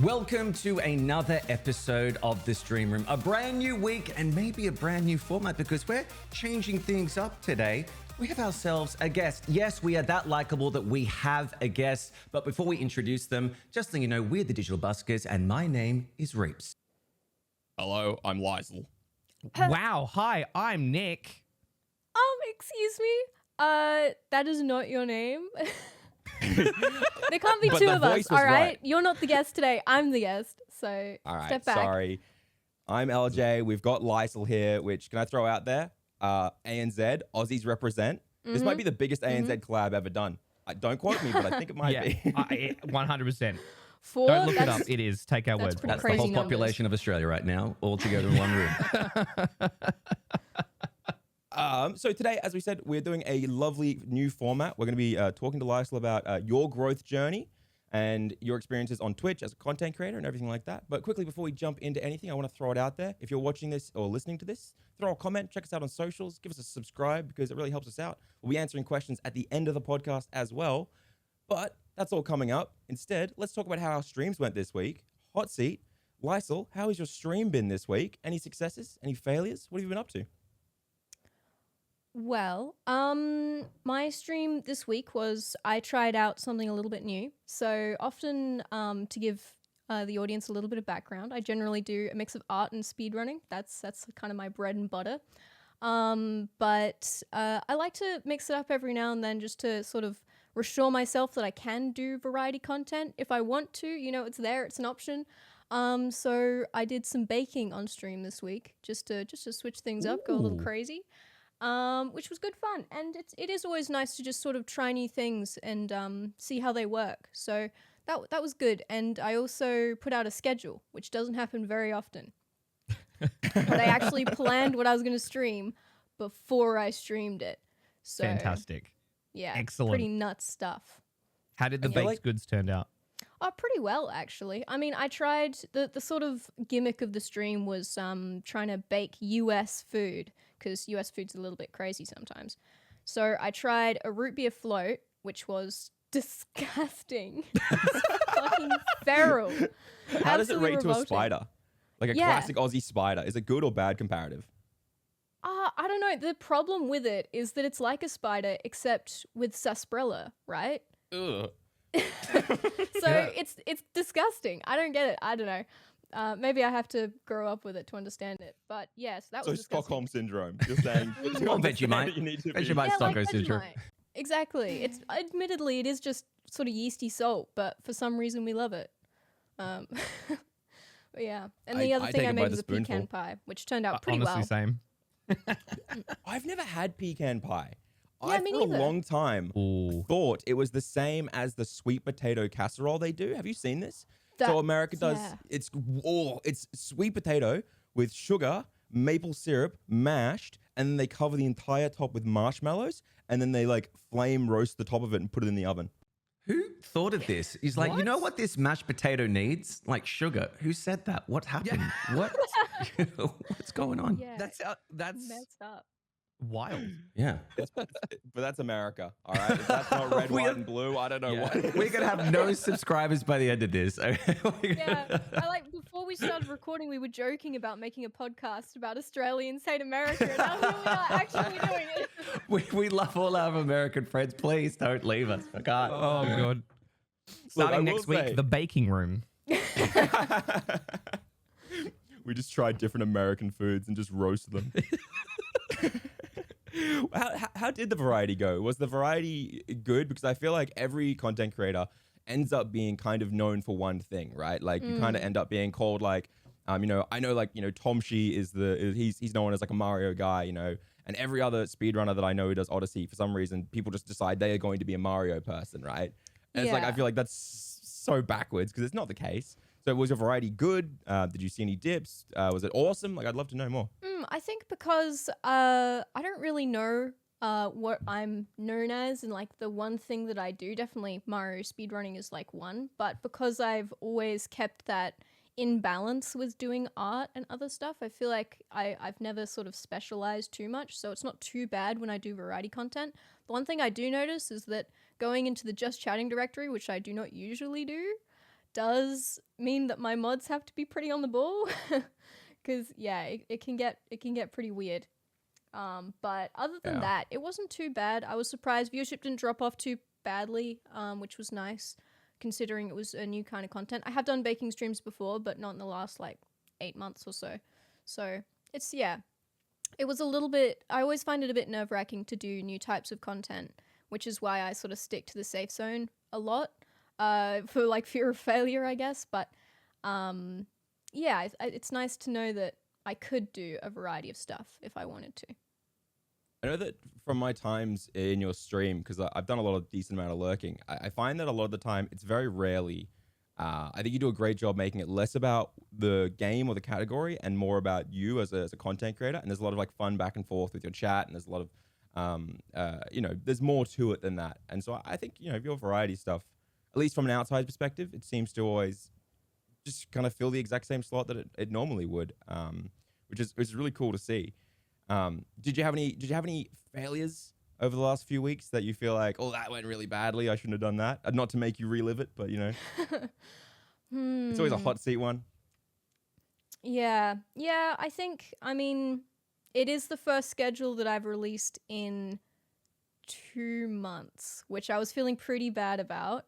Welcome to another episode of The Stream Room. A brand new week and maybe a brand new format because we're changing things up today. We have ourselves a guest. Yes, we are that likable that we have a guest. But before we introduce them, just so you know, we're the Digital Buskers and my name is Reapz. Hello, I'm Lycel. Wow, hi, I'm Nick. Excuse me? That is not your name. There can't be But two the of us, voice was all right? right. You're not the guest today. I'm the guest. So All right, step back. sorry. I'm Eljay. We've got Lycel here, which can I throw out there? ANZ, Aussies represent. This might be the biggest ANZ collab ever done. Don't quote me, but I think it might be. 100%. Don't Look it up. It is. Take our word for pretty it. That's the crazy whole numbers. population of Australia right now, all together in one room. So today, as we said, we're doing a lovely new format. We're going to be talking to Lycel about your growth journey and your experiences on Twitch as a content creator and everything like that. But quickly, before we jump into anything, I want to throw it out there. If you're watching this or listening to this, throw a comment, check us out on socials, give us a subscribe because it really helps us out. We'll be answering questions at the end of the podcast as well. But that's all coming up. Instead, let's talk about how our streams went this week. Hot seat. Lycel, how has your stream been this week? Any successes? Any failures? What have you been up to? Well, my stream this week was I tried out something a little bit new. So often, to give the audience a little bit of background, I generally do a mix of art and speedrunning. That's kind of my bread and butter. But I like to mix it up every now and then just to sort of reassure myself that I can do variety content if I want to. You know, it's there, it's an option. So I did some baking on stream this week just to switch things up, go a little Ooh. crazy. Which was good fun, and it is always nice to just sort of try new things and see how they work. So that was good, and I also put out a schedule, which doesn't happen very often. But I actually planned what I was going to stream before I streamed it. So Fantastic. yeah, Excellent. pretty nuts stuff. How did the I feel baked like- goods turn out? Oh, pretty well, actually. I mean, I tried the sort of gimmick of the stream was trying to bake US food because US food's a little bit crazy sometimes. So I tried a root beer float, which was disgusting. It's fucking feral. How does it Absolutely rate to a revolting. spider? Like a Yeah. classic Aussie spider. Is it good or bad comparative? I don't know. The problem with it is that it's like a spider except with sarsaparilla, right? Ugh. So it's disgusting. I don't get it. I don't know. Maybe I have to grow up with it to understand it. But yes, that So was disgusting. Stockholm syndrome. You're saying Well, bet you understand might. it, you need to Bet be- you might. Yeah, Stockholm like syndrome. Vegemite. Exactly. It's admittedly it is just sort of yeasty salt, but for some reason we love it. But yeah. And the I other take thing I it by made the was a pecan spoonful. pie, which turned out pretty Honestly, well. same. I've never had pecan pie. Yeah, I, me for neither. a long time, Ooh. thought it was the same as the sweet potato casserole they do. Have you seen this? So That- America does, yeah. it's sweet potato with sugar, maple syrup, mashed, and then they cover the entire top with marshmallows, and then they like flame roast the top of it and put it in the oven. Who thought of this? He's like, you know what this mashed potato needs? Like sugar. Who said that? What happened? What? What's going on? Yeah. That's messed up. wild. Yeah. But that's America, all right? If that's not red, We white, are- and blue, I don't know Yeah. what it is. We're going to have no subscribers by the end of this. Yeah, I like before we started recording, we were joking about making a podcast about Australia and St. America, and now here we are actually doing it. we love all our American friends. Please don't leave us. For God. Oh, God. I Starting will next week, say- the baking room. We just tried different American foods and just roast them. How did the variety go? Was the variety good? Because I feel like every content creator ends up being kind of known for one thing, right? Like you kind of end up being called like, I know like, Tom Shee he's known as like a Mario guy, and every other speedrunner that I know who does Odyssey, for some reason, people just decide they are going to be a Mario person, right? And it's like, I Yeah. feel like that's so backwards because it's not the case. So was your variety good? Did you see any dips? Was it awesome? Like, I'd love to know more. I think because I don't really know what I'm known as, and like the one thing that I do, definitely Mario speedrunning is like one, but because I've always kept that in balance with doing art and other stuff, I feel like I've never sort of specialized too much, so it's not too bad when I do variety content. The one thing I do notice is that going into the just chatting directory, which I do not usually do, does mean that my mods have to be pretty on the ball, because it can get pretty weird. But other than that, it wasn't too bad. I was surprised viewership didn't drop off too badly, which was nice considering it was a new kind of content. I have done baking streams before, but not in the last like 8 months or so. So it's, it was a little bit, I always find it a bit nerve-wracking to do new types of content, which is why I sort of stick to the safe zone a lot, for like fear of failure, I guess. But it's nice to know that I could do a variety of stuff if I wanted to. I know that from my times in your stream, because I've done a lot of decent amount of lurking, I find that a lot of the time, it's very rarely, I think you do a great job making it less about the game or the category and more about you as a content creator. And there's a lot of like fun back and forth with your chat, and there's a lot of, there's more to it than that. And so I think, your variety stuff, at least from an outside perspective, it seems to always just kind of fill the exact same slot that it normally would, which is really cool to see. Did you have any failures over the last few weeks that you feel like, oh, that went really badly, I shouldn't have done that? Not to make you relive it, but it's always a hot seat one. Yeah, I mean, it is the first schedule that I've released in 2 months, which I was feeling pretty bad about.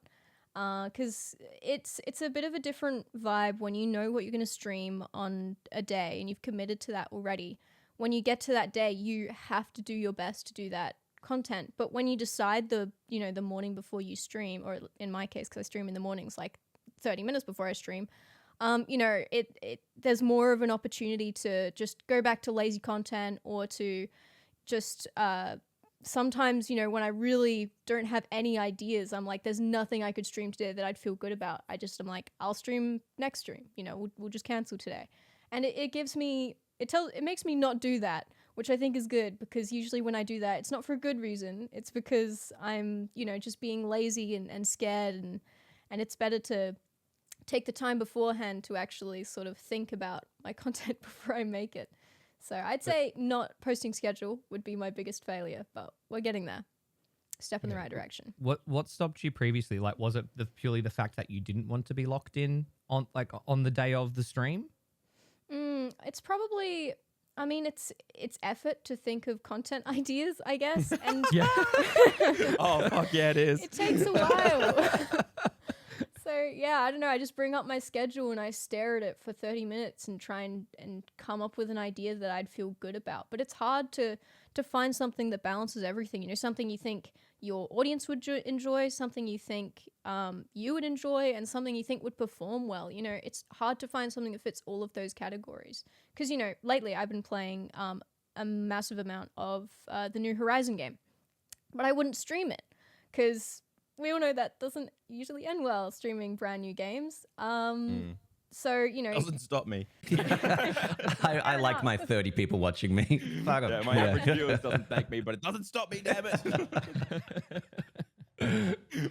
Because it's a bit of a different vibe when you know what you're going to stream on a day and you've committed to that already. When you get to that day, you have to do your best to do that content. But when you decide the morning before you stream, or in my case, because I stream in the mornings, like 30 minutes before I stream, there's more of an opportunity to just go back to lazy content, or to just sometimes, when I really don't have any ideas, I'm like, there's nothing I could stream today that I'd feel good about. I'm like, I'll stream next stream, we'll just cancel today. And it makes me not do that, which I think is good, because usually when I do that, it's not for a good reason. It's because I'm, just being lazy and scared, and it's better to take the time beforehand to actually sort of think about my content before I make it. So I'd say not posting schedule would be my biggest failure, but we're getting there. Step in the right direction. What stopped you previously? Like, was it purely the fact that you didn't want to be locked in on the day of the stream? It's probably, I mean, it's effort to think of content ideas, I guess. And Yeah. Oh, fuck yeah, it is. It takes a while. So yeah, I don't know. I just bring up my schedule and I stare at it for 30 minutes and try and come up with an idea that I'd feel good about. But it's hard to find something that balances everything. Something you think your audience would enjoy, something you think you would enjoy, and something you think would perform well. It's hard to find something that fits all of those categories. Because, lately I've been playing a massive amount of the new Horizon game. But I wouldn't stream it because we all know that doesn't usually end well, streaming brand new games. So, Doesn't stop me. I like my 30 people watching me. Fuck 'em. Yeah, my average viewers doesn't thank me, but it doesn't stop me, damn it.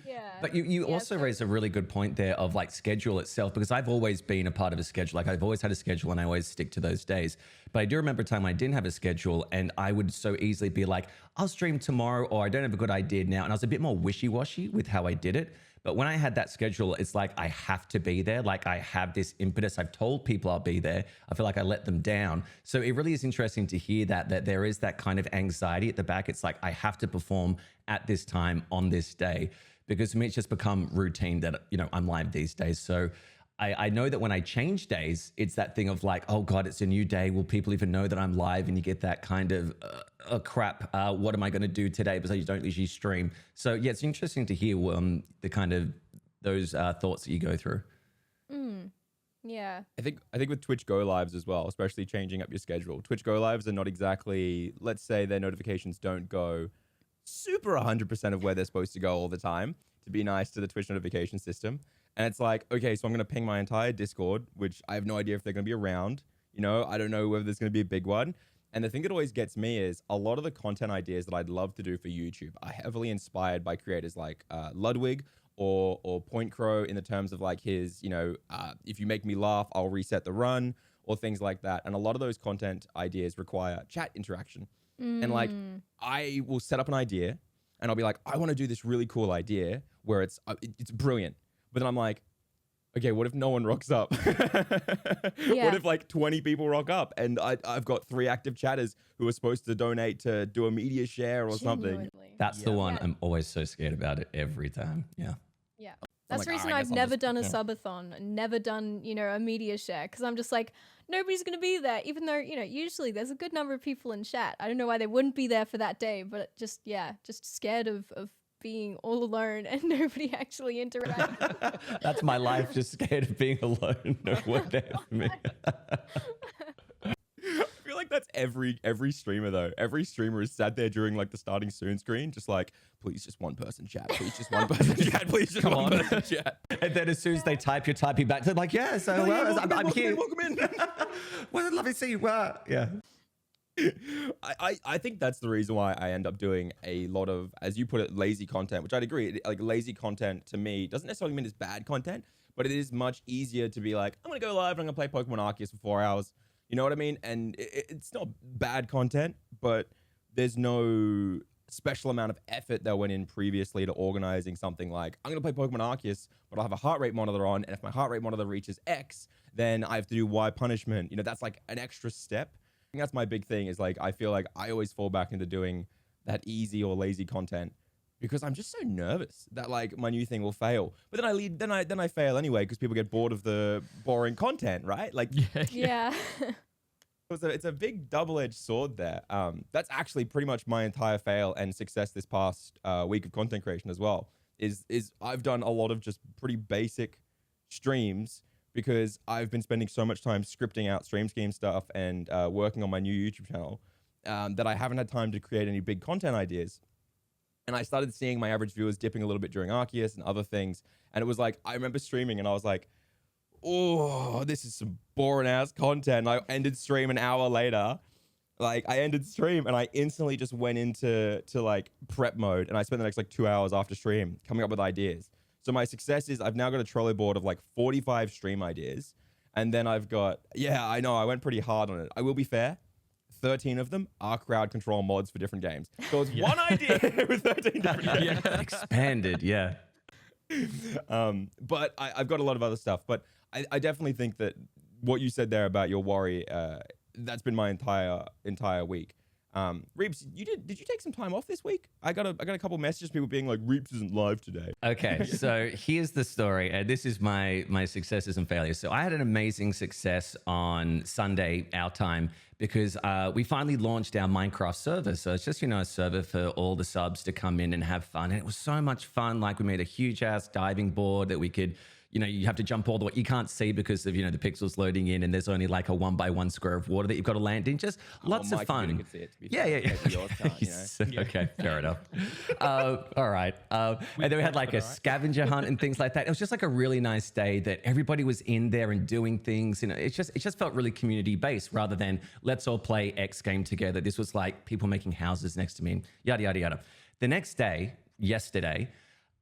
Yeah. But you also raised a really good point there of like schedule itself, because I've always been a part of a schedule. Like I've always had a schedule and I always stick to those days. But I do remember a time I didn't have a schedule and I would so easily be like, I'll stream tomorrow, or I don't have a good idea now. And I was a bit more wishy-washy with how I did it. But when I had that schedule, it's like I have to be there. Like I have this impetus. I've told people I'll be there. I feel like I let them down. So it really is interesting to hear that there is that kind of anxiety at the back. It's like I have to perform at this time on this day, because for me it's just become routine that I'm live these days. So I know that when I change days, it's that thing of like, oh God, it's a new day. Will people even know that I'm live? And you get that kind of crap. What am I going to do today? Because you don't usually stream. So yeah, it's interesting to hear the kind of those thoughts that you go through. Yeah. I think with Twitch Go Lives as well, especially changing up your schedule. Twitch Go Lives are not exactly, let's say their notifications don't go super 100% of where they're supposed to go all the time, to be nice to the Twitch notification system. And it's like, okay, so I'm going to ping my entire Discord, which I have no idea if they're going to be around. I don't know whether there's going to be a big one. And the thing that always gets me is a lot of the content ideas that I'd love to do for YouTube are heavily inspired by creators like Ludwig or Point Crow, in the terms of like his, if you make me laugh, I'll reset the run, or things like that. And a lot of those content ideas require chat interaction. And like, I will set up an idea and I'll be like, I want to do this really cool idea where it's brilliant. But then I'm like, okay, what if no one rocks up? Yeah. What if like 20 people rock up and I've got 3 active chatters who are supposed to donate to do a media share or something? Genuinely. That's the one. Yeah. I'm always so scared about it every time. Yeah. Yeah. That's like, the reason I I've guess I'll never just- done a yeah. subathon, and never done, a media share, because I'm just like, nobody's going to be there, even though, usually there's a good number of people in chat. I don't know why they wouldn't be there for that day, but just scared of being all alone and nobody actually interacting. That's my life, just scared of being alone. No one there for me. I feel like that's every streamer though. Every streamer is sat there during like the starting soon screen, just like, please just one person chat, please just one person chat, please just one person chat. And then as soon as they type, you're typing back. They're like, yeah, so I'm here. Welcome in. Well, lovely to see you. Yeah. I think that's the reason why I end up doing a lot of, as you put it, lazy content, which I'd agree. Like lazy content to me doesn't necessarily mean it's bad content, but it is much easier to be like, I'm gonna go live and I'm gonna play Pokemon Arceus for 4 hours. You know what I mean? And it's not bad content, but there's no special amount of effort that went in previously to organizing something like, I'm gonna play Pokemon Arceus, but I'll have a heart rate monitor on, and if my heart rate monitor reaches X, then I have to do Y punishment. That's like an extra step. I think that's my big thing, is like, I feel like I always fall back into doing that easy or lazy content because I'm just so nervous that like my new thing will fail. But then I fail anyway because people get bored of the boring content, right? Like, Yeah. it's a big double-edged sword there. That's actually pretty much my entire fail and success this past week of content creation as well. Is I've done a lot of just pretty basic streams because I've been spending so much time scripting out stream scheme stuff and working on my new YouTube channel that I haven't had time to create any big content ideas. And I started seeing my average viewers dipping a little bit during Arceus and other things. And it was like, I remember streaming and I was like, oh, this is some boring ass content. I ended stream an hour later. Like I ended stream and I instantly just went into like prep mode. And I spent the next like 2 hours after stream coming up with ideas. So my success is I've now got a Trello board of like 45 stream ideas. And then I've got, I know I went pretty hard on it. I will be fair. 13 of them are crowd control mods for different games. So it's one idea with 13 different games. Expanded, yeah. But I've got a lot of other stuff. But I definitely think that what you said there about your worry, that's been my entire week. Reapz, did you take some time off this week? I got a couple messages, people being like, Reapz isn't live today. Okay, so here's the story, and this is my successes and failures. So I had an amazing success on Sunday, our time, because we finally launched our Minecraft server. So it's just, a server for all the subs to come in and have fun. And it was so much fun. Like we made a huge ass diving board that we could, you have to jump all the way. You can't see because of, the pixels loading in, and there's only like a 1x1 square of water that you've got to land in. Just lots of fun. Can see it, to be Yeah. yours can't, Okay, fair enough. All right. And then we had like a scavenger hunt and things like that. It was just like a really nice day that everybody was in there and doing things. It just felt really community based rather than let's all play X game together. This was like people making houses next to me, yada, yada, yada. The next day, yesterday,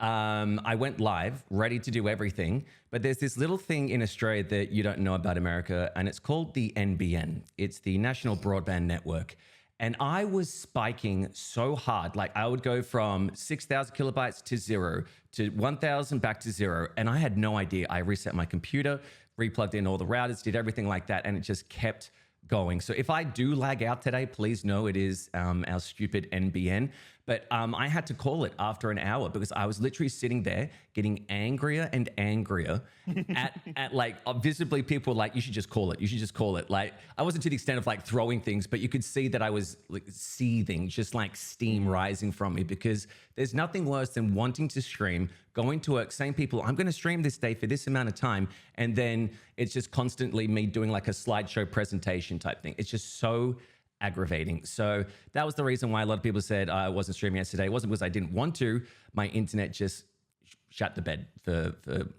I went live, ready to do everything, but there's this little thing in Australia that you don't know about America, and it's called the NBN. It's the National Broadband Network. And I was spiking so hard. Like I would go from 6,000 kilobytes to 0 to 1,000 back to 0. And I had no idea. I reset my computer, replugged in all the routers, did everything like that. And it just kept going. So if I do lag out today, please know it is our stupid NBN. But I had to call it after an hour because I was literally sitting there getting angrier and angrier at like visibly people were like, you should just call it. You should just call it. Like I wasn't to the extent of like throwing things, but you could see that I was like seething, just like steam rising from me, because there's nothing worse than wanting to stream, going to work, saying people, I'm going to stream this day for this amount of time. And then it's just constantly me doing like a slideshow presentation type thing. It's just so aggravating. So that was the reason why a lot of people said I wasn't streaming yesterday. It wasn't because I didn't want to. My internet just shut the bed, for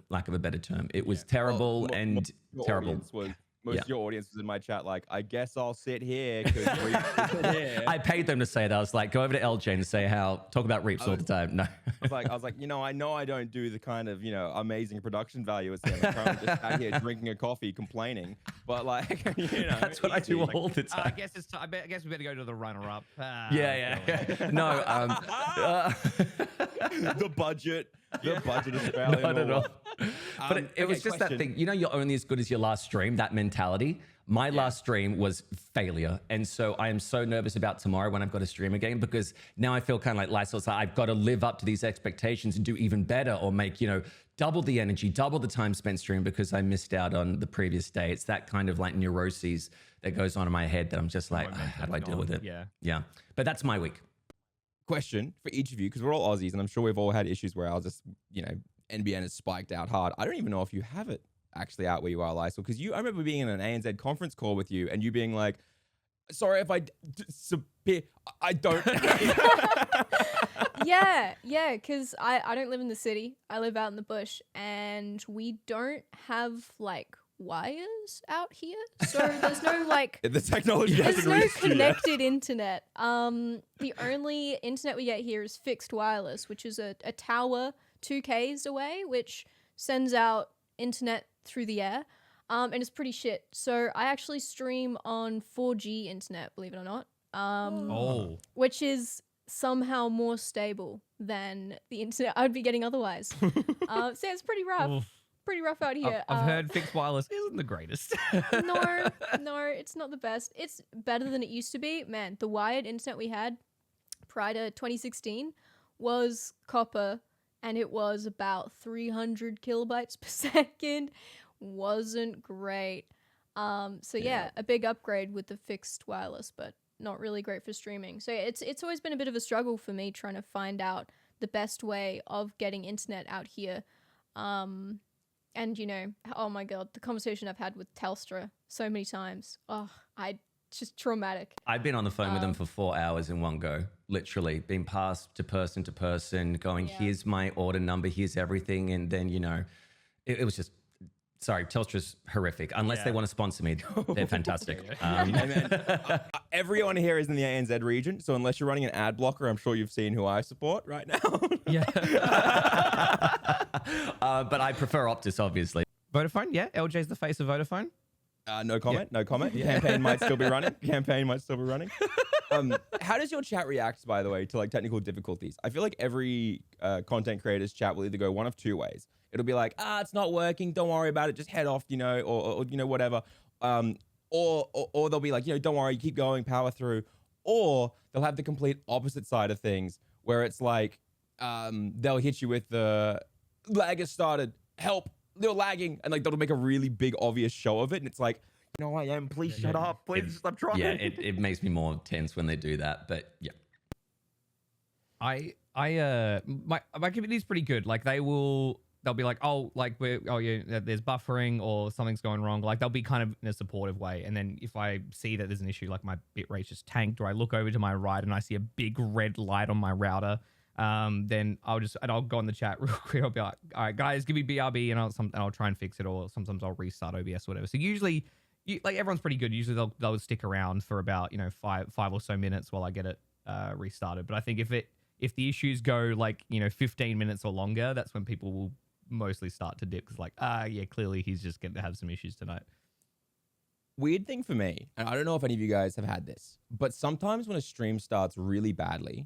lack of a better term. It was terrible and terrible. Most of your audience was in my chat like, I guess I'll sit here because Reapz is here. I paid them to say that. I was like, go over to Eljay and say talk about Reapz all the time. No. I was like, I know I don't do the kind of, amazing production value as him. I'm currently just out here drinking a coffee, complaining. But like, that's what I do all the time. I guess I guess we better go to the runner-up. No, the budget Australian. Not at all. But it was just that thing, you're only as good as your last stream, that mentality. My last stream was failure. And so I am so nervous about tomorrow when I've got to stream again, because now I feel kind of like Lycel, I've got to live up to these expectations and do even better, or make, double the energy, double the time spent stream because I missed out on the previous day. It's that kind of like neuroses that goes on in my head that I'm just like, how do I deal with it? Yeah. But that's my week. Question for each of you, because we're all Aussies, and I'm sure we've all had issues where I'll just, NBN has spiked out hard. I don't even know if you have it actually out where you are, Lycel, because I remember being in an ANZ conference call with you and you being like, sorry if I disappear. I don't. Yeah, because I don't live in the city. I live out in the bush, and we don't have like wires out here, so there's no like the technology there's hasn't no reached you yet. connected internet. The only internet we get here is fixed wireless, which is a tower 2Ks away, which sends out internet through the air, and it's pretty shit. So I actually stream on 4G internet, believe it or not, which is somehow more stable than the internet I would be getting otherwise. So it's pretty rough. Pretty rough out here. I've heard fixed wireless isn't the greatest. No, it's not the best. It's better than it used to be. Man, the wired internet we had prior to 2016 was copper, and it was about 300 kilobytes per second. Wasn't great. So yeah, a big upgrade with the fixed wireless, but not really great for streaming. So it's always been a bit of a struggle for me trying to find out the best way of getting internet out here. And oh my God, the conversation I've had with Telstra so many times. It's just traumatic. I've been on the phone with them for 4 hours in one go, literally being passed to person, going, here's my order number, here's everything. And then, it was just, sorry, Telstra's horrific. Unless they want to sponsor me, they're fantastic. Everyone here is in the ANZ region, so unless you're running an ad blocker, I'm sure you've seen who I support right now. But I prefer Optus, obviously. Vodafone, yeah. Eljay's the face of Vodafone. No comment. Campaign might still be running. How does your chat react, by the way, to like technical difficulties? I feel like every content creator's chat will either go one of two ways. It'll be like, it's not working, don't worry about it, just head off, or whatever. Or they'll be like, don't worry, keep going, power through. Or they'll have the complete opposite side of things, where it's like, they'll hit you with the lag has started, help, they're lagging, and like they'll make a really big obvious show of it, and it's like, Eljayem, please shut up, please stop trying. Yeah, it makes me more tense when they do that, but yeah. My community is pretty good. Like they'll be like, there's buffering or something's going wrong. Like they'll be kind of in a supportive way. And then if I see that there's an issue, like my bitrate's just tanked, or I look over to my right and I see a big red light on my router, then I'll go in the chat real quick. I'll be like, all right, guys, give me BRB, and I'll try and fix it, or sometimes I'll restart OBS or whatever. So usually, like everyone's pretty good. Usually they'll stick around for about 5 or so minutes while I get it restarted. But I think if the issues go like 15 minutes or longer, that's when people will mostly start to dip, because like clearly he's just going to have some issues tonight. Weird thing for me, and I don't know if any of you guys have had this, but sometimes when a stream starts really badly,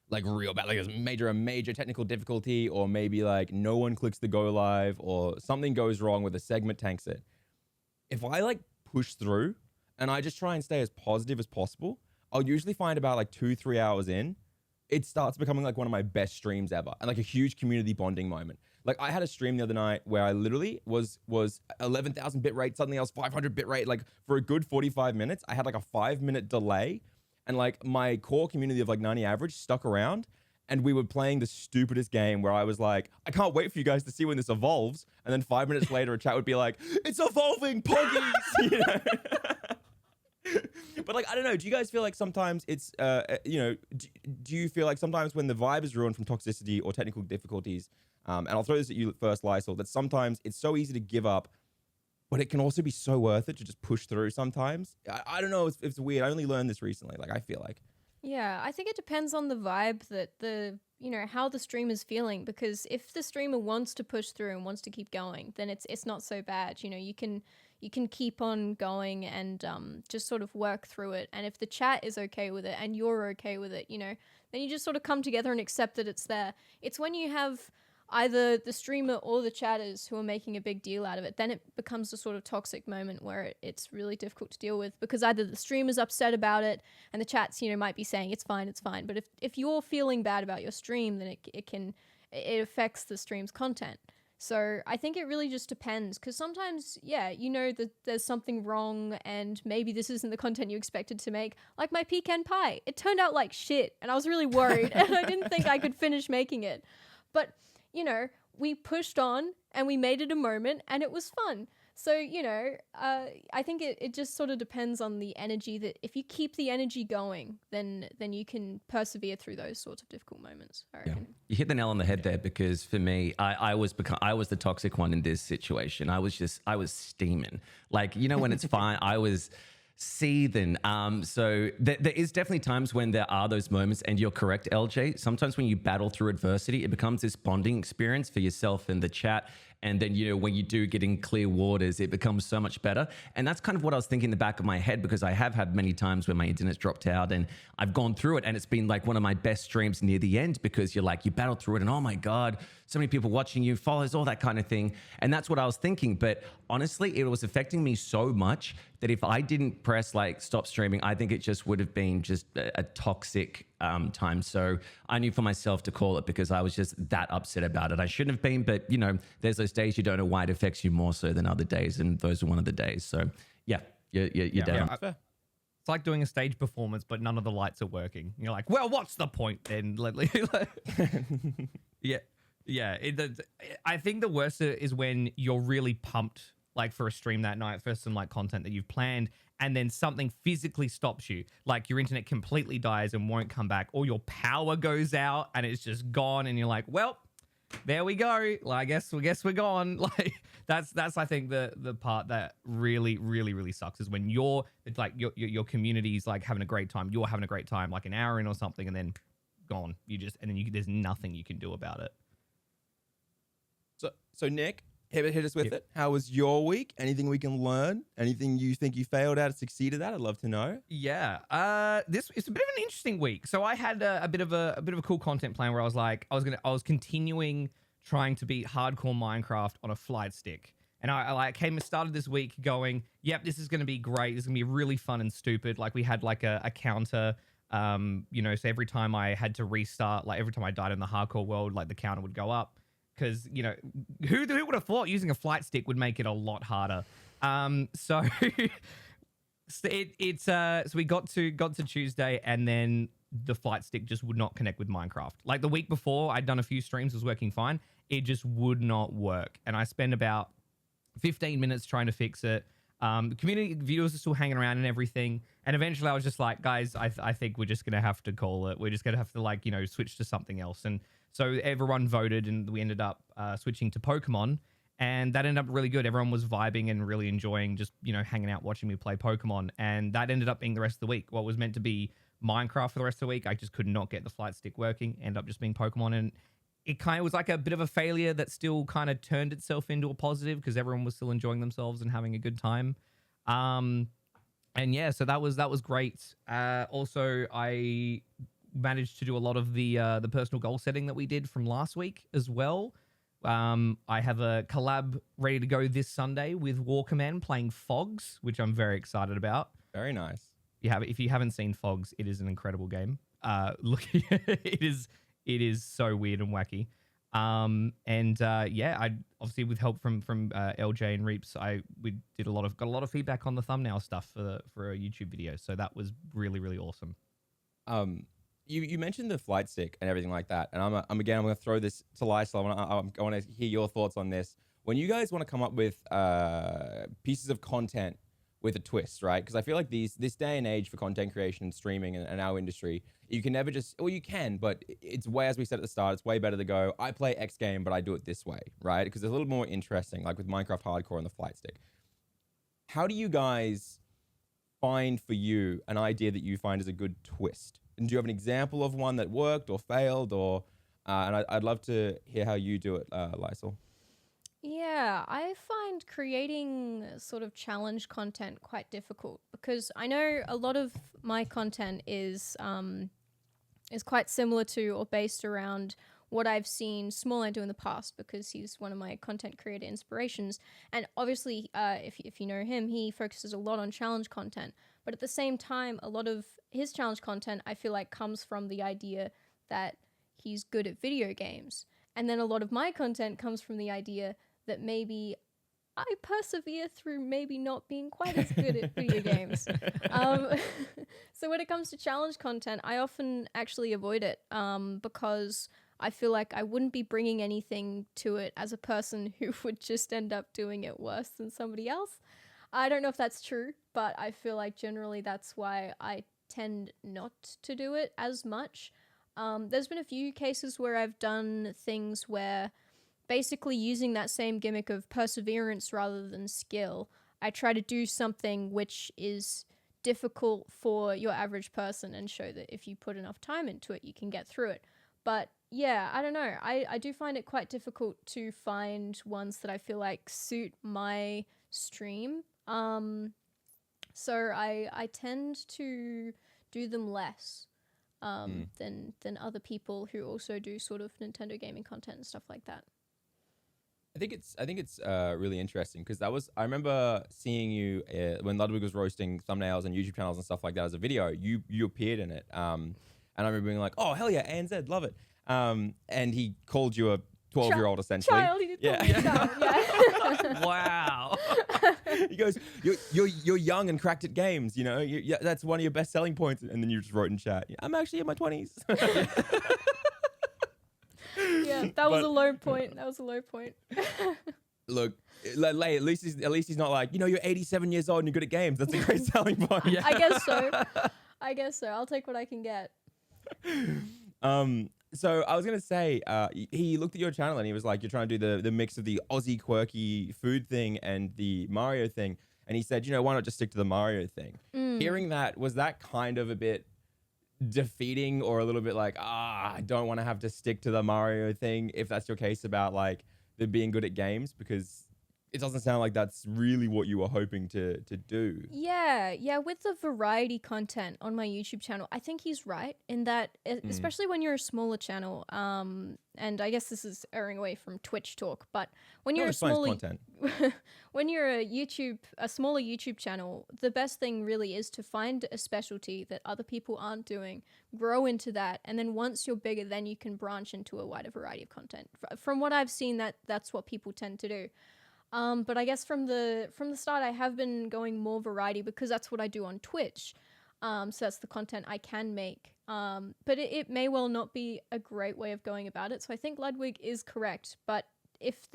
like real bad, like a major technical difficulty, or maybe like no one clicks the go live, or something goes wrong with a segment tanks it, if I like push through and I just try and stay as positive as possible, I'll usually find about like 2-3 hours in, it starts becoming like one of my best streams ever, and like a huge community bonding moment. Like I had a stream the other night where I literally was 11,000 bit rate, suddenly I was 500 bit rate, like for a good 45 minutes. I had like a 5-minute delay, and like my core community of like 90 average stuck around, and we were playing the stupidest game where I was like, I can't wait for you guys to see when this evolves. And then 5 minutes later, a chat would be like, it's evolving, poggies. But like, I don't know. Do you guys feel like sometimes it's, do you feel like sometimes when the vibe is ruined from toxicity or technical difficulties, and I'll throw this at you first, Lycel, that sometimes it's so easy to give up, but it can also be so worth it to just push through sometimes? I don't know. It's weird. I only learned this recently. Like, I feel like. Yeah, I think it depends on the vibe that how the streamer's feeling, because if the streamer wants to push through and wants to keep going, then it's not so bad. You can keep on going and just sort of work through it. And if the chat is okay with it and you're okay with it, then you just sort of come together and accept that it's there. It's when you have either the streamer or the chatters who are making a big deal out of it, then it becomes a sort of toxic moment where it's really difficult to deal with, because either the streamer's upset about it and the chats, might be saying it's fine. But if you're feeling bad about your stream, then it affects the stream's content. So I think it really just depends, because sometimes, that there's something wrong and maybe this isn't the content you expected to make. Like my pecan pie. It turned out like shit and I was really worried and I didn't think I could finish making it. But, we pushed on and we made it a moment and it was fun. So, I think it just sort of depends on the energy. That if you keep the energy going, then you can persevere through those sorts of difficult moments, I reckon. You hit the nail on the head there, because for me, I was the toxic one in this situation. I was steaming. Like, when it's fine, I was seething. So there is definitely times when there are those moments, and you're correct, Eljay. Sometimes when you battle through adversity, it becomes this bonding experience for yourself and the chat. And then, when you do get in clear waters, it becomes so much better. And that's kind of what I was thinking in the back of my head, because I have had many times when my internet's dropped out and I've gone through it, and it's been like one of my best streams near the end, because you battle through it and, oh my God, so many people watching you, follows, all that kind of thing. And that's what I was thinking. But honestly, it was affecting me so much that if I didn't press stop streaming, I think it just would have been just a toxic time. So I knew for myself to call it, because I was just that upset about it. I shouldn't have been, but there's those days you don't know why it affects you more so than other days, and those are one of the days. So yeah, you're down. Yeah, it's like doing a stage performance, but none of the lights are working. You're like, well, what's the point then? Yeah. I think the worst is when you're really pumped, for a stream that night, for some content that you've planned, and then something physically stops you, like your internet completely dies and won't come back, or your power goes out and it's just gone, and you're like, well, there we go. I guess we're gone. That's I think the part that really, really, really sucks, is when your community's having a great time, you're having a great time, an hour in or something, and then gone. There's nothing you can do about it. So Nick, hit us with it. How was your week? Anything we can learn? Anything you think you failed at or succeeded at? I'd love to know. Yeah. It's a bit of an interesting week. So I had a bit of a cool content plan where I was continuing trying to beat hardcore Minecraft on a flight stick. And I started this week going, yep, this is going to be great. This is going to be really fun and stupid. We had a counter, so every time I had to restart, every time I died in the hardcore world, the counter would go up. Because, who would have thought using a flight stick would make it a lot harder? So we got to Tuesday, and then the flight stick just would not connect with Minecraft. The week before, I'd done a few streams, it was working fine. It just would not work. And I spent about 15 minutes trying to fix it. The community viewers are still hanging around and everything. And eventually I was just like, guys, I think we're just going to have to call it. We're just going to have to switch to something else. And so everyone voted, and we ended up switching to Pokemon, and that ended up really good. Everyone was vibing and really enjoying just, hanging out, watching me play Pokemon. And that ended up being the rest of the week. What was meant to be Minecraft for the rest of the week, I just could not get the flight stick working. Ended up just being Pokemon, and it kind of was a bit of a failure that still kind of turned itself into a positive, because everyone was still enjoying themselves and having a good time. And yeah, so that was great. Also, I managed to do a lot of the personal goal setting that we did from last week as well. I have a collab ready to go this Sunday with Walkerman playing Fogs, which I'm very excited about. Very nice. If you haven't seen Fogs, it is an incredible game. It is so weird and wacky. I obviously with help from Eljay and Reapz, we got a lot of feedback on the thumbnail stuff for a YouTube video. So that was really, really awesome. You mentioned the flight stick and everything like that, and I'm going to throw this to Lycel. I want to hear your thoughts on this. When you guys want to come up with pieces of content with a twist, right? Because I feel like this day and age for content creation and streaming and our industry, you can never just, well, you can, but it's way, as we said at the start, it's way better to go, I play X game, but I do it this way, right? Because it's a little more interesting, like with Minecraft Hardcore and the flight stick. How do you guys find for you an idea that you find is a good twist? And do you have an example of one that worked or failed, or? And I'd love to hear how you do it, Lycel. Yeah, I find creating sort of challenge content quite difficult, because I know a lot of my content is quite similar to or based around what I've seen Small Ant do in the past, because he's one of my content creator inspirations. And obviously, if you know him, he focuses a lot on challenge content. But at the same time, a lot of his challenge content, I feel like, comes from the idea that he's good at video games. And then a lot of my content comes from the idea that maybe I persevere through maybe not being quite as good at video games. So when it comes to challenge content, I often actually avoid it because I feel like I wouldn't be bringing anything to it as a person who would just end up doing it worse than somebody else. I don't know if that's true, but I feel like generally that's why I tend not to do it as much. There's been a few cases where I've done things where, basically using that same gimmick of perseverance rather than skill, I try to do something which is difficult for your average person and show that if you put enough time into it, you can get through it. But yeah, I don't know. I do find it quite difficult to find ones that I feel like suit my stream. So I tend to do them less than other people who also do sort of Nintendo gaming content and stuff like that. I think it's really interesting because I remember seeing you when Ludwig was roasting thumbnails and YouTube channels and stuff like that as a video. You appeared in it, and I remember being like, "Oh hell yeah, ANZ, love it." And he called you a 12-year-old essentially. Child, he did call me a child, yeah. Wow. He goes, "You're young and cracked at games. You know, that's one of your best selling points." And then you just wrote in chat, "I'm actually in my 20s." Yeah, that was a low point. Look, at least he's not like, you're 87 years old and you're good at games. That's a great selling point. Yeah. I guess so. I'll take what I can get. So I was gonna say, he looked at your channel and he was like, you're trying to do the mix of the Aussie quirky food thing and the Mario thing, and he said, why not just stick to the Mario thing? Hearing that, was that kind of a bit defeating or a little bit like, I don't want to have to stick to the Mario thing, if that's your case about like the being good at games, because it doesn't sound like that's really what you were hoping to do. Yeah, with the variety content on my YouTube channel, I think he's right in that, especially when you're a smaller channel, and I guess this is erring away from Twitch talk, but when you're when you're a smaller YouTube channel, the best thing really is to find a specialty that other people aren't doing, grow into that, and then once you're bigger, then you can branch into a wider variety of content. From what I've seen, that's what people tend to do. But I guess from the start, I have been going more variety because that's what I do on Twitch. So that's the content I can make. But it may well not be a great way of going about it. So I think Ludwig is correct. But if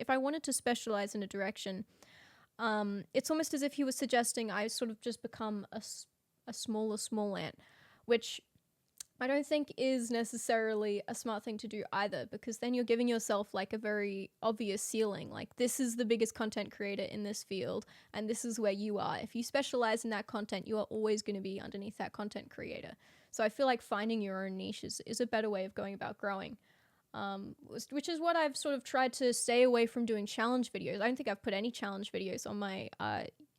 I wanted to specialize in a direction, it's almost as if he was suggesting I sort of just become a smaller small ant, which I don't think is necessarily a smart thing to do either, because then you're giving yourself like a very obvious ceiling. Like, this is the biggest content creator in this field, and this is where you are. If you specialize in that content, you are always going to be underneath that content creator. So I feel like finding your own niche is a better way of going about growing, which is what I've sort of tried to stay away from doing challenge videos. I don't think I've put any challenge videos on my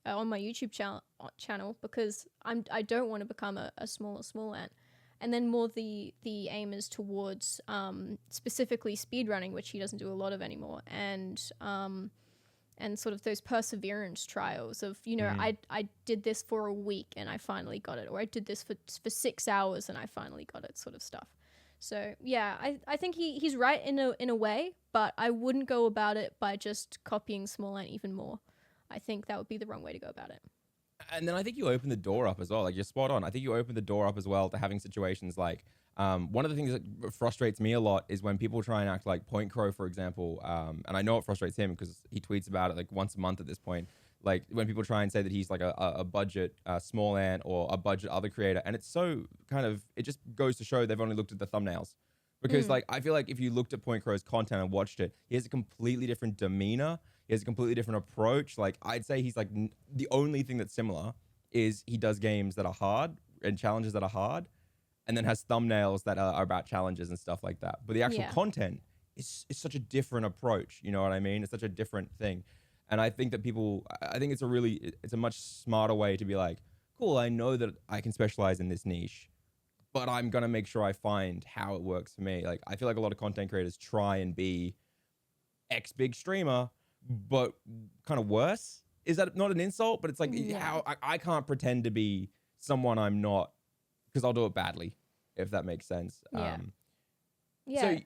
YouTube channel because I don't want to become a smaller small ant. And then more the aim is towards specifically speedrunning, which he doesn't do a lot of anymore, and sort of those perseverance trials of, I did this for a week and I finally got it, or I did this for 6 hours and I finally got it, sort of stuff. So yeah, I think he's right in a way, but I wouldn't go about it by just copying Small Ant even more. I think that would be the wrong way to go about it. And then I think you open the door up as well. Like, you're spot on. I think you open the door up as well to having situations like, one of the things that frustrates me a lot is when people try and act like Point Crow, for example. And I know it frustrates him because he tweets about it like once a month at this point. Like, when people try and say that he's like a budget small ant or a budget other creator. And it's so kind of, it just goes to show they've only looked at the thumbnails. Because like, I feel like if you looked at Point Crow's content and watched it, he has a completely different demeanor. He has a completely different approach. Like, I'd say he's like, the only thing that's similar is he does games that are hard and challenges that are hard, and then has thumbnails that are about challenges and stuff like that. But the actual content is such a different approach. You know what I mean? It's such a different thing. And I think that I think it's a much smarter way to be like, cool, I know that I can specialize in this niche. but I'm going to make sure I find how it works for me. Like, I feel like a lot of content creators try and be X big streamer, but kind of worse. Is that not an insult? But it's like, how I can't pretend to be someone I'm not, because I'll do it badly, if that makes sense. So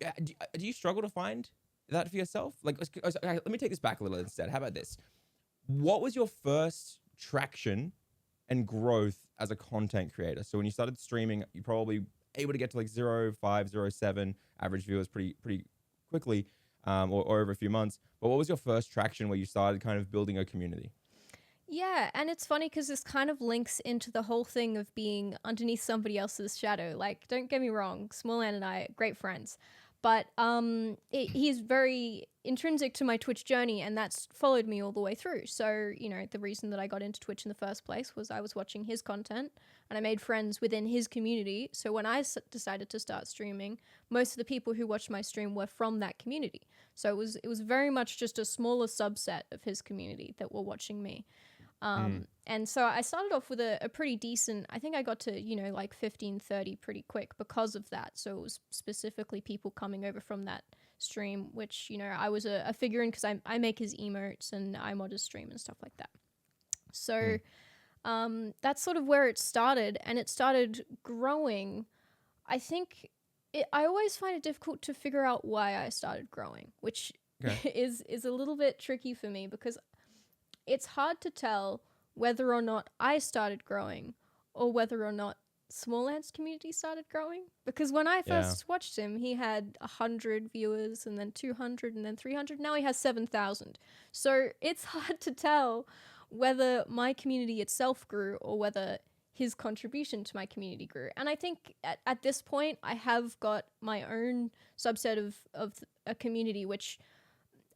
do you struggle to find that for yourself? Like, let me take this back a little instead. How about this? What was your first traction and growth as a content creator? So when you started streaming, you probably able to get to like 0.5, 0.7 average viewers pretty quickly, or over a few months. But what was your first traction where you started kind of building a community? Yeah, and it's funny because this kind of links into the whole thing of being underneath somebody else's shadow. Like, don't get me wrong, Smallland and I are great friends, but he's very intrinsic to my Twitch journey, and that's followed me all the way through. So, you know, the reason that I got into Twitch in the first place was I was watching his content, and I made friends within his community. So when I decided to start streaming, most of the people who watched my stream were from that community. So it was very much just a smaller subset of his community that were watching me. And so I started off with a pretty decent, I think I got to, you know, like 15, 30 pretty quick because of that. So it was specifically people coming over from that stream, which, you know, I was a figure in because I make his emotes and I mod his stream and stuff like that. So that's sort of where it started, and it started growing. I think I always find it difficult to figure out why I started growing, which is a little bit tricky for me because it's hard to tell whether or not I started growing or whether or not Smallland's community started growing. Because when I first watched him, he had 100 viewers and then 200 and then 300. Now he has 7,000. So it's hard to tell whether my community itself grew or whether his contribution to my community grew. And I think at this point, I have got my own subset of a community, which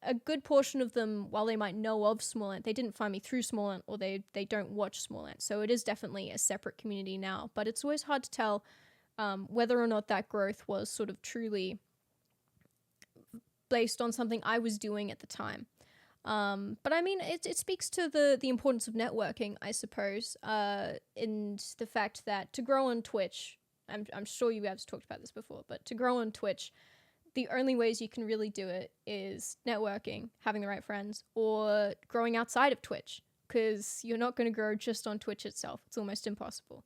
a good portion of them, while they might know of Smallland, they didn't find me through Smallland, or they don't watch Smallland. So it is definitely a separate community now. But it's always hard to tell whether or not that growth was sort of truly based on something I was doing at the time. But I mean, it speaks to the importance of networking, I suppose, in the fact that to grow on Twitch, I'm sure you guys talked about this before, but to grow on Twitch, the only ways you can really do it is networking, having the right friends, or growing outside of Twitch, because you're not going to grow just on Twitch itself. It's almost impossible.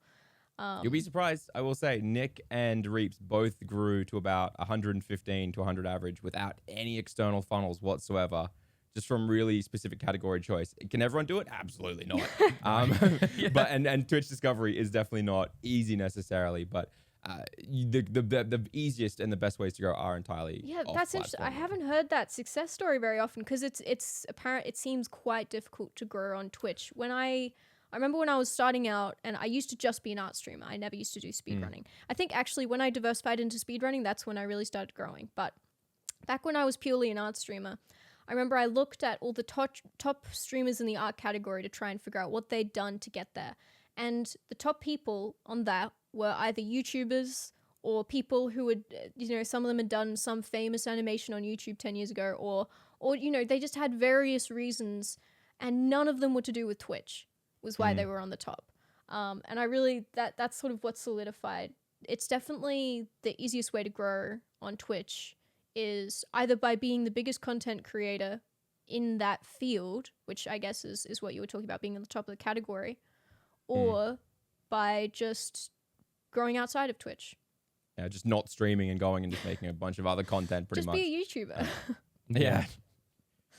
You'll be surprised. I will say Nick and Reapz both grew to about 115 to 100 average without any external funnels whatsoever, just from really specific category choice. Can everyone do it? Absolutely not. But and Twitch discovery is definitely not easy necessarily, but the easiest and the best ways to grow are entirely that's interesting. I haven't heard that success story very often because it's apparent. It seems quite difficult to grow on Twitch. When I remember when I was starting out, and I used to just be an art streamer. I never used to do speedrunning. I think actually when I diversified into speedrunning, that's when I really started growing. But back when I was purely an art streamer, I remember I looked at all the top streamers in the art category to try and figure out what they'd done to get there. And the top people on that were either YouTubers or people who would, you know, some of them had done some famous animation on YouTube 10 years ago, or you know, they just had various reasons, and none of them were to do with Twitch was why they were on the top. And I really, that's sort of what solidified. It's definitely the easiest way to grow on Twitch is either by being the biggest content creator in that field, which I guess is what you were talking about, being on the top of the category, or by just growing outside of Twitch. Yeah, just not streaming and going and just making a bunch of other content pretty much. Just be a YouTuber. Yeah.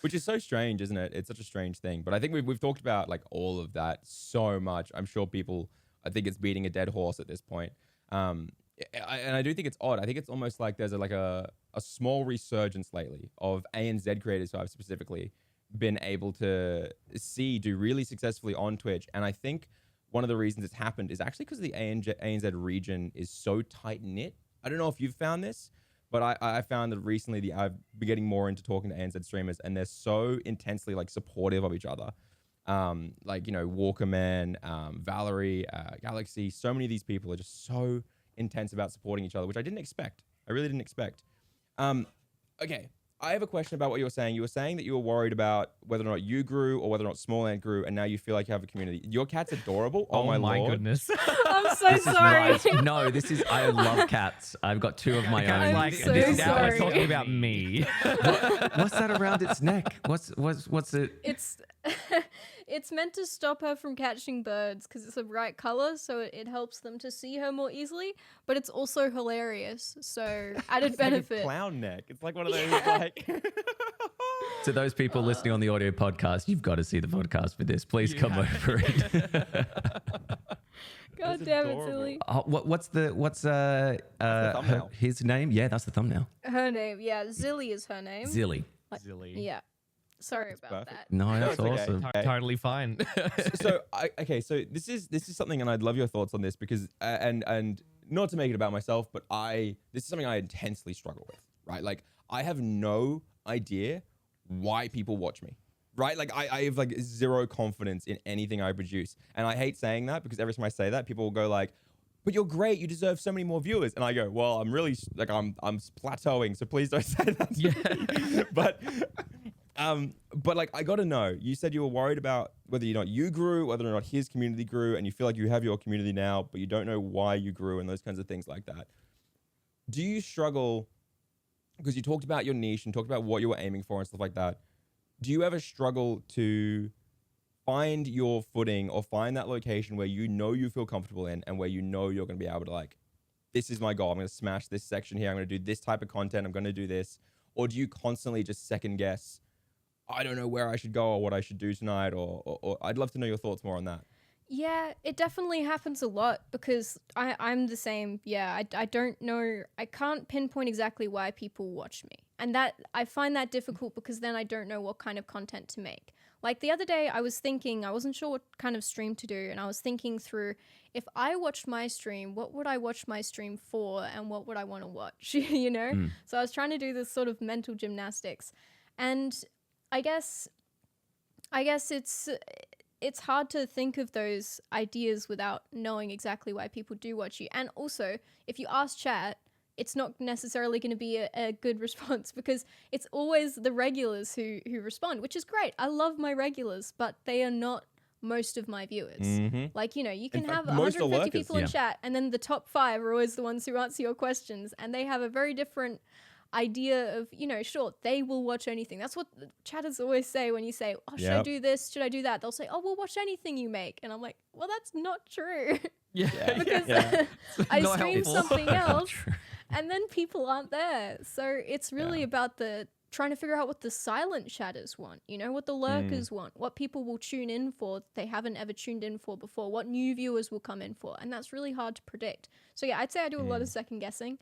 Which is so strange, isn't it? It's such a strange thing. But I think we've talked about like all of that so much. I'm sure people, I think it's beating a dead horse at this point. And I do think it's odd. I think it's almost like there's a small resurgence lately of ANZ creators who I've specifically been able to see do really successfully on Twitch. And I think one of the reasons it's happened is actually because the ANZ region is so tight-knit. I don't know if you've found this, but I found that recently I've been getting more into talking to ANZ streamers, and they're so intensely like supportive of each other. Like, you know, Walkerman, Valerie, Galaxy, so many of these people are just so intense about supporting each other, which I didn't expect. I really didn't expect. Okay, I have a question about what you were saying. You were saying that you were worried about whether or not you grew or whether or not Small Ant grew, and now you feel like you have a community. Your cat's adorable. Oh, my lord. goodness. I'm so This is sorry. nice. No, this is. I love cats. I've got 2 of my Cat's own. like, so this is now sorry. we're talking about me. What's that around its neck? What's it? It's it's meant to stop her from catching birds because it's a bright color, so it helps them to see her more easily. But it's also hilarious, so added It's like a benefit. clown neck. It's like one of those like. To those people listening on the audio podcast, you've got to see the podcast for this. Please come over it. God That's damn it, adorable. silly. what's thumbnail. his name? Yeah, that's the thumbnail. Her name, yeah, Zilly is her name. Zilly. Silly. Yeah. Sorry about perfect. that. No, that's it's okay. awesome. Totally fine. So so this is something, and I'd love your thoughts on this because and not to make it about myself, but this is something I intensely struggle with. Right, like I have no idea why people watch me. Right, like I have like zero confidence in anything I produce, and I hate saying that because every time I say that, people will go like, "But you're great. You deserve so many more viewers." And I go, "Well, I'm really like I'm plateauing, so please don't say that." To me." But like I got to know. You said you were worried about whether or not you grew, whether or not his community grew, and you feel like you have your community now, but you don't know why you grew and those kinds of things like that. Do you struggle? Because you talked about your niche and talked about what you were aiming for and stuff like that. Do you ever struggle to find your footing or find that location where you know you feel comfortable in and where you know you're going to be able to like, this is my goal. I'm going to smash this section here. I'm going to do this type of content. I'm going to do this. Or do you constantly just second guess, I don't know where I should go or what I should do tonight? Or I'd love to know your thoughts more on that. Yeah, it definitely happens a lot because I'm the same. Yeah, I don't know. I can't pinpoint exactly why people watch me. And that I find that difficult because then I don't know what kind of content to make. Like the other day I was thinking, I wasn't sure what kind of stream to do. And I was thinking through, if I watched my stream, what would I watch my stream for and what would I want to watch, you know? So I was trying to do this sort of mental gymnastics. And I guess it's hard to think of those ideas without knowing exactly why people do watch you. And also, if you ask chat, it's not necessarily going to be a good response because it's always the regulars who respond, which is great. I love my regulars, but they are not most of my viewers. Like, you know, you can In have fact, most are 150 lurkers. people in chat, and then the top 5 are always the ones who answer your questions, and they have a very different idea of, you know, sure, they will watch anything. That's what the chatters always say when you say, oh, should I do this? Should I do that? They'll say, oh, we'll watch anything you make. And I'm like, well, that's not true. Because I Not stream helpful. something else and then people aren't there. So it's really about trying to figure out what the silent chatters want, you know, what the lurkers want, what people will tune in for that they haven't ever tuned in for before, what new viewers will come in for. And that's really hard to predict. So yeah, I'd say I do a lot of second guessing.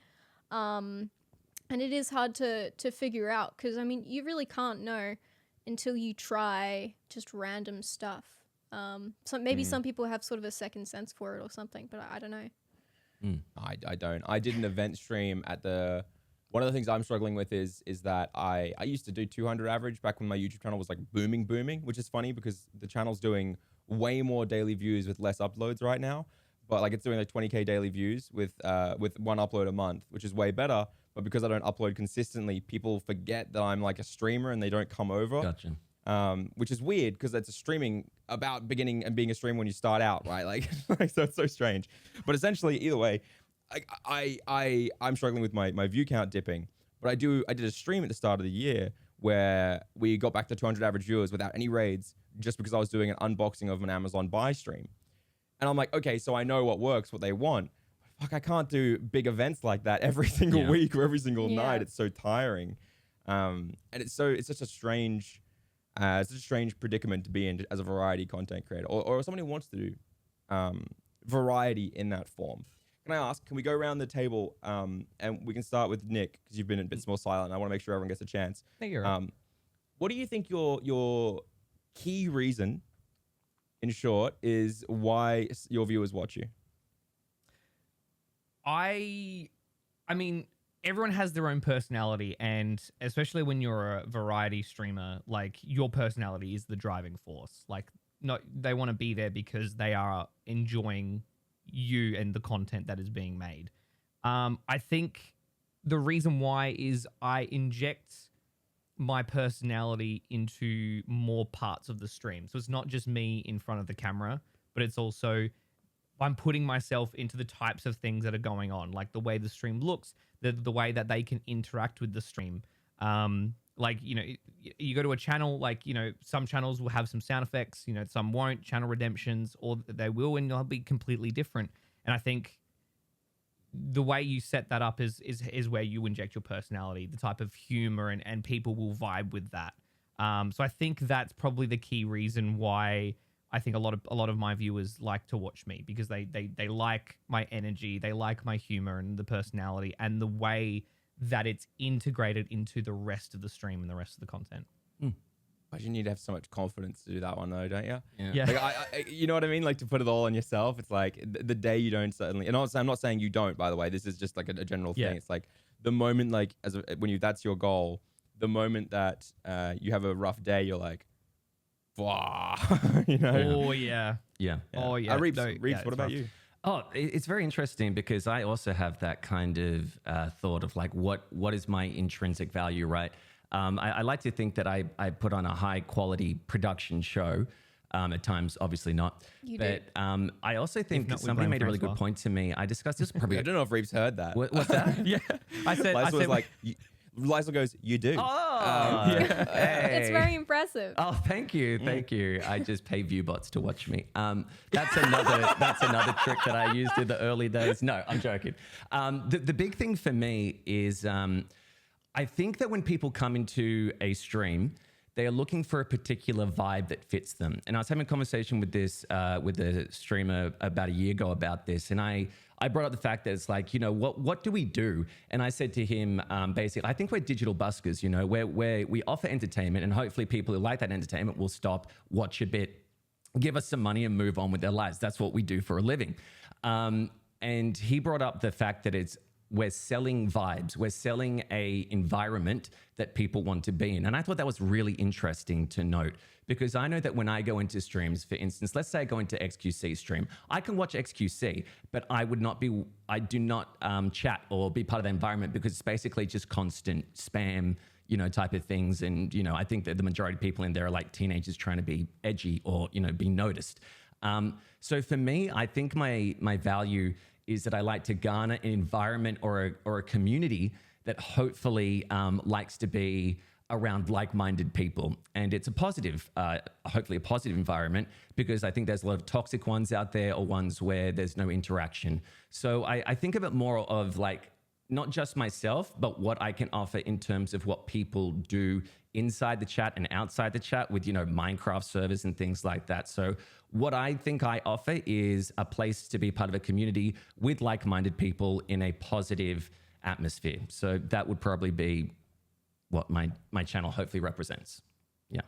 And it is hard to figure out because, I mean, you really can't know until you try just random stuff. So maybe some people have sort of a second sense for it or something, but I don't know. I don't. I did an event stream at one of the things I'm struggling with is that I used to do 200 average back when my YouTube channel was like booming, which is funny because the channel's doing way more daily views with less uploads right now. But like it's doing like 20K daily views with one upload a month, which is way better. But because I don't upload consistently, people forget that I'm like a streamer and they don't come over. Gotcha. Which is weird because it's a streaming about beginning and being a streamer when you start out, right? Like, so it's so strange. But essentially, either way, I'm struggling with my view count dipping. But I did a stream at the start of the year where we got back to 200 average viewers without any raids, just because I was doing an unboxing of an Amazon buy stream. And I'm like, okay, so I know what works, what they want. Fuck, I can't do big events like that every single week or every single night. It's so tiring, and it's such a strange predicament to be in as a variety content creator or someone who wants to do variety in that form. Can I ask? Can we go around the table and we can start with Nick because you've been a bit more silent. And I want to make sure everyone gets a chance. Thank you. What do you think your key reason, in short, is why your viewers watch you? I mean, everyone has their own personality, and especially when you're a variety streamer, like your personality is the driving force. Like, no, they want to be there because they are enjoying you and the content that is being made. I think the reason why is I inject my personality into more parts of the stream. So it's not just me in front of the camera, but it's also I'm putting myself into the types of things that are going on, like the way the stream looks, the way that they can interact with the stream. Like, you know, you go to a channel, like, you know, some channels will have some sound effects, you know, some won't, channel redemptions, or they will, and they'll be completely different. And I think the way you set that up is where you inject your personality, the type of humor, and people will vibe with that. So I think that's probably the key reason why I think a lot of my viewers like to watch me, because they like my energy, they like my humor and the personality and the way that it's integrated into the rest of the stream and the rest of the content. But you need to have so much confidence to do that one, though, don't you? Yeah. Like, I you know what I mean? Like, to put it all on yourself. It's like the day you don't suddenly, and I'm not saying you don't, by the way. This is just like a general thing. It's like the moment, like, when that's your goal, the moment that you have a rough day, you're like, wow, you know? Oh yeah. Oh yeah. Reapz, what about you? Oh, it's very interesting because I also have that kind of thought of like, what is my intrinsic value, right? I like to think that I put on a high quality production show. At times, obviously not. I also think somebody made a really good point to me. I discussed this probably. I don't know if Reapz heard that. What's that? Yeah. Lycel was like, Lycel goes, you do. Oh, hey. It's very impressive. Oh, thank you. I just pay view bots to watch me. That's another trick that I used in the early days. No, I'm joking. The big thing for me is I think that when people come into a stream, they are looking for a particular vibe that fits them. And I was having a conversation with a streamer about a year ago about this, and I brought up the fact that it's like, you know, what do we do? And I said to him, basically, I think we're digital buskers, you know, where we offer entertainment, and hopefully people who like that entertainment will stop, watch a bit, give us some money and move on with their lives. That's what we do for a living. And he brought up the fact that we're selling vibes. We're selling a environment that people want to be in. And I thought that was really interesting to note, because I know that when I go into streams, for instance, let's say I go into XQC stream, I can watch XQC, but I do not chat or be part of the environment, because it's basically just constant spam, you know, type of things. And, you know, I think that the majority of people in there are like teenagers trying to be edgy or, you know, be noticed. So for me, I think my value is that I like to garner an environment or a community that hopefully likes to be around like-minded people. And it's a positive, hopefully a positive environment, because I think there's a lot of toxic ones out there, or ones where there's no interaction. So I think of it more of like, not just myself, but what I can offer in terms of what people do inside the chat and outside the chat with, you know, Minecraft servers and things like that. So what I think I offer is a place to be part of a community with like-minded people in a positive atmosphere. So that would probably be what my channel hopefully represents. Yeah.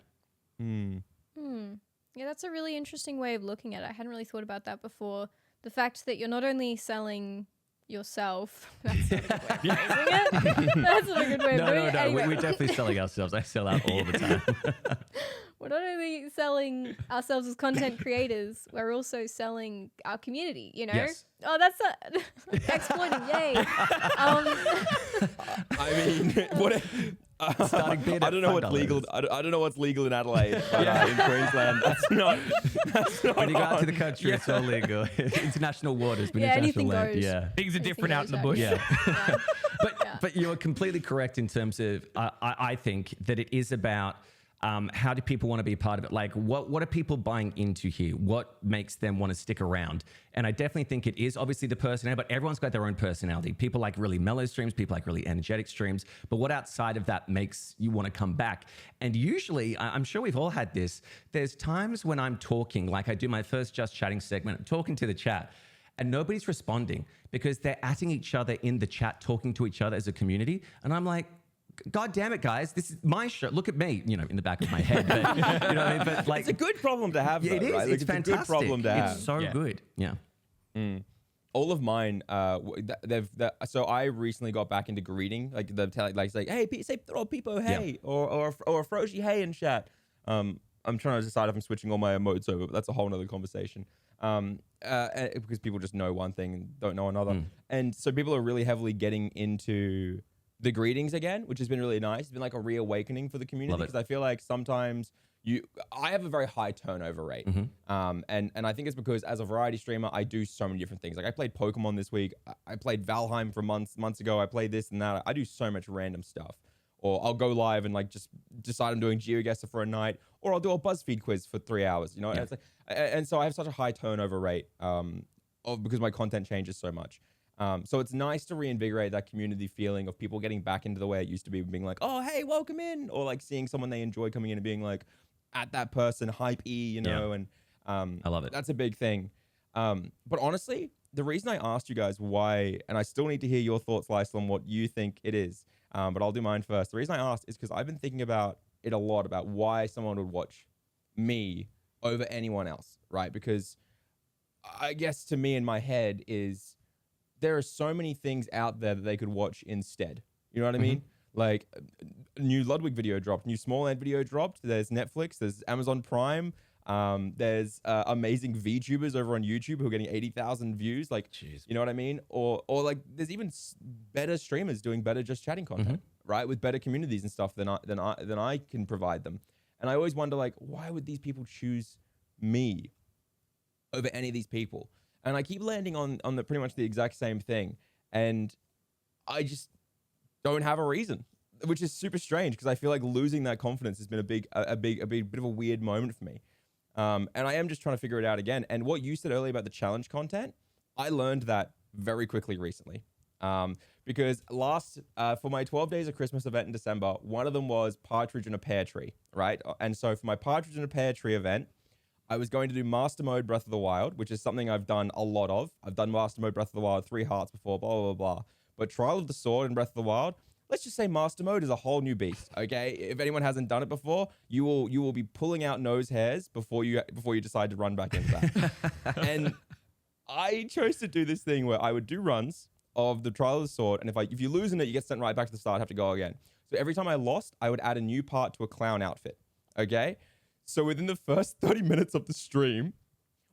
Yeah, that's a really interesting way of looking at it. I hadn't really thought about that before. The fact that you're not only selling yourself. That's not a good way of phrasing it. That's not a good way of doing it. No, Anyway. we're definitely selling ourselves. I sell out all the time. We're not only selling ourselves as content creators, we're also selling our community, you know? Yes. Oh, that's exploiting, yay. I mean, what? Starting bid I don't know at what's legal. $5. I don't know what's legal in Adelaide, but in Queensland, that's not When you go out to the on. country, it's all legal. International waters, but Yeah, international anything land. goes. Yeah. Things are different out in the goes, bush. Yeah. But you're completely correct in terms of, I think that it is about how do people want to be a part of it? Like, what are people buying into here? What makes them want to stick around? And I definitely think it is obviously the personality, but everyone's got their own personality. People like really mellow streams, people like really energetic streams. But what outside of that makes you want to come back? And usually, I'm sure we've all had this, there's times when I'm talking, like I do my first Just Chatting segment, I'm talking to the chat, and nobody's responding because they're atting each other in the chat, talking to each other as a community. And I'm like, God damn it, guys! This is my show. Look at me, you know, in the back of my head. But, you know what I mean? But like, It's a good problem to have. yeah, Though, it is. Right? Like, It's fantastic. a good problem to have. It's so good. Yeah. All of mine, so I recently got back into greeting, like say, hey, say throw people hey, or a froshi hey in chat. I'm trying to decide if I'm switching all my emotes over, but that's a whole nother conversation. Because people just know one thing and don't know another, and so people are really heavily getting into the greetings again, which has been really nice. It's been like a reawakening for the community because I feel like sometimes I have a very high turnover rate. And I think it's because as a variety streamer, I do so many different things. Like I played Pokemon this week. I played Valheim for months ago. I played this and that. I do so much random stuff. Or I'll go live and like just decide I'm doing GeoGuessr for a night, or I'll do a BuzzFeed quiz for 3 hours, you know? And, it's like, and so I have such a high turnover rate because my content changes so much. So it's nice to reinvigorate that community feeling of people getting back into the way it used to be, being like, oh, hey, welcome in. Or like seeing someone they enjoy coming in and being like, at that person, hype-y, you know? And I love it. That's a big thing. But honestly, the reason I asked you guys why, and I still need to hear your thoughts, Lycel, on what you think it is, but I'll do mine first. The reason I asked is because I've been thinking about it a lot, about why someone would watch me over anyone else, right? Because I guess to me in my head is there are so many things out there that they could watch instead. You know what I mean? Like a new Ludwig video dropped, new Small Ant video dropped. There's Netflix, there's Amazon Prime. There's amazing VTubers over on YouTube who are getting 80,000 views. Like, jeez. You know what I mean? Or like there's even better streamers doing better just chatting content, right? With better communities and stuff than I can provide them. And I always wonder, like, why would these people choose me over any of these people? And I keep landing on pretty much the exact same thing. And I just don't have a reason, which is super strange because I feel like losing that confidence has been a bit of a weird moment for me. And I am just trying to figure it out again. And what you said earlier about the challenge content, I learned that very quickly recently. Because for my 12 Days of Christmas event in December, one of them was Partridge in a Pear Tree, right? And so for my Partridge in a Pear Tree event, I was going to do Master Mode Breath of the Wild, which is something I've done a lot of. I've done Master Mode Breath of the Wild 3 hearts before, blah, blah, blah. But Trial of the Sword and Breath of the Wild, let's just say Master Mode is a whole new beast, okay? If anyone hasn't done it before, you will be pulling out nose hairs before you decide to run back into that. And I chose to do this thing where I would do runs of the Trial of the Sword, and if you lose in it, you get sent right back to the start, have to go again. So every time I lost, I would add a new part to a clown outfit, okay? So within the first 30 minutes of the stream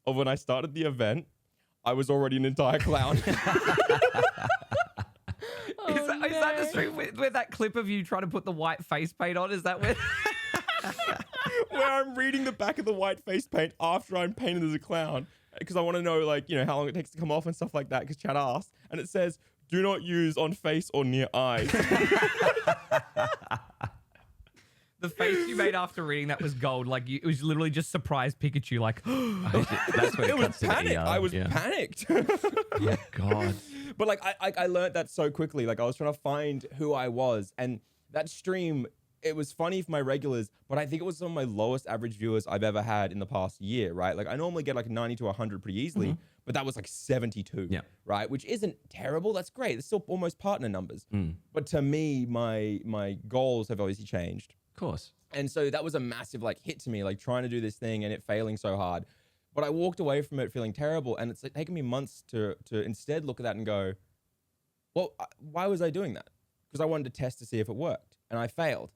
of when I started the event, I was already an entire clown. Is that the stream with that clip of you trying to put the white face paint on? Is that where? Where I'm reading the back of the white face paint after I'm painted as a clown because I want to know, like, you know, how long it takes to come off and stuff like that because Chad asked. And it says, do not use on face or near eyes. The face you made after reading that was gold. Like, it was literally just surprised Pikachu. Like, that's what it was panic. I was panicked. Yeah, God. But like, I learned that so quickly. Like, I was trying to find who I was, and that stream, it was funny for my regulars, but I think it was some of my lowest average viewers I've ever had in the past year. Right? Like, I normally get like 90 to 100 pretty easily, but that was like 72. Yeah. Right? Which isn't terrible. That's great. It's still almost partner numbers. But to me, my goals have obviously changed. Of course. And so that was a massive like hit to me, like trying to do this thing and it failing so hard. But I walked away from it feeling terrible, and it's like taken me months to instead look at that and go, well, why was I doing that? Because I wanted to test to see if it worked, and I failed.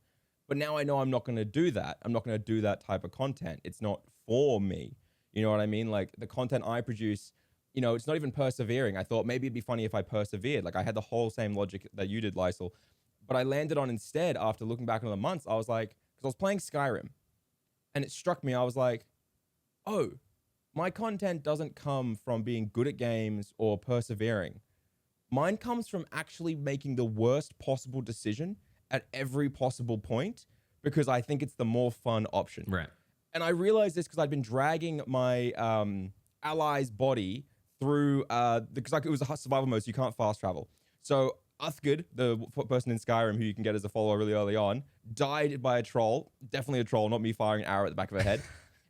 But now I know I'm not going to do that. I'm not going to do that type of content. It's not for me. You know what I mean? Like the content I produce, you know, it's not even persevering. I thought maybe it'd be funny if I persevered. Like I had the whole same logic that you did, Lycel. But I landed on instead, after looking back on the months, I was like, because I was playing Skyrim, and it struck me, I was like, oh, my content doesn't come from being good at games or persevering. Mine comes from actually making the worst possible decision at every possible point because I think it's the more fun option. Right. And I realized this because I'd been dragging my ally's body through, because like it was a survival mode, so you can't fast travel. So Uthgard, the person in Skyrim who you can get as a follower really early on, died by a troll. Definitely a troll, not me firing an arrow at the back of her head.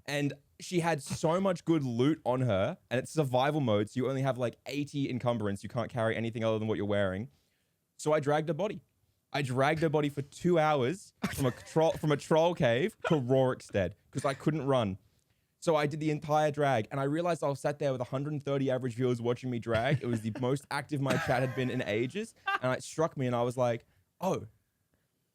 And she had so much good loot on her, and it's survival mode, so you only have like 80 encumbrance. You can't carry anything other than what you're wearing. So I dragged her body. I dragged her body for 2 hours from a troll cave to Rorikstead because I couldn't run. So I did the entire drag, and I realized I was sat there with 130 average viewers watching me drag. It was the most active my chat had been in ages, and it struck me, and I was like, oh,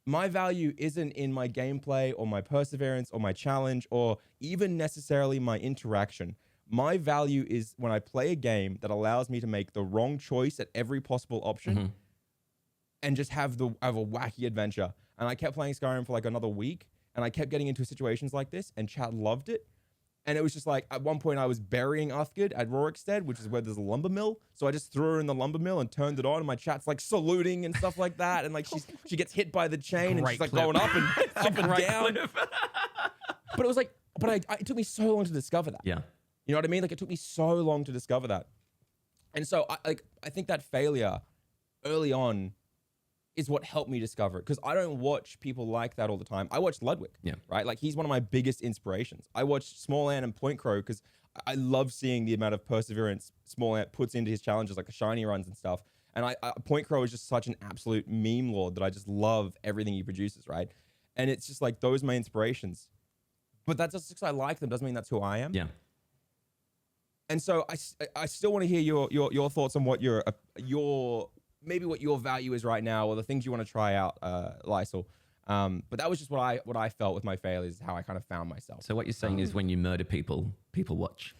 my value isn't in my gameplay or my perseverance or my challenge or even necessarily my interaction. My value is when I play a game that allows me to make the wrong choice at every possible option. and just have a wacky adventure. And I kept playing Skyrim for like another week, and I kept getting into situations like this, and chat loved it. And it was just like, at one point I was burying Uthgard at Rorikstead, which is where there's a lumber mill. So I just threw her in the lumber mill and turned it on, and my chat's like saluting and stuff like that. And like she gets hit by the chain and she's like going up and up and down. But it was like, it took me so long to discover that. Yeah. You know what I mean? Like it took me so long to discover that. And so I think that failure early on is what helped me discover it, because I don't watch people like that all the time. I watch Ludwig, right? Like he's one of my biggest inspirations. I watch Small Ant and Point Crow because I love seeing the amount of perseverance Small Ant puts into his challenges, like the shiny runs and stuff. And Point Crow is just such an absolute meme lord that I just love everything he produces, right? And it's just like those are my inspirations. But that's just because I like them doesn't mean that's who I am. Yeah. And so I still want to hear your thoughts on what maybe what your value is right now, or the things you want to try out, Lycel. But that was just what I felt with my failures, how I kind of found myself. So what you're saying is when you murder people, people watch.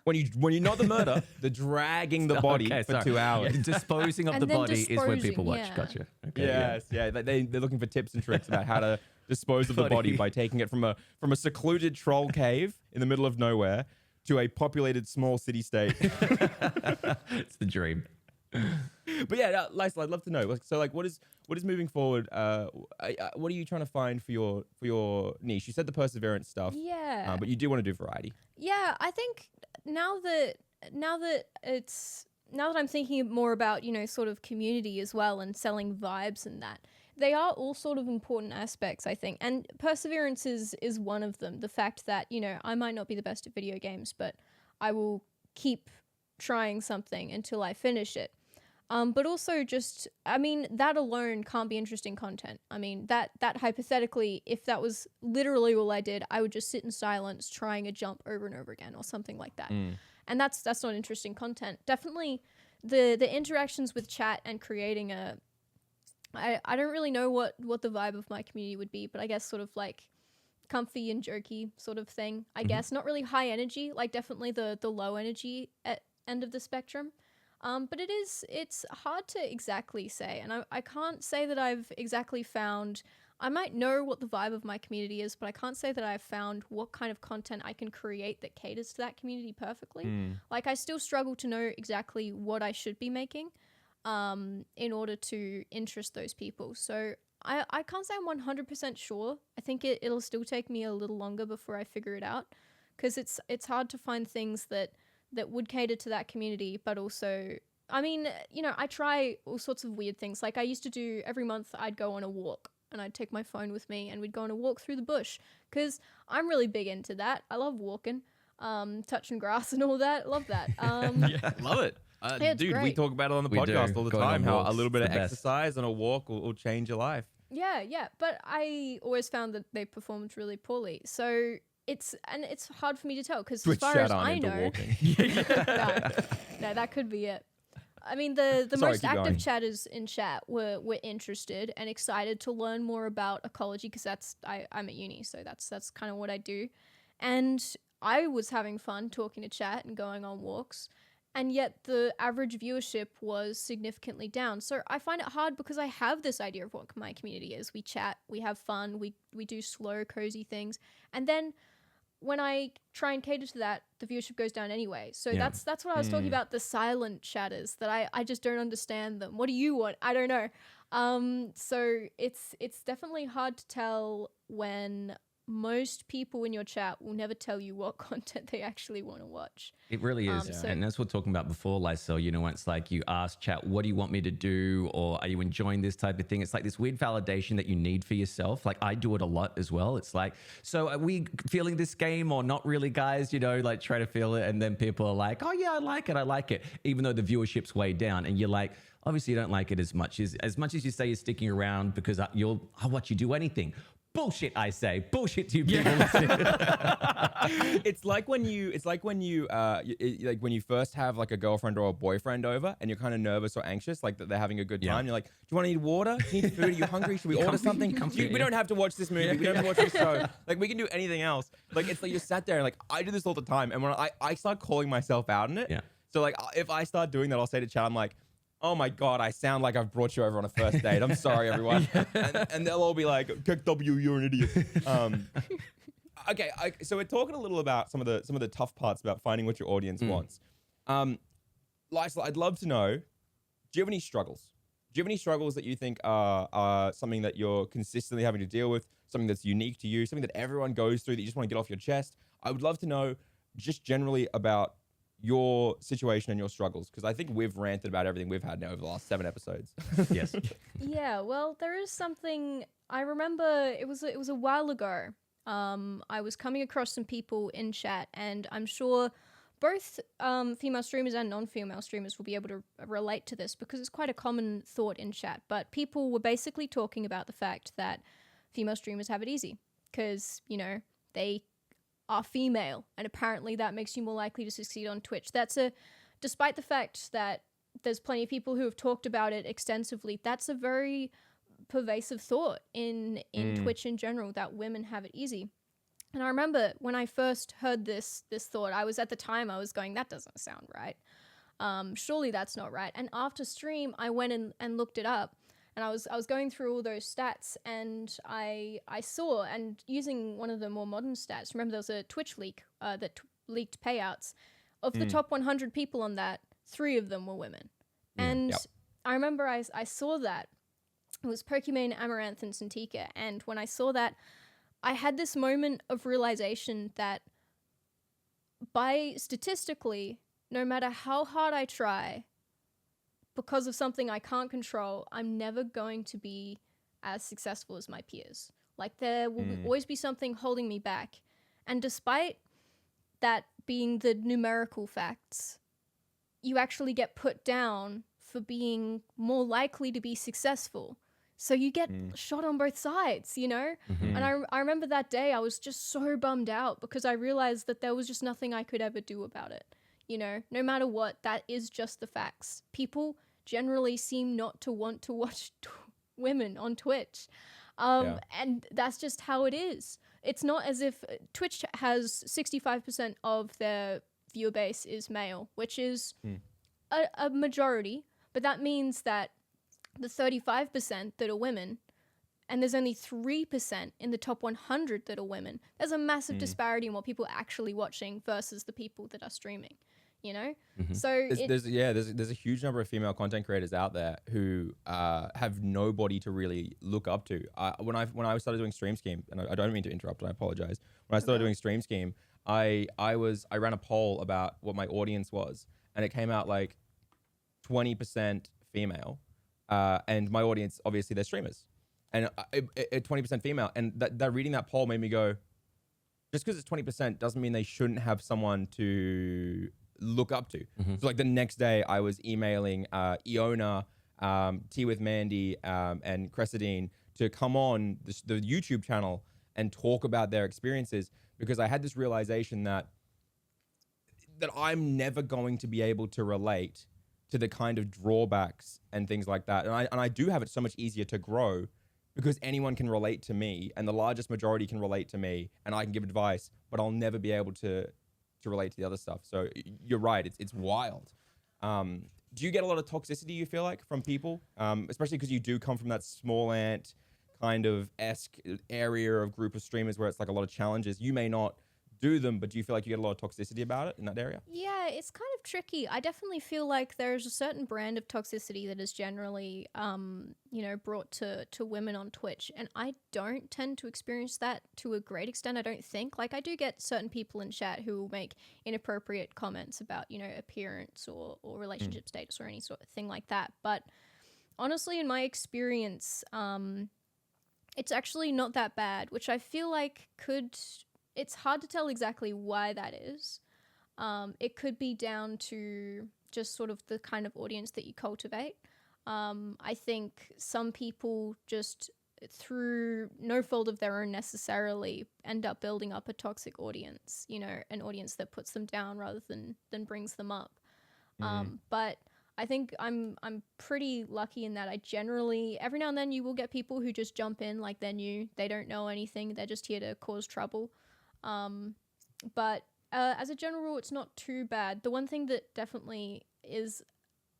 When you not the murder, the dragging the body for 2 hours. Yeah, disposing of And the then body is when people disposing, watch. yeah. Gotcha. Okay, Yes, yeah. They're looking for tips and tricks about how to dispose of the body by taking it from a secluded troll cave in the middle of nowhere to a populated small city state. It's the dream. But yeah, Lycel, I'd love to know. So, like, what is moving forward? What are you trying to find for your niche? You said the perseverance stuff. Yeah. But you do want to do variety. Yeah, I think now that I'm thinking more about, sort of community as well and selling vibes and that, they are all sort of important aspects, I think. And perseverance is one of them. The fact that, I might not be the best at video games, but I will keep trying something until I finish it. But also just, that alone can't be interesting content. That hypothetically, if that was literally all I did, I would just sit in silence trying a jump over and over again or something like that. And that's not interesting content. Definitely the interactions with chat and creating I don't really know what the vibe of my community would be, but I guess sort of like comfy and jerky sort of thing, I guess. Not really high energy, like definitely the low energy end of the spectrum. But it's hard to exactly say, and I can't say that I've exactly found. I might know what the vibe of my community is, but I can't say that I've found what kind of content I can create that caters to that community perfectly. Like, I still struggle to know exactly what I should be making in order to interest those people. So I can't say I'm 100% sure. I think it'll still take me a little longer before I figure it out, because it's hard to find things that would cater to that community, but also, I try all sorts of weird things. Like, I used to do, every month I'd go on a walk, and I'd take my phone with me, and we'd go on a walk through the bush, because I'm really big into that. I love walking, touching grass and all that. Love that. Yeah, love it. Yeah, it's dude, we great. talk about it on the We podcast do. all the Going on time, how a walks, little bit the of best. exercise and a walk will change your life. Yeah, but I always found that they performed really poorly. So it's hard for me to tell, because as Twitch far chat as aren't I into know, walking. no, that could be it. The Sorry, most keep active going. chatters in chat were interested and excited to learn more about ecology, because I'm at uni, so that's kind of what I do, and I was having fun talking to chat and going on walks. And yet the average viewership was significantly down. So I find it hard, because I have this idea of what my community is. We chat, we have fun, we do slow, cozy things. And then when I try and cater to that, the viewership goes down anyway. So Yeah. that's what I was talking about, the silent chatters, that I just don't understand them. What do you want? I don't know. So it's definitely hard to tell when most people in your chat will never tell you what content they actually want to watch. It really is. So- And that's what we're talking about before, Lycel. It's like you ask chat, what do you want me to do? Or are you enjoying this type of thing? It's like this weird validation that you need for yourself. Like, I do it a lot as well. It's like, so are we feeling this game or not really, guys? Like, try to feel it. And then people are like, oh yeah, I like it. Even though the viewership's way down. And you're like, obviously you don't like it as much as you say you're sticking around because I'll watch you do anything. Bullshit, I say. Bullshit to you people. It's like when you first have like a girlfriend or a boyfriend over, and you're kind of nervous or anxious, like that they're having a good time. You're like, do you want to eat water? Do you need food? Are you hungry? Should we order something? We don't have to watch this movie. We don't have to watch this show. Like, we can do anything else. Like, it's like you're sat there and like, I do this all the time. And when I start calling myself out in it. Yeah. So like, if I start doing that, I'll say to chat, I'm like, oh my God, I sound like I've brought you over on a first date. I'm sorry, everyone. And they'll all be like, Kick W, you're an idiot. Okay, so we're talking a little about some of the tough parts about finding what your audience wants. Lycel, I'd love to know, do you have any struggles? Do you have any struggles that you think are something that you're consistently having to deal with, something that's unique to you, something that everyone goes through that you just want to get off your chest? I would love to know just generally about your situation and your struggles, because I think we've ranted about everything we've had now over the last 7 episodes. Yes. Yeah, well, there is something I remember. It was a while ago. I was coming across some people in chat, and I'm sure both female streamers and non-female streamers will be able to relate to this because it's quite a common thought in chat. But people were basically talking about the fact that female streamers have it easy because, you know, they are female, and apparently that makes you more likely to succeed on Twitch. Despite the fact that there's plenty of people who have talked about it extensively, that's a very pervasive thought in Twitch in general, that women have it easy. And I remember when I first heard this thought, I was going, that doesn't sound right. Surely that's not right. And after stream, I went and looked it up, and I was going through all those stats, and I saw, and using one of the more modern stats, remember there was a Twitch leak that leaked payouts. Of the top 100 people on that, 3 of them were women. And I remember I saw that. It was Pokimane, Amaranth, and Santika. And when I saw that, I had this moment of realization that statistically, no matter how hard I try, because of something I can't control, I'm never going to be as successful as my peers. Like, there will always be something holding me back. And despite that being the numerical facts, you actually get put down for being more likely to be successful. So you get shot on both sides, you know? And I remember that day I was just so bummed out because I realized that there was just nothing I could ever do about it. You know, no matter what, that is just the facts. People generally seem not to want to watch women on Twitch. And that's just how it is. It's not as if Twitch has 65% of their viewer base is male, which is a majority, but that means that the 35% that are women, and there's only 3% in the top 100 that are women. There's a massive disparity in what people are actually watching versus the people that are streaming, you know? So there's a huge number of female content creators out there who have nobody to really look up to. When I started doing Stream Scheme, and I don't mean to interrupt, I apologize. When I started doing Stream Scheme, I ran a poll about what my audience was, and it came out like 20% female. And my audience, obviously, they're streamers, and 20% female. And that reading that poll made me go, just because it's 20% doesn't mean they shouldn't have someone to look up to. So like the next day, I was emailing Iona, Tea with Mandy, and Cressadine to come on the YouTube channel and talk about their experiences, because I had this realization that I'm never going to be able to relate to the kind of drawbacks and things like that. And I do have it so much easier to grow because anyone can relate to me, and the largest majority can relate to me, and I can give advice, but I'll never be able to relate to the other stuff. So you're right, it's wild. Do you get a lot of toxicity, you feel like, from people? Especially because you do come from that small ant kind of esque area of group of streamers where it's like a lot of challenges. You may not do them, but do you feel like you get a lot of toxicity about it in that area? Yeah, it's kind of tricky. I definitely feel like there's a certain brand of toxicity that is generally, brought to women on Twitch, and I don't tend to experience that to a great extent, I don't think. Like, I do get certain people in chat who will make inappropriate comments about, you know, appearance or relationship status or any sort of thing like that. But honestly, in my experience, it's actually not that bad, which I feel like it's hard to tell exactly why that is. It could be down to just sort of the kind of audience that you cultivate. I think some people just, through no fault of their own necessarily, end up building up a toxic audience, you know, an audience that puts them down rather than brings them up. But I think I'm pretty lucky in that I generally, every now and then you will get people who just jump in like they're new, they don't know anything, they're just here to cause trouble. But as a general rule, it's not too bad. The one thing that definitely is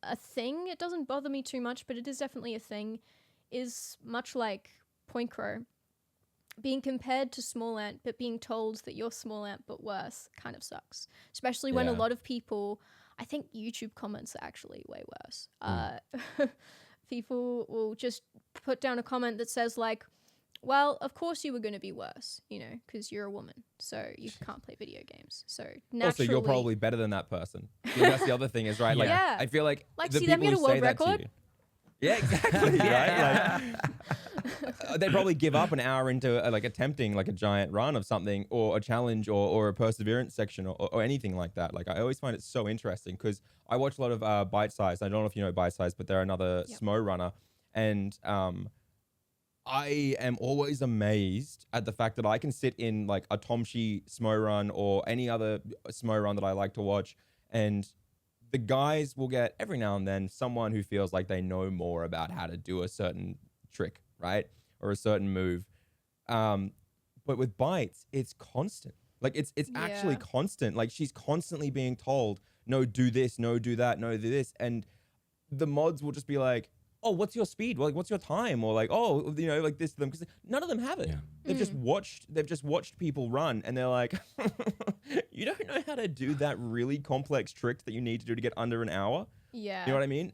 a thing. It doesn't bother me too much, but it is definitely a thing. Is much like Point Crow. Being compared to Small Ant, but being told that you're Small Ant but worse kind of sucks. Especially when a lot of people, I think YouTube comments are actually way worse. People will just put down a comment that says like, well, of course you were going to be worse, you know, because you're a woman, so you can't play video games. So naturally, Also, you're probably better than that person. Yeah, that's the other thing is, right? Like, Yeah. I feel like the see them people get who a world say that to record? you- Yeah, exactly. Right? Like, they probably give up an hour into like attempting like a giant run of something or a challenge or a perseverance section or anything like that. Like I always find it so interesting because I watch a lot of Bite Size. I don't know if you know Bite Size, but they're another SMO runner. And I am always amazed at the fact that I can sit in like a Tomshi SMO run or any other SMO run that I like to watch, and the guys will get every now and then someone who feels like they know more about how to do a certain trick, right? Or a certain move. But with Bites, it's constant. Like it's actually constant. Like she's constantly being told, no, do this, no, do that, no, do this. And the mods will just be like, oh, what's your speed? Like, what's your time? Or like, oh, you know, like this to them. Because none of them have it. Yeah. They've just watched people run and they're like, you don't know how to do that really complex trick that you need to do to get under an hour. Yeah. You know what I mean?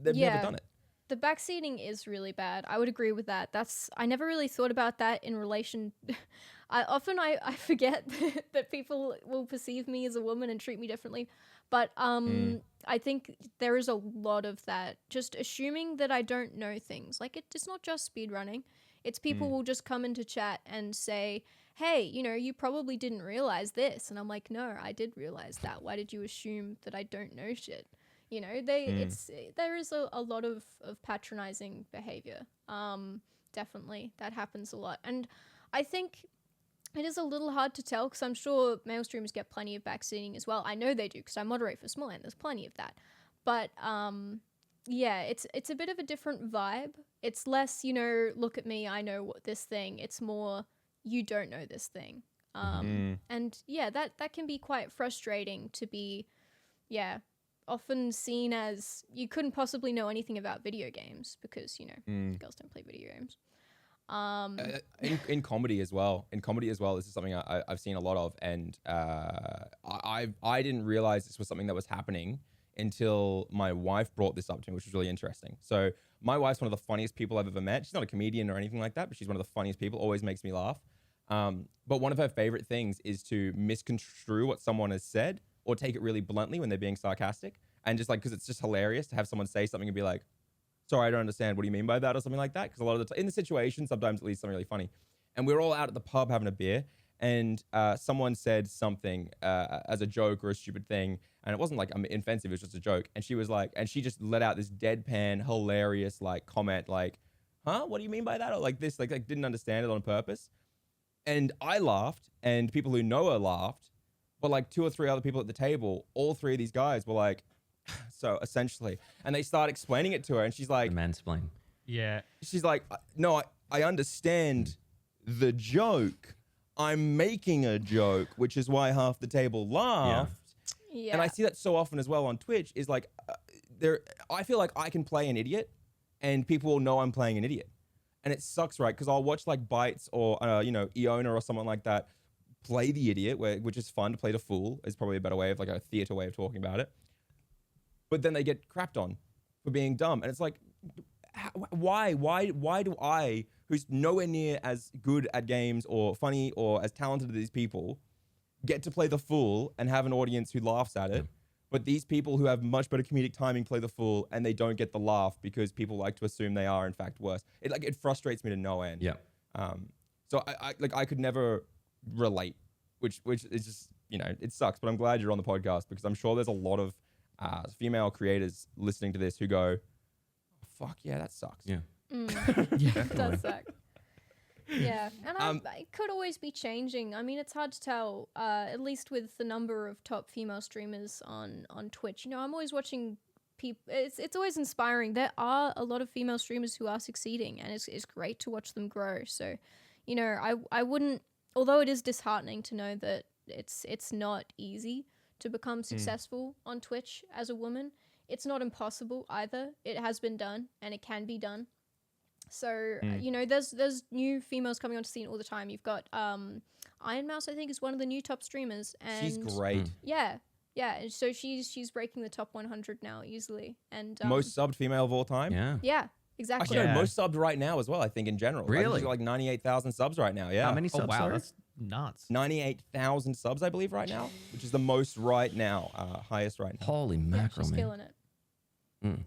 They've never done it. The backseating is really bad. I would agree with that. I never really thought about that in relation. I forget that people will perceive me as a woman and treat me differently. But I think there is a lot of that. Just assuming that I don't know things. Like it's not just speedrunning. It's people will just come into chat and say, hey, you know, you probably didn't realize this. And I'm like, no, I did realize that. Why did you assume that I don't know shit? You know, there is a lot of patronizing behavior. Definitely, that happens a lot. And I think it is a little hard to tell because I'm sure male streamers get plenty of backseating as well. I know they do because I moderate for Small Ant. There's plenty of that. But yeah, it's a bit of a different vibe. It's less, you know, look at me, I know what this thing. It's more, you don't know this thing. And yeah, that can be quite frustrating to be, often seen as you couldn't possibly know anything about video games because, you know, girls don't play video games. In comedy as well. This is something I've seen a lot of, and I didn't realize this was something that was happening until my wife brought this up to me, which was really interesting. So my wife's one of the funniest people I've ever met. She's not a comedian or anything like that, but she's one of the funniest people. Always makes me laugh. But one of her favorite things is to misconstrue what someone has said or take it really bluntly when they're being sarcastic, and just like because it's just hilarious to have someone say something and be like, sorry, I don't understand. What do you mean by that? Or something like that. Because a lot of the in the situation, sometimes it leads to something really funny. And we were all out at the pub having a beer, and someone said something as a joke or a stupid thing, and it wasn't like offensive. It was just a joke. And she was like, and she just let out this deadpan, hilarious like comment, like, "Huh? What do you mean by that?" Or like this, like didn't understand it on purpose. And I laughed, and people who know her laughed, but like 2 or 3 other people at the table, all 3 of these guys were like, so essentially, and they start explaining it to her, and she's like, mansplain. Yeah. She's like, no, I understand the joke. I'm making a joke, which is why half the table laughed. Yeah. And I see that so often as well on Twitch. Is like, I feel like I can play an idiot, and people will know I'm playing an idiot, and it sucks, right? Because I'll watch like Bites or you know, Iona or someone like that play the idiot, which is fun to play the fool. Is probably a better way of like a theater way of talking about it. But then they get crapped on for being dumb. And it's like, why do I, who's nowhere near as good at games or funny or as talented as these people, get to play the fool and have an audience who laughs at it? But these people who have much better comedic timing play the fool and they don't get the laugh because people like to assume they are in fact worse. It frustrates me to no end. Yeah. So I could never relate, which is just, you know, it sucks. But I'm glad you're on the podcast because I'm sure there's a lot of female creators listening to this who go, oh, fuck yeah, that sucks. Yeah. It does suck. Yeah, and it could always be changing. I mean, it's hard to tell, at least with the number of top female streamers on Twitch. You know, I'm always watching people. It's always inspiring. There are a lot of female streamers who are succeeding, and it's great to watch them grow. So, you know, I wouldn't, although it is disheartening to know that it's not easy to become successful on Twitch as a woman, it's not impossible either. It has been done and it can be done. So, you know, there's new females coming onto the scene all the time. You've got Iron Mouse, I think, is one of the new top streamers. And She's great. Yeah. Yeah. And so she's breaking the top 100 now easily. And Most subbed female of all time. Yeah. yeah, exactly. Actually, no, most subbed right now as well, I think, in general. I think Really? she's got like 98,000 subs right now. Yeah. How many Oh subs? wow, sorry? that's nuts. 98,000 subs, I believe, right now, which is the most right now, highest right now. Holy Yeah, mackerel, she's man. killing it.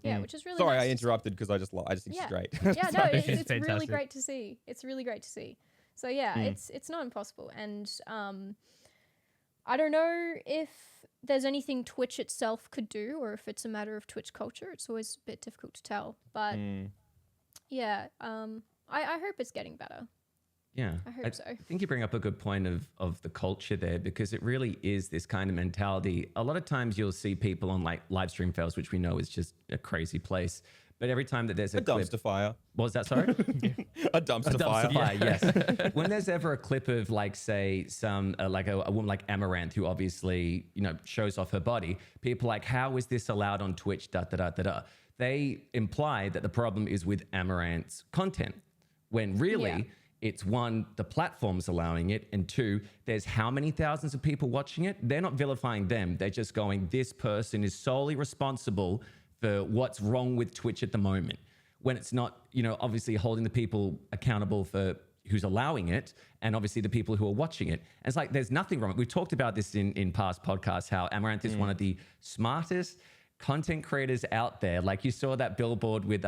Yeah, which is really Sorry, nice I to see. interrupted because I just think Yeah. she's great. Yeah, no, it's really Fantastic. great to see. It's really great to see. So yeah, it's not impossible, and I don't know if there's anything Twitch itself could do, or if it's a matter of Twitch culture. It's always a bit difficult to tell, but yeah, I hope it's getting better. Yeah, I hope so. I think you bring up a good point of the culture there, because it really is this kind of mentality. A lot of times you'll see people on like live stream fails, which we know is just a crazy place. But every time that there's a clip, dumpster fire. what was that? Sorry, A dumpster fire. dumpster fire. Yes. When there's ever a clip of like, say, some like a woman like Amaranth, who obviously shows off her body, people are like, how is this allowed on Twitch? Da da da da da. They imply that the problem is with Amaranth's content, when really. Yeah. It's one, the platform's allowing it, and two, there's how many thousands of people watching it? They're not vilifying them. They're just going, this person is solely responsible for what's wrong with Twitch at the moment. When it's not, obviously holding the people accountable for who's allowing it, and obviously the people who are watching it. And it's like, there's nothing wrong. We've talked about this in past podcasts, how Amaranth is one of the smartest content creators out there. Like you saw that billboard with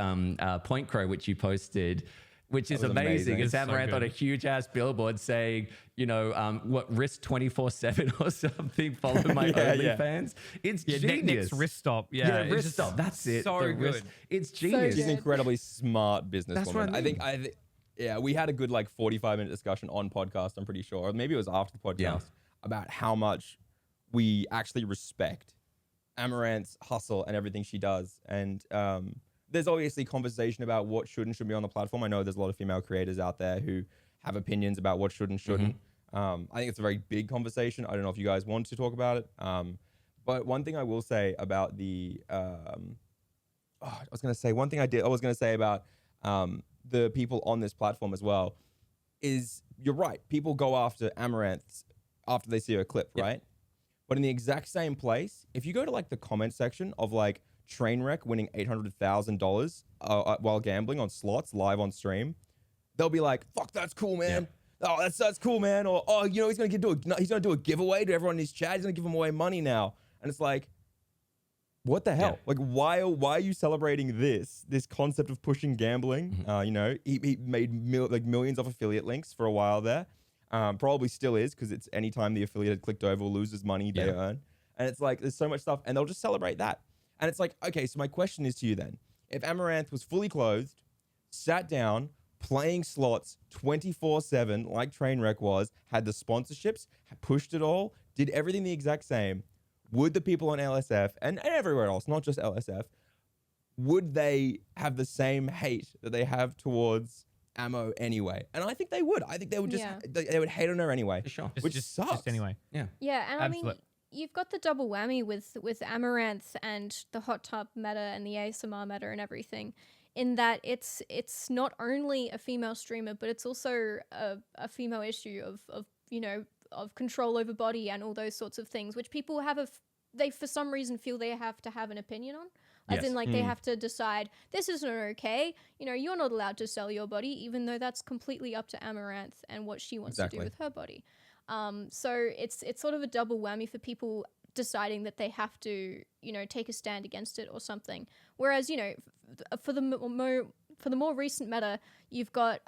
Point Crow, which you posted, which is was amazing. amazing. It's Amaranth on a good. huge ass billboard saying, what, wrist 24/7 or something, follow my OnlyFans. It's genius. Next wrist stop. Yeah, it's wrist just stop. That's it. So The good. wrist. It's genius. She's an good. incredibly smart businesswoman. That's what I mean. I think, yeah, we had a good like 45-minute discussion on podcast, I'm pretty sure. Or maybe it was after the podcast Yeah. about how much we actually respect Amaranth's hustle and everything she does. And there's obviously conversation about what should and shouldn't be on the platform. I know there's a lot of female creators out there who have opinions about what should and shouldn't. I think it's a very big conversation. I don't know if you guys want to talk about it. But one thing I will say about the, I was going to say about the people on this platform as well is, you're right. People go after Amaranth after they see her clip, right? But in the exact same place, if you go to like the comment section of like Trainwreck winning $800,000 while gambling on slots live on stream, they'll be like, "Fuck, that's cool, man. Oh, that's cool, man." Or, "Oh, he's gonna do a giveaway to everyone in his chat. He's gonna give them away money now." And it's like, what the hell? Like, why are you celebrating this concept of pushing gambling? He made millions of affiliate links for a while there. Probably still is, because it's anytime the affiliate had clicked over loses money they earn. And it's like, there's so much stuff, and they'll just celebrate that. And it's like, okay, so my question is to you then. If Amaranth was fully clothed, sat down, playing slots 24/7 like Trainwreck was, had the sponsorships, pushed it all, did everything the exact same, would the people on LSF and everywhere else, not just LSF, would they have the same hate that they have towards Ammo anyway? And I think they would. I think they would just they would hate on her anyway. For sure. Which sucks. Just anyway. Yeah. Yeah, and I mean, Absolute. you've got the double whammy with Amaranth and the hot tub meta and the ASMR meta and everything, in that it's not only a female streamer, but it's also a female issue of control over body and all those sorts of things, which people have they for some reason feel they have to have an opinion on. As in, like, they have to decide, this isn't okay. You're not allowed to sell your body, even though that's completely up to Amaranth and what she wants to do with her body. So it's sort of a double whammy for people deciding that they have to, take a stand against it or something. Whereas, for the more recent meta, you've got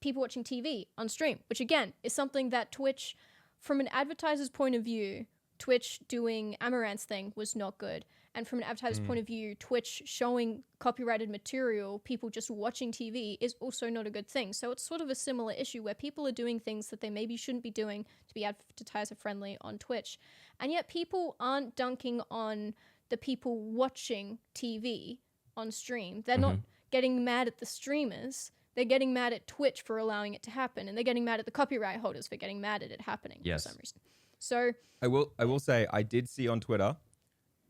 people watching TV on stream, which again is something that Twitch, from an advertiser's point of view, Twitch doing Amaranth's thing was not good. And from an advertiser's point of view, Twitch showing copyrighted material, people just watching TV, is also not a good thing. So it's sort of a similar issue where people are doing things that they maybe shouldn't be doing to be advertiser friendly on Twitch. And yet people aren't dunking on the people watching TV on stream. They're not getting mad at the streamers. They're getting mad at Twitch for allowing it to happen. And they're getting mad at the copyright holders for getting mad at it happening for some reason. So I will say, I did see on Twitter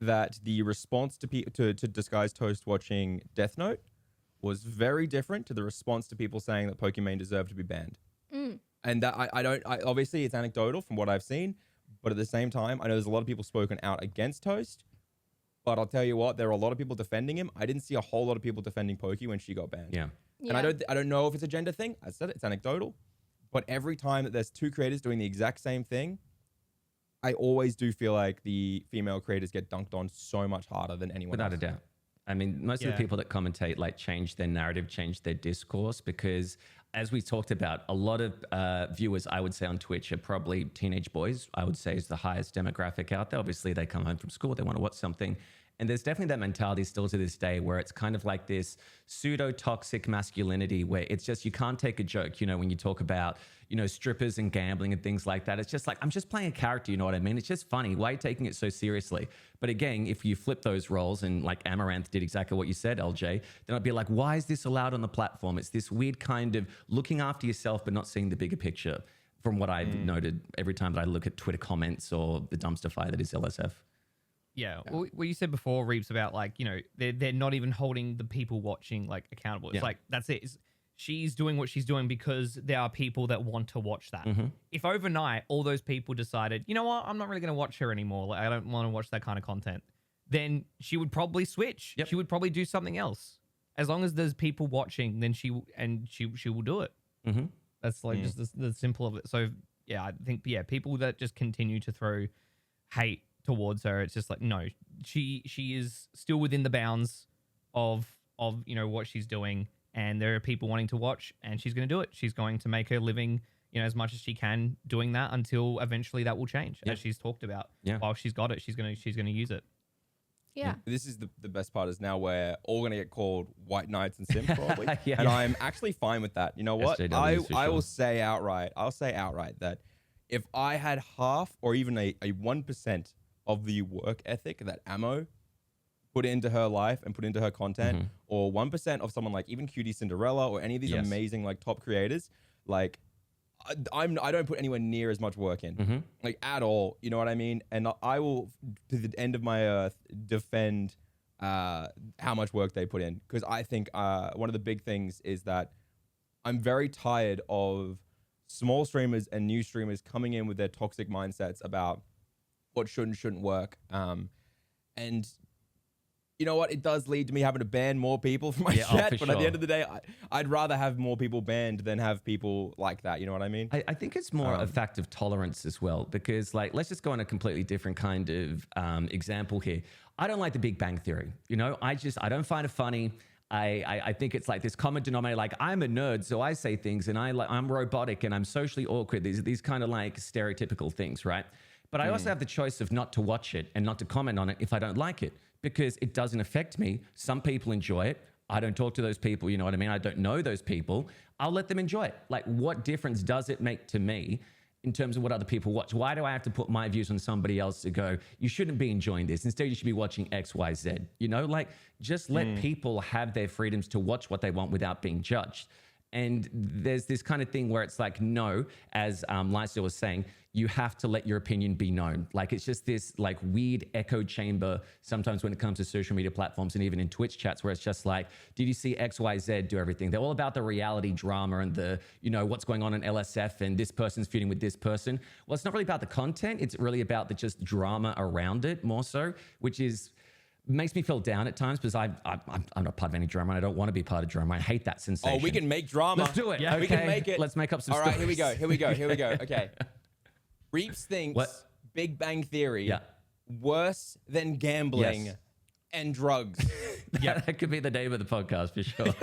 that the response to Disguised Toast watching Death Note was very different to the response to people saying that Pokimane deserved to be banned. And that obviously it's anecdotal from what I've seen, but at the same time, I know there's a lot of people spoken out against Toast, but I'll tell you what, there are a lot of people defending him. I didn't see a whole lot of people defending Poki when she got banned. Yeah. And I don't know if it's a gender thing. I said it's anecdotal, but every time that there's two creators doing the exact same thing, I always do feel like the female creators get dunked on so much harder than anyone else. Without a doubt. I mean, most of the people that commentate like change their narrative, change their discourse, because as we talked about, a lot of viewers, I would say on Twitch, are probably teenage boys. I would say is the highest demographic out there. Obviously, they come home from school, they want to watch something. And there's definitely that mentality still to this day where it's kind of like this pseudo-toxic masculinity where it's just, you can't take a joke, you know, when you talk about, you know, strippers and gambling and things like that. It's just like, I'm just playing a character, you know what I mean? It's just funny. Why are you taking it so seriously? But again, if you flip those roles and like Amaranth did exactly what you said, Eljay, then I'd be like, why is this allowed on the platform? It's this weird kind of looking after yourself but not seeing the bigger picture from what I've noted every time that I look at Twitter comments or the dumpster fire that is LSF. Yeah, well, what you said before, Reapz, about like, you know, they're not even holding the people watching like accountable. It's like, that's it. She's doing what she's doing because there are people that want to watch that. If overnight all those people decided, you know what, I'm not really going to watch her anymore, like I don't want to watch that kind of content, then she would probably switch. She would probably do something else. As long as there's people watching, then she will do it. That's like just the simple of it. So yeah, I think people that just continue to throw hate towards her, it's just like, no, she is still within the bounds of you know what she's doing, and there are people wanting to watch, and she's going to do it. She's going to make her living, you know, as much as she can doing that until eventually that will change, as she's talked about. While she's got it, she's gonna use it. This is the best part is now we're all going to get called white knights and simps probably. And I'm actually fine with that. You know what? I will say outright, that if I had half or even a 1% of the work ethic that Ammo put into her life and put into her content, or 1% of someone like even Cutie Cinderella or any of these amazing like top creators, like I don't put anywhere near as much work in, like at all. You know what I mean? And I will, to the end of my earth, defend how much work they put in, because I think one of the big things is that I'm very tired of small streamers and new streamers coming in with their toxic mindsets about what should and shouldn't work. And you know what? It does lead to me having to ban more people from my chat. But at the end of the day, I'd rather have more people banned than have people like that. You know what I mean? I think it's more a fact of tolerance as well. Because like, let's just go on a completely different kind of example here. I don't like the Big Bang Theory. You know, I don't find it funny. I think it's like this common denominator, like I'm a nerd, so I say things, and I'm robotic and I'm socially awkward. These kind of like stereotypical things, right? But I also have the choice of not to watch it and not to comment on it if I don't like it, because it doesn't affect me. Some people enjoy it. I don't talk to those people, you know what I mean? I don't know those people. I'll let them enjoy it. Like, what difference does it make to me in terms of what other people watch? Why do I have to put my views on somebody else to go, you shouldn't be enjoying this. Instead, you should be watching X, Y, Z. You know, like, just let people have their freedoms to watch what they want without being judged. And there's this kind of thing where it's like, no, as Lycel was saying, you have to let your opinion be known. Like, it's just this like weird echo chamber sometimes when it comes to social media platforms and even in Twitch chats, where it's just like, did you see X, Y, Z do everything? They're all about the reality drama and the, you know, what's going on in LSF and this person's feuding with this person. Well, it's not really about the content. It's really about the just drama around it more so, which is, makes me feel down at times, because I'm not part of any drama and I don't want to be part of drama. I hate that sensation. Oh, we can make drama. Let's do it. Yeah, we can make it. Let's make up some stories. stories. All right, here we go. Okay. Reapz thinks Big Bang Theory worse than gambling and drugs. Yeah, that could be the name of the podcast for sure.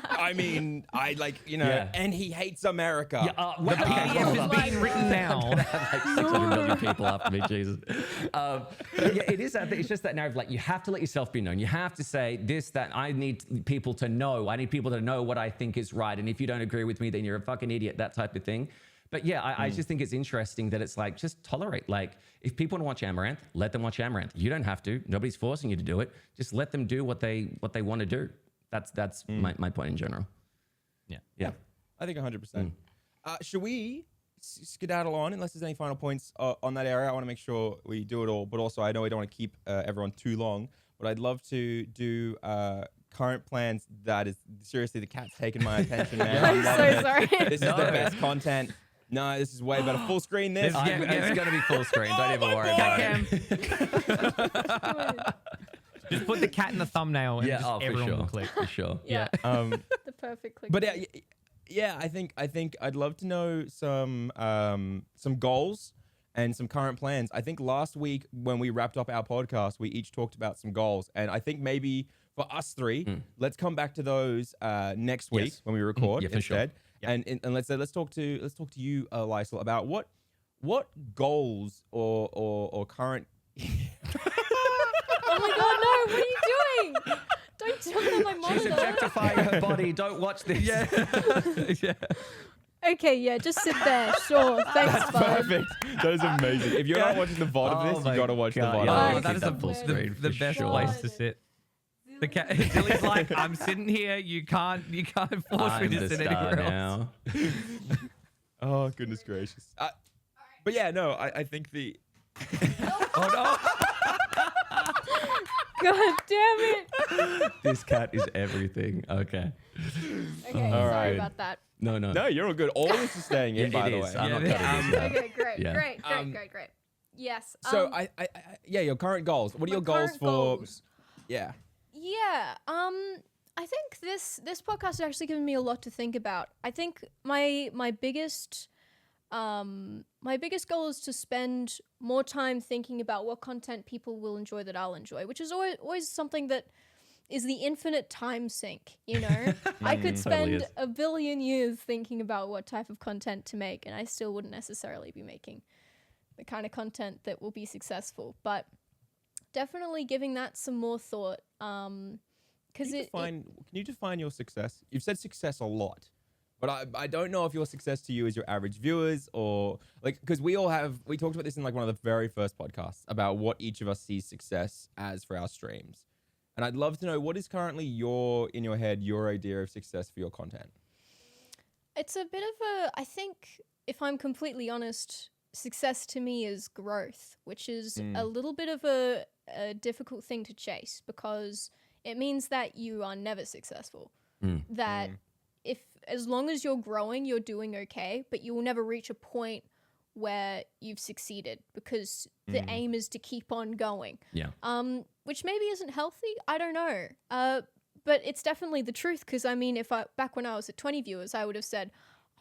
I mean, I like, you know, and he hates America. Yeah, the PDF is being written now. Like 600 million people after me, Jesus. It is that. It's just that narrative. Like, you have to let yourself be known. You have to say this, that. I need people to know. I need people to know what I think is right. And if you don't agree with me, then you're a fucking idiot. That type of thing. But yeah, I just think it's interesting that it's like, just tolerate. Like, if people want to watch Amaranth, let them watch Amaranth. You don't have to. Nobody's forcing you to do it. Just let them do what they want to do. That's my point in general. Yeah. I think 100%. Should we skedaddle on, unless there's any final points on that area. I want to make sure we do it all, but also I know we don't want to keep everyone too long. But I'd love to do current plans. That is seriously, the cat's taking my attention, man. I'm so sorry. This is the best content. No, this is way better. Full screen this. It's going to be full screen. Don't even worry about it. Just put the cat in the thumbnail and just everyone will click. For sure. Yeah. The perfect click. But I think I'd love to know some goals and some current plans. I think last week when we wrapped up our podcast, we each talked about some goals, and I think maybe for us three, let's come back to those next week when we record for instead. sure. And let's talk to you, Lycel, about what goals or current. Oh my god, no! What are you doing? Don't tell me my monitor. She's objectifying her body. Don't watch this. Yeah. Okay, yeah, just sit there. Sure, thanks, bud. Perfect. That is amazing. If you're not watching the VOD of this, you got to watch the VOD. Yeah, Oh, that is full screen the for best sure. place to sit. The cat, Dilly's like, I'm sitting here. You can't force me to sit anywhere else. now. Oh goodness gracious. But yeah, no, I think the. Oh no! God damn it. This cat is everything. Okay. Okay, All sorry right. about that. No. No, you're all good. All this is staying in, Yeah, by it the is. way. I'm not Yeah, cutting this out. Okay, great, Yeah. great. Yes. So your current goals. What are your goals current for? goals. Yeah. Yeah. I think this podcast has actually given me a lot to think about. I think my biggest goal is to spend more time thinking about what content people will enjoy that I'll enjoy, which is always something that is the infinite time sink, you know? I could spend is. a billion years thinking about what type of content to make, and I still wouldn't necessarily be making the kind of content that will be successful. But definitely giving that some more thought. Because Can you define your success? You've said success a lot, but I don't know if your success to you is your average viewers or like, because we talked about this in like one of the very first podcasts about what each of us sees success as for our streams. And I'd love to know what is currently in your head, your idea of success for your content. it's a bit of I think if I'm completely honest, success to me is growth, which is a little bit of a difficult thing to chase because it means that you are never successful. That as long as you're growing, you're doing okay, but you will never reach a point where you've succeeded because the aim is to keep on going. Yeah. Which maybe isn't healthy. I don't know. But it's definitely the truth because I mean, back when I was at 20 viewers, I would have said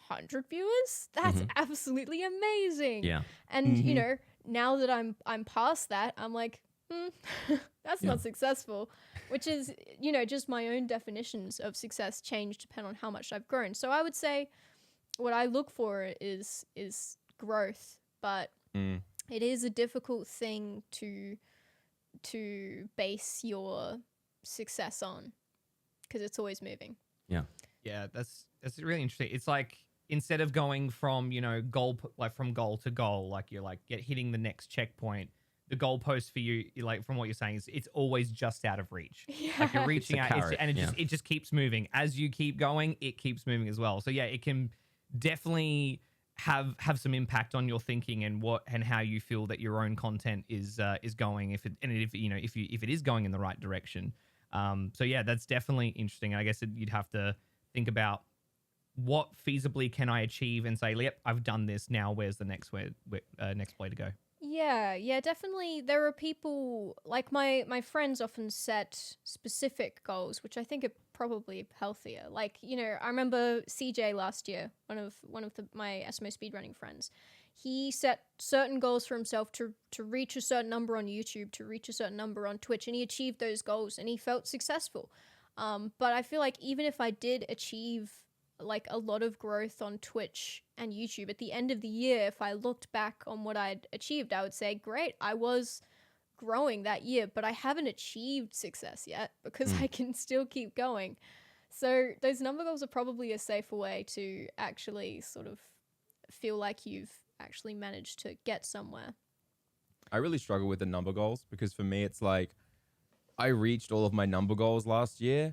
100 viewers. That's absolutely amazing. Yeah. And you know, now that I'm past that, I'm like, that's not successful, which is, you know, just my own definitions of success change depending on how much I've grown. So I would say what I look for is growth, but it is a difficult thing to base your success on because it's always moving. Yeah, that's really interesting. It's like instead of going from, you know, from goal to goal, like you're like hitting the next checkpoint, the goalpost for you, like from what you're saying, is it's always just out of reach. Like you're reaching out, carrot, and it just keeps moving. As you keep going, it keeps moving as well. So yeah, it can definitely have some impact on your thinking and how you feel that your own content is going if it is going in the right direction. So yeah, that's definitely interesting. I guess you'd have to think about what feasibly can I achieve and say, yep, I've done this. Now where's the next way to go? Yeah, definitely. There are people like my friends often set specific goals, which I think are probably healthier. Like, you know, I remember CJ last year, one of my SMO speedrunning friends. He set certain goals for himself to reach a certain number on YouTube, to reach a certain number on Twitch, and he achieved those goals and he felt successful. But I feel like even if I did achieve like a lot of growth on Twitch and YouTube, at the end of the year, if I looked back on what I'd achieved, I would say, great, I was growing that year, but I haven't achieved success yet because I can still keep going. So those number goals are probably a safer way to actually sort of feel like you've actually managed to get somewhere. I really struggle with the number goals because for me, it's like I reached all of my number goals last year,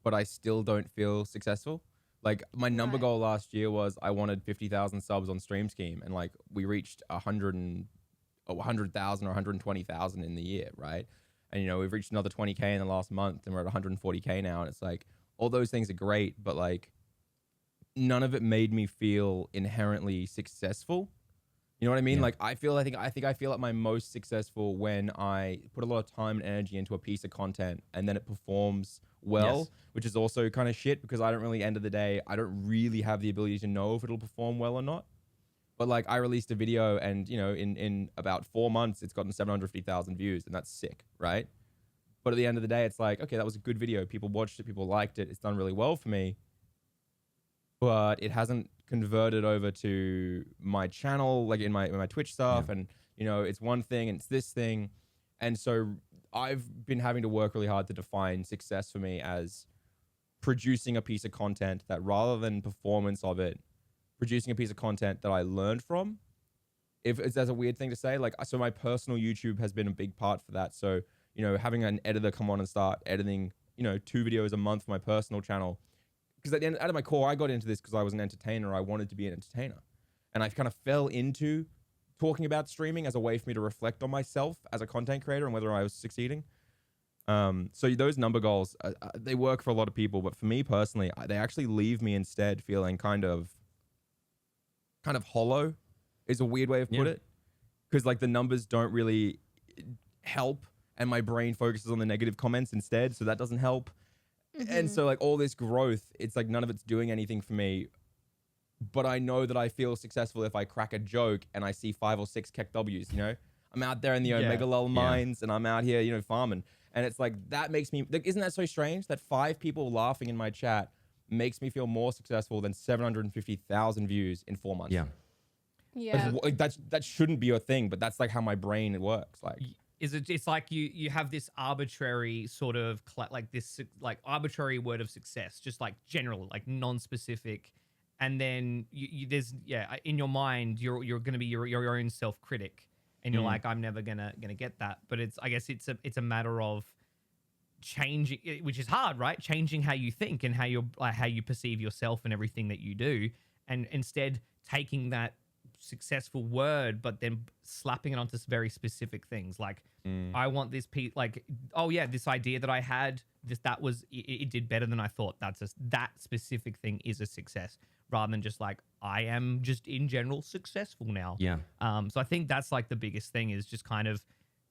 but I still don't feel successful. Like my number Right. goal last year was I wanted 50,000 subs on Stream Scheme, and like we reached 100,000 or 120,000 in the year, right? And you know, we've reached another 20K in the last month, and we're at 140K now, and it's like all those things are great, but like none of it made me feel inherently successful. You know what I mean? Yeah. Like I think I feel at my most successful when I put a lot of time and energy into a piece of content and then it performs well, Yes. which is also kind of shit because I don't really, end of the day, I don't really have the ability to know if it'll perform well or not. But like I released a video and, you know, in about 4 months, it's gotten 750,000 views, and that's sick, right? But at the end of the day, it's like, okay, that was a good video. People watched it, people liked it. It's done really well for me, but it hasn't converted over to my channel, like in my Twitch stuff. Yeah. And, you know, it's one thing and it's this thing. And so I've been having to work really hard to define success for me as producing a piece of content that, rather than performance of it, producing a piece of content that I learned from. If it's, that's a weird thing to say, like, so my personal YouTube has been a big part for that. So, you know, having an editor come on and start editing, you know, 2 videos a month for my personal channel. Because at the end, out of my core, I got into this because I was an entertainer. I wanted to be an entertainer. And I kind of fell into talking about streaming as a way for me to reflect on myself as a content creator and whether I was succeeding. So those number goals, they work for a lot of people. But for me personally, they actually leave me instead feeling kind of hollow, is a weird way of put it. Because like the numbers don't really help, and my brain focuses on the negative comments instead. So that doesn't help. And so like all this growth, it's like none of it's doing anything for me. But I know that I feel successful if I crack a joke and I see 5 or 6 Keck W's, you know? I'm out there in the Omega Lull mines and I'm out here, you know, farming. And it's like, that makes me, like, isn't that so strange? That 5 people laughing in my chat makes me feel more successful than 750,000 views in 4 months. Yeah. Yeah. Like, that shouldn't be a thing, but that's like how my brain works. Like, It's like you have this arbitrary sort of like this like arbitrary word of success, just like general, like non-specific, and then there's in your mind you're gonna be your own self-critic, and you're like, I'm never gonna get that. But I guess it's a matter of changing, which is hard, right? Changing how you think and how you perceive yourself and everything that you do, and instead taking that successful word but then slapping it onto very specific things, like I want this piece, like, oh yeah, this idea that I had, that was it did better than I thought. That specific thing is a success, rather than just like, I am just in general successful now. So I think that's like the biggest thing, is just kind of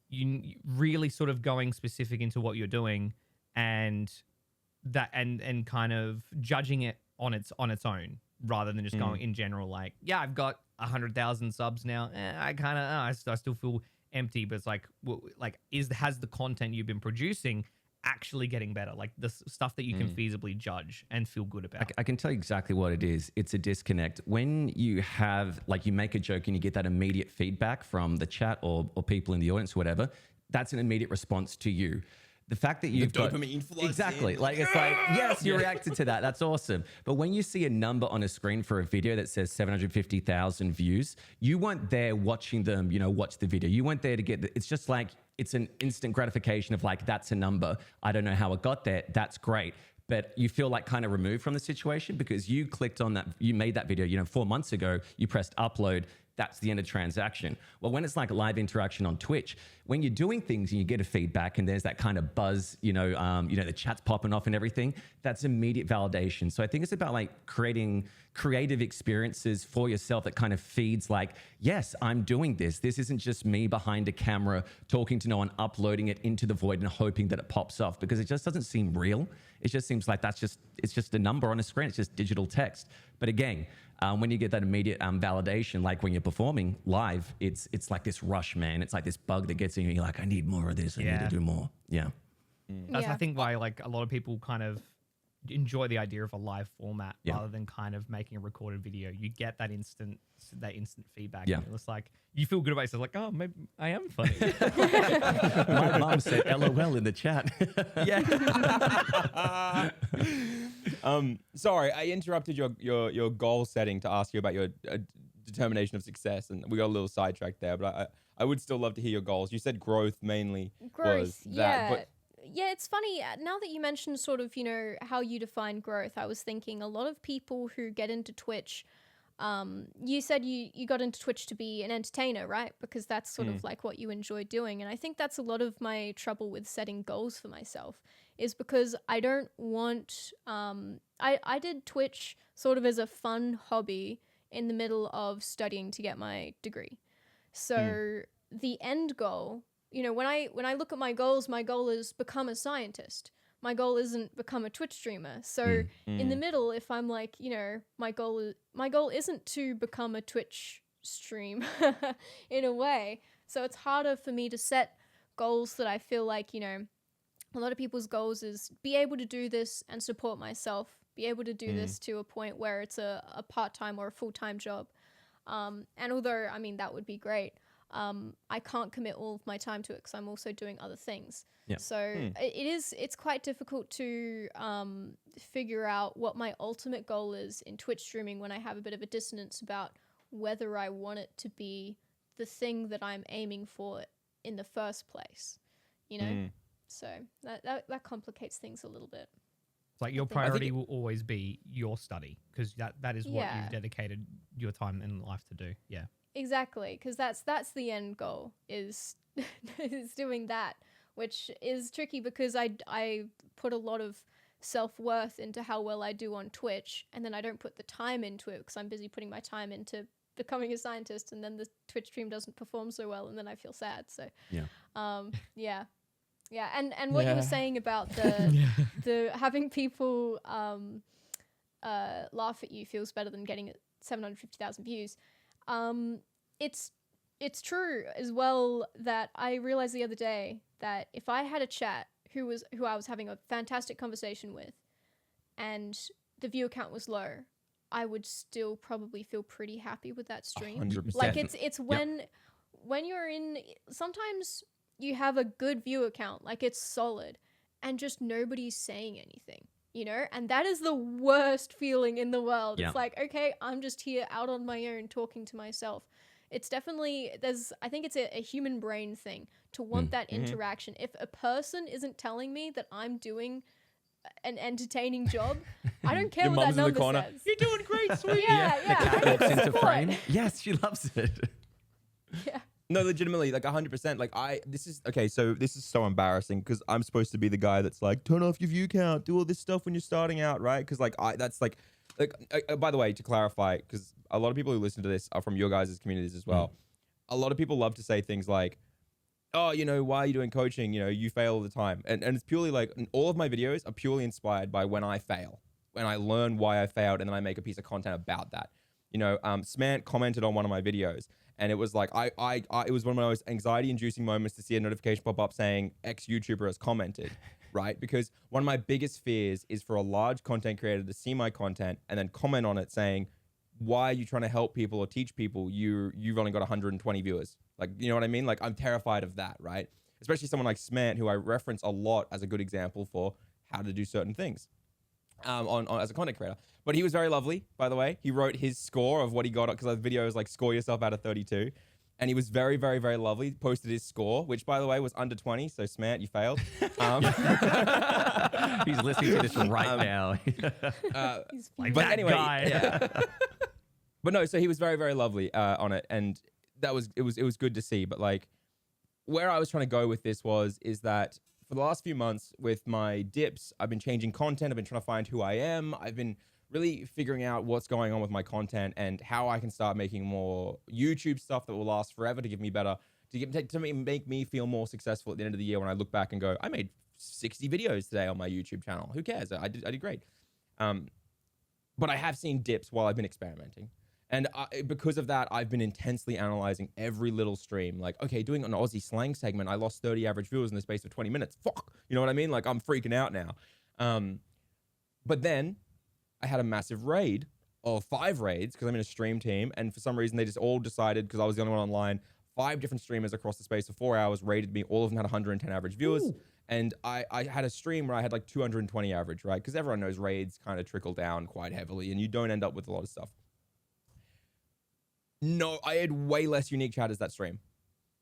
you really sort of going specific into what you're doing, and that and kind of judging it on its own, rather than just going in general, like, yeah, I've got 100,000 subs now. I kind of, I still feel empty. But it's like, has the content you've been producing actually getting better? Like the stuff that you can feasibly judge and feel good about. I can tell you exactly what it is. It's a disconnect. When you have, like, you make a joke and you get that immediate feedback from the chat or people in the audience or whatever, that's an immediate response to you. The fact that you've got dopamine flows exactly in. like, it's like, yes, you reacted to that. That's awesome. But when you see a number on a screen for a video that says 750,000 views, you weren't there watching them, you know, watch the video. You weren't there to get it's just like, it's an instant gratification of like, that's a number. I don't know how it got there. That's great. But you feel like kind of removed from the situation because you clicked on that, you made that video, you know, 4 months ago, you pressed upload. That's the end of transaction. Well, when it's like live interaction on Twitch, when you're doing things and you get a feedback and there's that kind of buzz, you know, the chat's popping off and everything, that's immediate validation. So I think it's about like creating creative experiences for yourself that kind of feeds like, yes, I'm doing this. This isn't just me behind a camera talking to no one, uploading it into the void and hoping that it pops off, because it just doesn't seem real. It just seems like it's just a number on a screen. It's just digital text. But again, when you get that immediate validation, like when you're performing live, it's like this rush, man. It's like this bug that gets in you. You're like, I need more of this. I need to do more. Yeah. That's I think why like a lot of people kind of enjoy the idea of a live format rather than kind of making a recorded video. You get that instant feedback. Yeah. And it's like you feel good about yourself. Like, oh, maybe I am funny. My mom said LOL in the chat. Sorry, I interrupted your goal setting to ask you about your determination of success, and we got a little sidetracked there. But I would still love to hear your goals. You said growth mainly was that, but yeah, it's funny. Now that you mentioned sort of, how you define growth, I was thinking a lot of people who get into Twitch, you said you got into Twitch to be an entertainer, right? Because that's sort of like what you enjoy doing. And I think that's a lot of my trouble with setting goals for myself, is because I don't want, I did Twitch sort of as a fun hobby in the middle of studying to get my degree. So the end goal, when I look at my goals, my goal is become a scientist. My goal isn't become a Twitch streamer. So in the middle, if I'm like, my goal isn't to become a Twitch stream in a way. So it's harder for me to set goals that I feel like, a lot of people's goals is be able to do this and support myself, be able to do this to a point where it's a part-time or a full-time job. And although, I mean, that would be great, I can't commit all of my time to it because I'm also doing other things. Yeah. So it's quite difficult to figure out what my ultimate goal is in Twitch streaming when I have a bit of a dissonance about whether I want it to be the thing that I'm aiming for in the first place, So that complicates things a little bit. It's like your priority will always be your study, because that is what you've dedicated your time in life to do. Yeah. Exactly, because that's the end goal is is doing that, which is tricky because I put a lot of self-worth into how well I do on Twitch, and then I don't put the time into it because I'm busy putting my time into becoming a scientist, and then the Twitch stream doesn't perform so well, and then I feel sad. So and what you were saying about the having people laugh at you feels better than getting 750,000 views. It's true as well that I realized the other day that if I had a chat who I was having a fantastic conversation with and the view count was low, I would still probably feel pretty happy with that stream. 100%. Like it's when you're in, sometimes you have a good viewer count, like it's solid, and just nobody's saying anything. And that is the worst feeling in the world. Yeah. It's like, okay, I'm just here out on my own talking to myself. It's definitely, I think it's a human brain thing to want that interaction. If a person isn't telling me that I'm doing an entertaining job, I don't care Your what that mum's in the number corner. says. You're doing great, sweet. Yeah. I need Pops into support. frame. Yes, she loves it. Yeah. No, legitimately, like 100%. Like this is so embarrassing because I'm supposed to be the guy that's like, turn off your view count, do all this stuff when you're starting out, right? Because by the way, to clarify, because a lot of people who listen to this are from your guys' communities as well. A lot of people love to say things like, oh, why are you doing coaching? You fail all the time. And it's purely like, all of my videos are purely inspired by when I fail, when I learn why I failed, and then I make a piece of content about that. Smant commented on one of my videos, and it was like, it was one of my most anxiety-inducing moments to see a notification pop up saying X YouTuber has commented, right? Because one of my biggest fears is for a large content creator to see my content and then comment on it saying, why are you trying to help people or teach people? You've only got 120 viewers. Like, you know what I mean? Like, I'm terrified of that, right? Especially someone like Smant, who I reference a lot as a good example for how to do certain things on as a content creator. But he was very lovely, by the way. He wrote his score of what he got, because the video is like, score yourself out of 32. And he was very, very, very lovely. Posted his score, which, by the way, was under 20. So, Smant, you failed. He's listening to this right now. He's Like But that anyway, guy. yeah. But no, so he was very, very lovely on it, and it was good to see. But like, where I was trying to go with this is that for the last few months with my dips, I've been changing content. I've been trying to find who I am. I've been really figuring out what's going on with my content and how I can start making more YouTube stuff that will last forever to give me better, to make me feel more successful at the end of the year when I look back and go, I made 60 videos today on my YouTube channel. Who cares? I did great. But I have seen dips while I've been experimenting. And because of that, I've been intensely analyzing every little stream. Like, okay, doing an Aussie slang segment, I lost 30 average viewers in the space of 20 minutes. Fuck. You know what I mean? Like, I'm freaking out now. But then I had a massive raid, or 5 raids, because I'm in a stream team. And for some reason, they just all decided, because I was the only one online, 5 different streamers across the space of 4 hours raided me. All of them had 110 average viewers. Ooh. And I had a stream where I had like 220 average, right? Because everyone knows raids kind of trickle down quite heavily, and you don't end up with a lot of stuff. No, I had way less unique chatters that stream,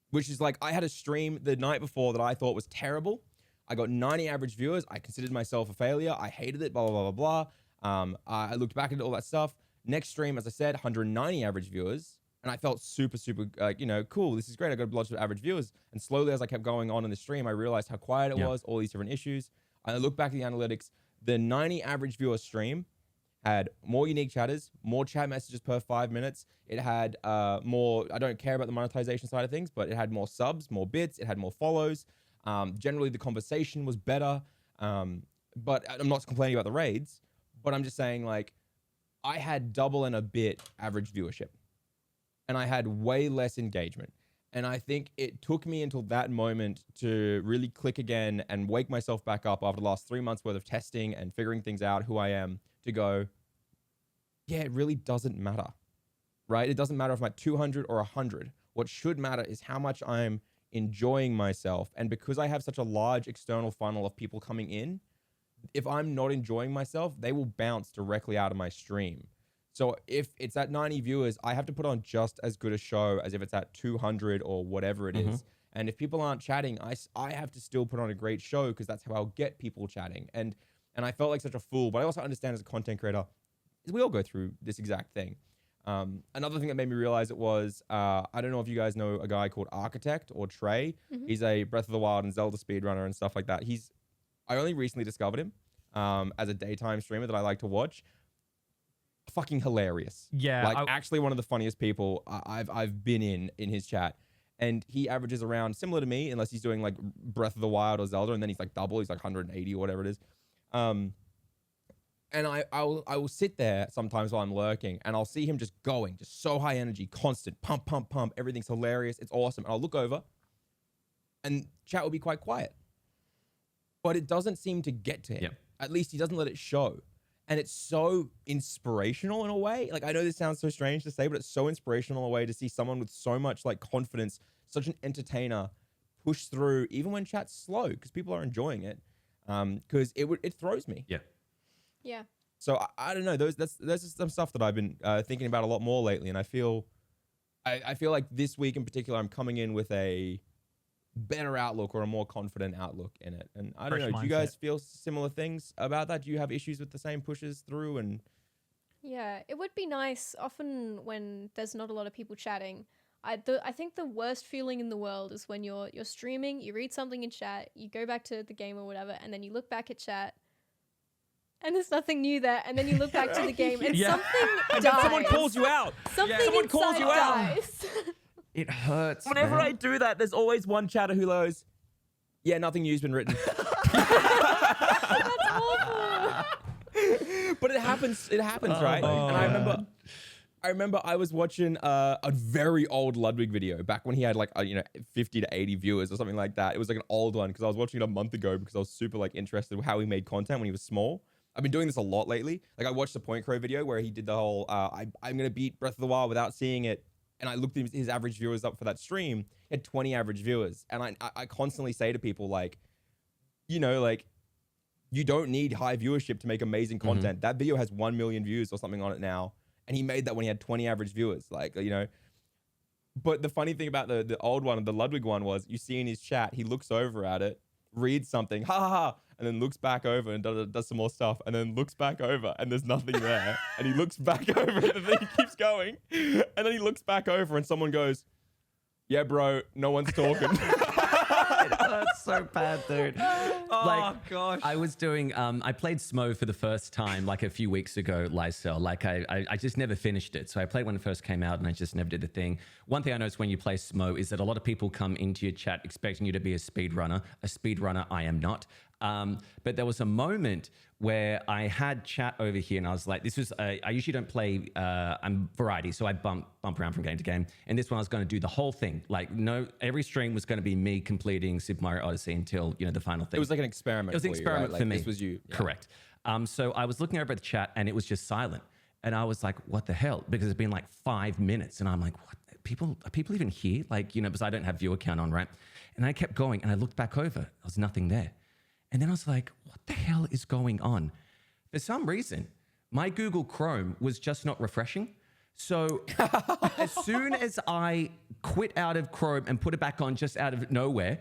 which is like, I had a stream the night before that I thought was terrible. I got 90 average viewers. I considered myself a failure. I hated it, blah, blah, blah, blah, blah. I looked back at all that stuff. Next stream, as I said, 190 average viewers. And I felt super, super, cool. This is great. I got lots of average viewers. And slowly, as I kept going on in the stream, I realized how quiet it was, all these different issues. I look back at the analytics. The 90 average viewer stream had more unique chatters, more chat messages per 5 minutes. It had more, I don't care about the monetization side of things, but it had more subs, more bits. It had more follows. Generally, the conversation was better. But I'm not complaining about the raids, but I'm just saying, like, I had double and a bit average viewership. And I had way less engagement. And I think it took me until that moment to really click again and wake myself back up after the last 3 months worth of testing and figuring things out, who I am, to go, yeah, it really doesn't matter, right? It doesn't matter if I'm at 200 or 100. What should matter is how much I'm enjoying myself. And because I have such a large external funnel of people coming in, if I'm not enjoying myself, they will bounce directly out of my stream. So if it's at 90 viewers, I have to put on just as good a show as if it's at 200 or whatever it is. And if people aren't chatting, I have to still put on a great show because that's how I'll get people chatting. And I felt like such a fool, but I also understand as a content creator, we all go through this exact thing. Another thing that made me realize it was, I don't know if you guys know a guy called Architect or Trey. He's a Breath of the Wild and Zelda speedrunner and stuff like that. I only recently discovered him as a daytime streamer that I like to watch. Fucking hilarious. Yeah. Like actually one of the funniest people I've been in his chat. And he averages around similar to me, unless he's doing like Breath of the Wild or Zelda, and then he's like double, he's like 180 or whatever it is. And I will sit there sometimes while I'm lurking and I'll see him just going, just so high energy, constant, pump, pump, pump. Everything's hilarious. It's awesome. And I'll look over and chat will be quite quiet. But it doesn't seem to get to him. Yep. At least he doesn't let it show. And it's so inspirational in a way. Like, I know this sounds so strange to say, but it's so inspirational in a way to see someone with so much like confidence, such an entertainer, push through even when chat's slow because people are enjoying it. Because it throws me. Yeah. Yeah. So I don't know. There's just some stuff that I've been thinking about a lot more lately, and I feel like this week in particular, I'm coming in with a better outlook or a more confident outlook in it. And I don't Fresh know. mindset. Do you guys feel similar things about that? Do you have issues with the same pushes through? And Yeah, it would be nice often when there's not a lot of people chatting. I think the worst feeling in the world is when you're streaming, you read something in chat, you go back to the game or whatever, and then you look back at chat and there's nothing new there, and then you look back to the game and something and dies. then someone calls you out. Something Someone calls you out. dies. It hurts. Whenever man. I do that, there's always one chatter who goes, "Yeah, nothing new's been written." That's awful. But it happens, right? And I remember I was watching a very old Ludwig video back when he had like 50 to 80 viewers or something like that. It was like an old one because I was watching it a month ago because I was super like interested in how he made content when he was small. I've been doing this a lot lately. Like I watched the Point Crow video where he did the whole I'm gonna beat Breath of the Wild without seeing it. And I looked at his average viewers up for that stream. He had 20 average viewers. And I constantly say to people like, you don't need high viewership to make amazing content. That video has 1 million views or something on it now. And he made that when he had 20 average viewers. But the funny thing about the old one, the Ludwig one, was you see in his chat, he looks over at it, reads something, ha ha ha, and then looks back over and does some more stuff, and then looks back over and there's nothing there. And he looks back over and the thing keeps going. And then he looks back over and someone goes, "Yeah, bro, no one's talking." That's so bad, dude. Oh, gosh. I was doing, I played Smo for the first time like a few weeks ago, Lycel. Like I just never finished it. So I played when it first came out and I just never did the thing. One thing I noticed when you play Smo is that a lot of people come into your chat expecting you to be a speedrunner. A speedrunner, I am not. But there was a moment where I had chat over here and I was like, I usually don't play, I'm variety, so I bump around from game to game. And this one I was going to do the whole thing. Like every stream was going to be me completing Super Mario Odyssey until, the final thing. It was like an experiment. It was an experiment for for me. This was you. Yeah. Correct. So I was looking over at the chat and it was just silent. And I was like, what the hell? Because it's been like 5 minutes. And I'm like, what? Are people even here? Like, because I don't have viewer count on, right? And I kept going and I looked back over. There was nothing there. And then I was like, what the hell is going on? For some reason, my Google Chrome was just not refreshing. So as soon as I quit out of Chrome and put it back on just out of nowhere,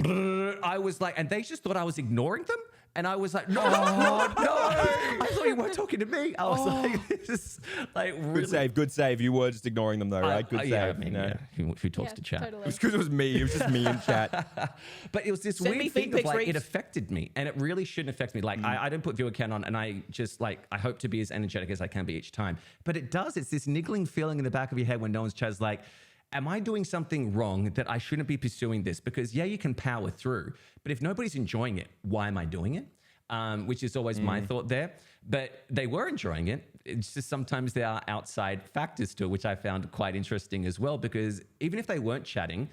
I was like, and they just thought I was ignoring them. And I was like, no, no, I thought you weren't talking to me. I was like, this is like really... Good save. You were just ignoring them though, right? Good save. Yeah, I mean, who talks to chat? Totally. It was because it was me. It was just me in chat. But it was this Send me weird feed thing of pics, like, Reapz. it affected me. And it really shouldn't affect me. Like, I don't put viewer count on, and I just like, I hope to be as energetic as I can be each time. But it does. It's this niggling feeling in the back of your head when no one's chat's like, am I doing something wrong that I shouldn't be pursuing this? Because yeah, you can power through, but if nobody's enjoying it, why am I doing it? Which is always my thought there. But they were enjoying it. It's just sometimes there are outside factors to it, which I found quite interesting as well, because even if they weren't chatting,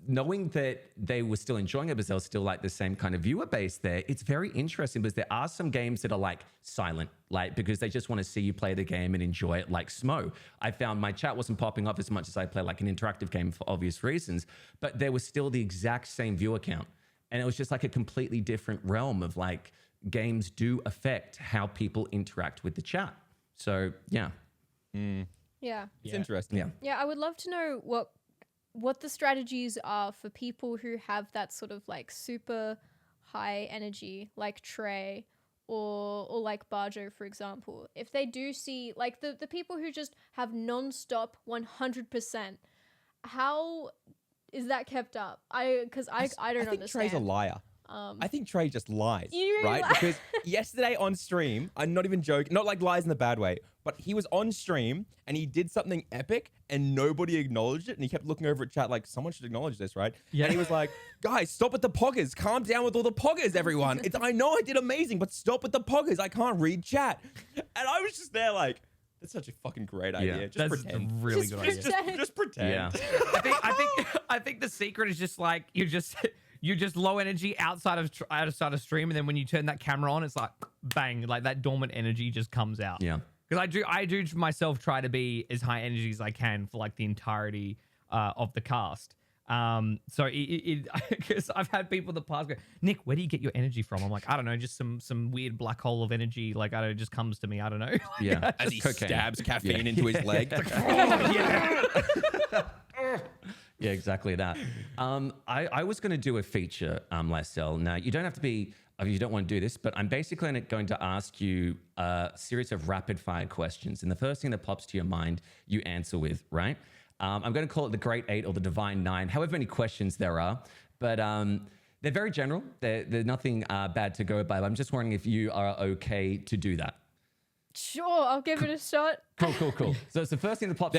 knowing that they were still enjoying it because there was still like the same kind of viewer base there, it's very interesting because there are some games that are like silent, like because they just want to see you play the game and enjoy it, like Smo. I found my chat wasn't popping up as much as I play like an interactive game for obvious reasons, but there was still the exact same viewer count. And it was just like a completely different realm of like games do affect how people interact with the chat. So yeah. Yeah. It's interesting. Yeah. Yeah, I would love to know what the strategies are for people who have that sort of like super high energy, like Trey or like Barjo, for example. If they do see like the people who just have non-stop 100%, how is that kept up? Because I don't I think understand. Trey's a liar. I think Trey just lies, You right? lie. Because yesterday on stream, I'm not even joking, not like lies in the bad way, but he was on stream and he did something epic and nobody acknowledged it. And he kept looking over at chat like, someone should acknowledge this, right? Yeah. And he was like, guys, stop with the poggers. Calm down with all the poggers, everyone. I know I did amazing, but stop with the poggers. I can't read chat. And I was just there like, that's such a fucking great idea. Just That's pretend. a really Just good idea. pretend. Just pretend. Yeah. I think the secret is just like you're just low energy outside of stream, and then when you turn that camera on, it's like bang, like that dormant energy just comes out. Yeah. Because I do myself try to be as high energy as I can for like the entirety of the cast. So because I've had people in the past go, Nick, where do you get your energy from? I'm like, I don't know, just some weird black hole of energy. Like, I don't know, it just comes to me. I don't know. Yeah. As he Cocaine. stabs caffeine into his leg. Yeah, exactly that. I was going to do a feature, Lycel. Now, you don't have to be, you don't want to do this, but I'm basically going to ask you a series of rapid fire questions. And the first thing that pops to your mind, you answer with, right? I'm going to call it the Great Eight or the Divine Nine, however many questions there are. But they're very general. They're nothing bad to go by. But I'm just wondering if you are okay to do that. Sure, I'll give it a shot. Cool. So it's the first thing that pops.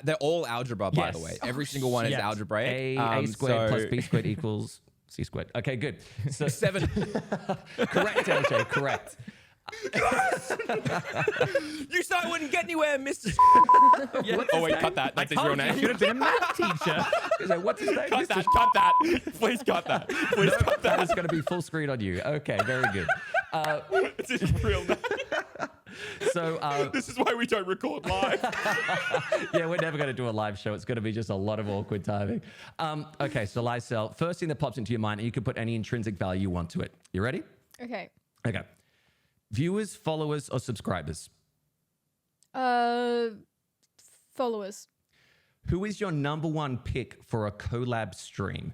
They're all algebra, by Yes. the way. Every single one is Yes. algebraic. A squared plus B squared equals C squared. Okay, good. So 7. correct, Eljay, correct. You said I wouldn't get anywhere, Mr. Yeah. Oh wait, cut that. That's his real You name. should have been a math teacher. He's like, what's his name? Cut that. Please cut that. Please cut That that. is going to be full screen on you. Okay, very good. It's his real name. So This is why we don't record live. yeah, we're never going to do a live show. It's going to be just a lot of awkward timing. Okay, so Lycel, first thing that pops into your mind, and you can put any intrinsic value you want to it. You ready? Okay. Okay. Viewers, followers, or subscribers? Followers. Who is your number one pick for a collab stream?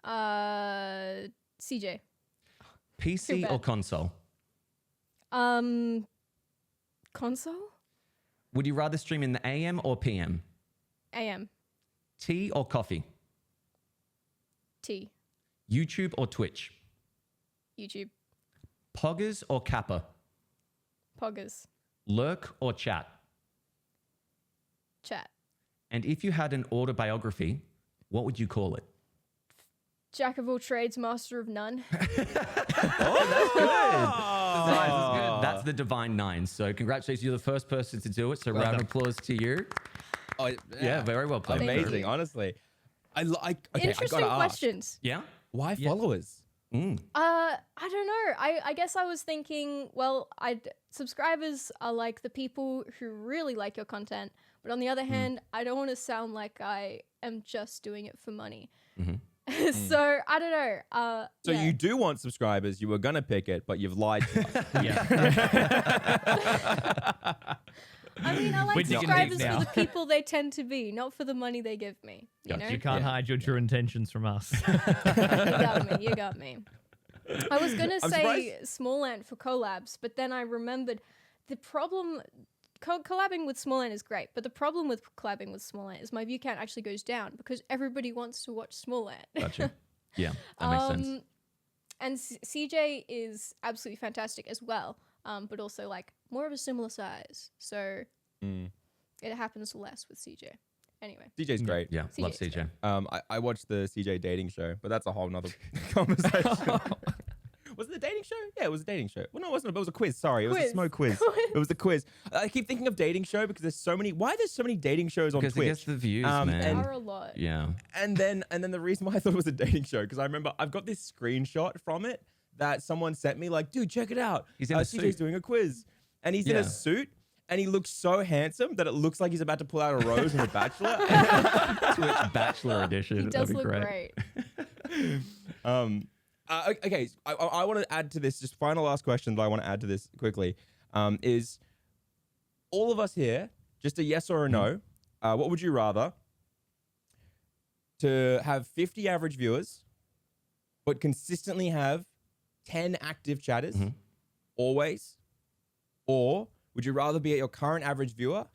CJ. PC Too or bad. console? Console? Would you rather stream in the AM or PM? AM. Tea or coffee? T. YouTube or Twitch? YouTube. Poggers or Kappa? Poggers. Lurk or chat? Chat. And if you had an autobiography, what would you call it? Jack of all trades, master of none. That's the Divine Nine. So congratulations, you're the first person to do it. So round of applause to you. Oh, Yeah, very well played. Thank amazing. you. Honestly, okay, Interesting I gotta ask, questions. Yeah? why followers? I don't know. I guess I was thinking, well, subscribers are like the people who really like your content, but on the other hand, I don't want to sound like I am just doing it for money. So I don't know. So yeah. you do want subscribers. You were gonna pick it, but you've lied to us. I mean, I like We're digging subscribers deep for now. the people they tend to be, not for the money they give me. You know? You can't hide your true intentions from us. You got me. I was gonna I'm say Small Ant for collabs, but then I remembered the problem. Collabing with Small Ant is great, but the problem with collabing with Small Ant is my view count actually goes down because everybody wants to watch Small Ant. Gotcha. Yeah, that makes sense. And CJ is absolutely fantastic as well, but also like more of a similar size, so it happens less with CJ. Anyway, CJ's great. Yeah, love CJ 's CJ. I watched the CJ dating show, but that's a whole nother conversation. Was it a dating show? Yeah, it was a dating show. Well, no, it wasn't. It was a quiz. Sorry, it was a smoke quiz. It was a quiz. I keep thinking of dating show because there's so many. Why are there so many dating shows on Because it Twitch? gets the views, and- man. are a lot. Yeah. And then the reason why I thought it was a dating show because I remember I've got this screenshot from it that someone sent me. Like, dude, check it out. He's in a CJ's suit. doing a quiz, and he's in a Yeah. suit. And he looks so handsome that it looks like he's about to pull out a rose in The Bachelor. Bachelor edition. He does That'd be look great. great. Okay, I want to add to this, just final last question that I want to add to this quickly, is all of us here, just a yes or a no, what would you rather? To have 50 average viewers, but consistently have 10 active chatters, always? Or would you rather be at your current average viewer,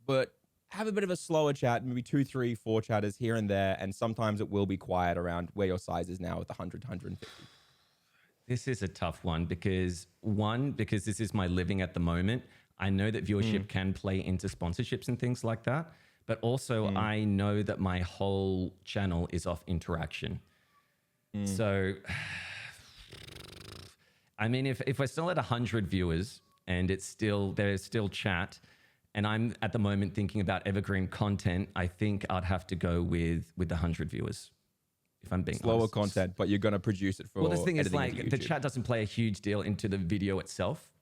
but have a bit of a slower chat, maybe 2, 3, 4 chatters here and there, and sometimes it will be quiet around where your size is now with 100, 150? This is a tough one because this is my living at the moment. I know that viewership can play into sponsorships and things like that, but also I know that my whole channel is off interaction. So, I mean, if we're still at 100 viewers and there's still chat, and I'm at the moment thinking about evergreen content, I think I'd have to go with the 100 viewers. If I'm being Slower honest. content, but you're going to produce it for Well, the thing is, editing into like, the YouTube. chat doesn't play a huge deal into the video itself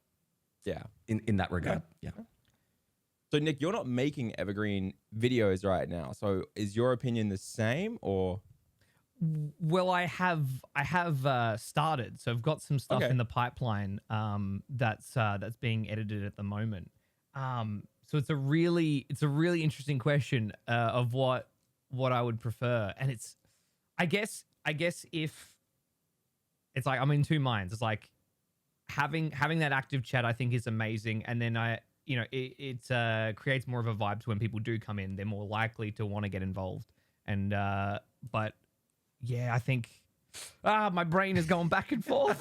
Yeah. in that regard. Yeah. So, Nick, you're not making evergreen videos right now. So is your opinion the same or? Well, I have started, so I've got some stuff Okay. in the pipeline that's being edited at the moment. So it's a really interesting question of what I would prefer, and it's I guess if it's like I'm in two minds. It's like having that active chat I think is amazing, and then it creates more of a vibe to when people do come in. They're more likely to want to get involved, and but. Yeah, I think my brain is going back and forth.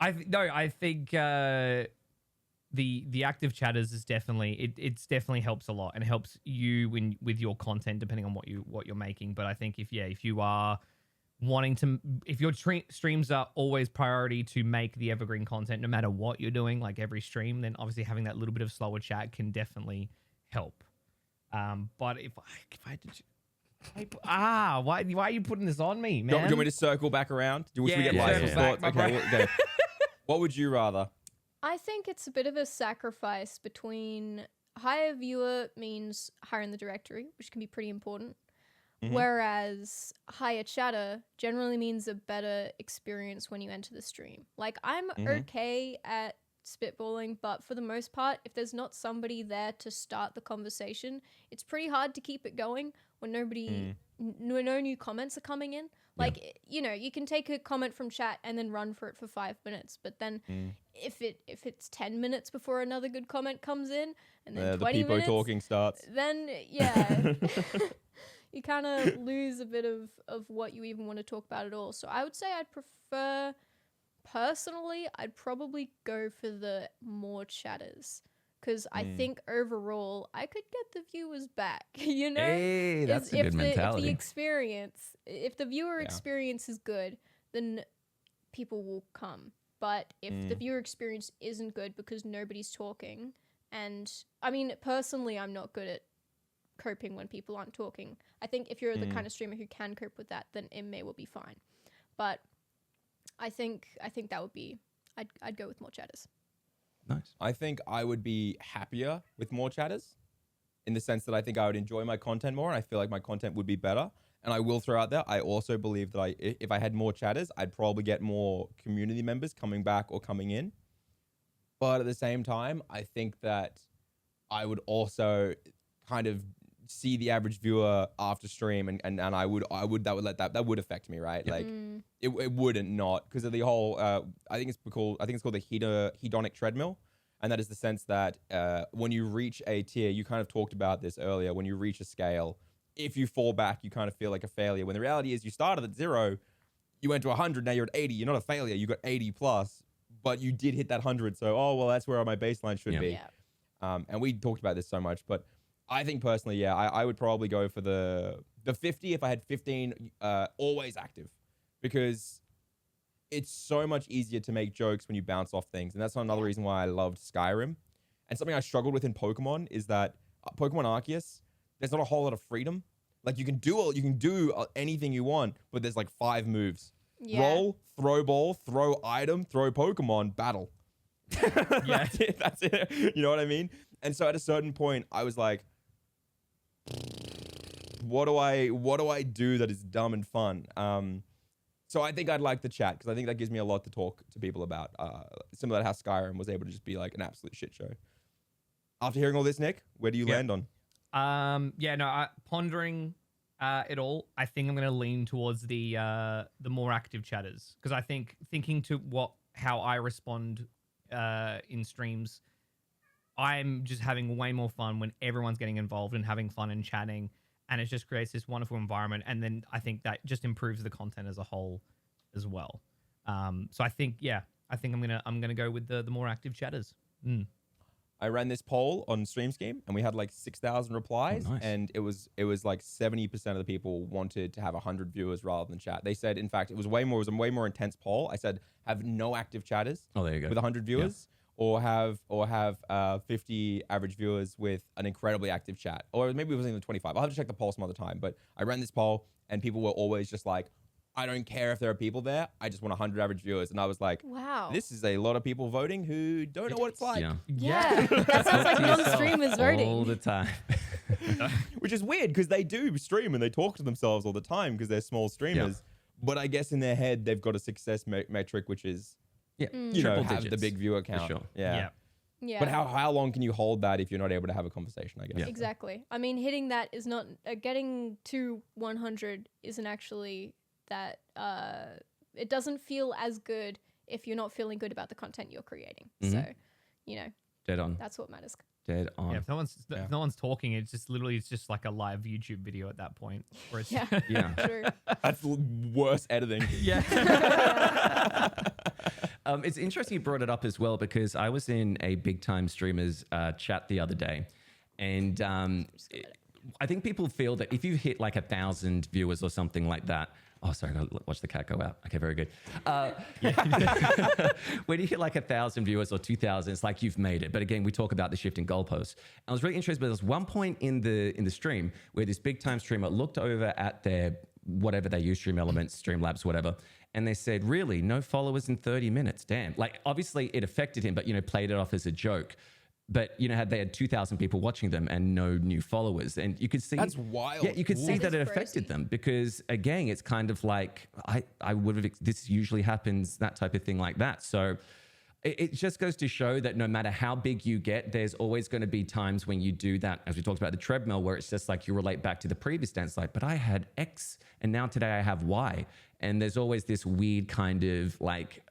I think the active chatters is definitely it's definitely helps a lot and helps you with your content depending on what you're making. But I think if you are wanting to, if your streams are always priority to make the evergreen content no matter what you're doing, like every stream, then obviously having that little bit of slower chat can definitely help. But if I had to. Why are you putting this on me, man? Do you want me to circle back around? Do you wish we get circle Lycel's back, thoughts? my Okay, okay. What would you rather? I think it's a bit of a sacrifice between higher viewer means higher in the directory, which can be pretty important. Whereas higher chatter generally means a better experience when you enter the stream. Like, I'm okay at spitballing, but for the most part, if there's not somebody there to start the conversation, it's pretty hard to keep it going when no new comments are coming in. Like, you can take a comment from chat and then run for it for 5 minutes, but then if it's 10 minutes before another good comment comes in, and then The 20 people minutes, talking starts. then yeah, you kind of lose a bit of what you even want to talk about at all. So I would say personally, I'd probably go for the more chatters, because I think overall I could get the viewers back. Hey, that's a good mentality. If the viewer experience is good, then people will come. But if the viewer experience isn't good because nobody's talking, and I mean, personally, I'm not good at coping when people aren't talking. I think if you're the kind of streamer who can cope with that, then it may well be fine. But I think that would be, I'd go with more chatters. Nice. I think I would be happier with more chatters in the sense that I think I would enjoy my content more and I feel like my content would be better. And I will throw out there, I also believe that if I had more chatters, I'd probably get more community members coming back or coming in. But at the same time, I think that I would also kind of see the average viewer after stream, and I would that would affect me, right? Like it wouldn't not, because of the whole I think it's called the hedonic treadmill, and that is the sense that when you reach a tier, you kind of talked about this earlier, when you reach a scale, if you fall back, you kind of feel like a failure, when the reality is you started at 0, you went to 100, now you're at 80, you're not a failure, you got 80 plus, but you did hit that 100, so oh well, that's where my baseline should be. And we talked about this so much, but I think personally, yeah, I would probably go for the 50 if I had 15 always active, because it's so much easier to make jokes when you bounce off things. And that's another reason why I loved Skyrim. And something I struggled with in Pokemon is that Pokemon Arceus, there's not a whole lot of freedom. Like you can do anything you want, but there's like 5 moves. Yeah. Roll, throw ball, throw item, throw Pokemon, battle. Yeah. That's it. You know what I mean? And so at a certain point, I was like, what do I do that is dumb and fun? So I think I'd like the chat, because I think that gives me a lot to talk to people about. Similar to how Skyrim was able to just be like an absolute shit show. After hearing all this, Nick, where do you land on? Pondering it all, I think I'm going to lean towards the more active chatters, because I think thinking to how I respond in streams, I'm just having way more fun when everyone's getting involved and having fun and chatting, and it just creates this wonderful environment. And then I think that just improves the content as a whole as well. So I think I'm gonna go with the more active chatters. I ran this poll on Stream Scheme, and we had like 6,000 replies. Oh, nice. And it was like 70% of the people wanted to have 100 viewers rather than chat. They said, in fact, it was a way more intense poll. I said, have no active chatters. Oh, there you go. With 100 viewers. Yeah. Or have 50 average viewers with an incredibly active chat. Or maybe it was even 25. I'll have to check the poll some other time. But I ran this poll, and people were always just like, I don't care if there are people there. I just want 100 average viewers. And I was like, wow, this is a lot of people voting who don't know what it's like. Yeah. That sounds like non-streamers voting. All the time. Which is weird, because they do stream and they talk to themselves all the time because they're small streamers. Yeah. But I guess in their head, they've got a success metric, which is, have the big viewer count. Sure. Yeah. Yeah. But how long can you hold that if you're not able to have a conversation, I guess? Yeah. Exactly. I mean, hitting that is not, getting to 100 isn't actually that, it doesn't feel as good if you're not feeling good about the content you're creating. So, Dead on. that's what matters. Dead on. Yeah, if no one's talking, it's just like a live YouTube video at that point. Where it's Yeah. True. That's worse editing. Yeah. It's interesting you brought it up as well, because I was in a big time streamers chat the other day, and I think people feel that if you hit like 1,000 viewers or something like that. Oh, sorry, I gotta watch the cat go out. Okay, very good. When you hit like 1,000 viewers or 2,000, it's like you've made it. But again, we talk about the shifting goalposts. I was really interested, but there was one point in the stream where this big time streamer looked over at their whatever they use, Stream Elements, Streamlabs, whatever, and they said, "Really, no followers in 30 minutes? Damn!" Like obviously it affected him, but played it off as a joke. But they had 2,000 people watching them and no new followers, and you could see that's wild. Yeah, you could see that it crazy. affected them, because again, it's kind of like I would have. This usually happens, that type of thing like that. So it just goes to show that no matter how big you get, there's always going to be times when you do that, as we talked about the treadmill, where it's just like you relate back to the previous dance, like, but I had X and now today I have Y. And there's always this weird kind of like,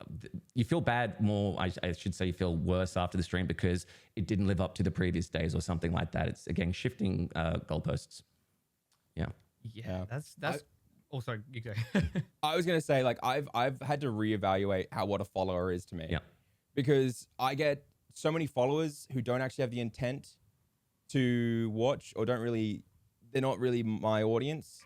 you feel bad more, I should say you feel worse after the stream because it didn't live up to the previous days or something like that. It's again, shifting goalposts. Yeah. Yeah. That's also, you go. I was going to say, like, I've had to reevaluate what a follower is to me. Yeah. Because I get so many followers who don't actually have the intent to watch, or they're not really my audience.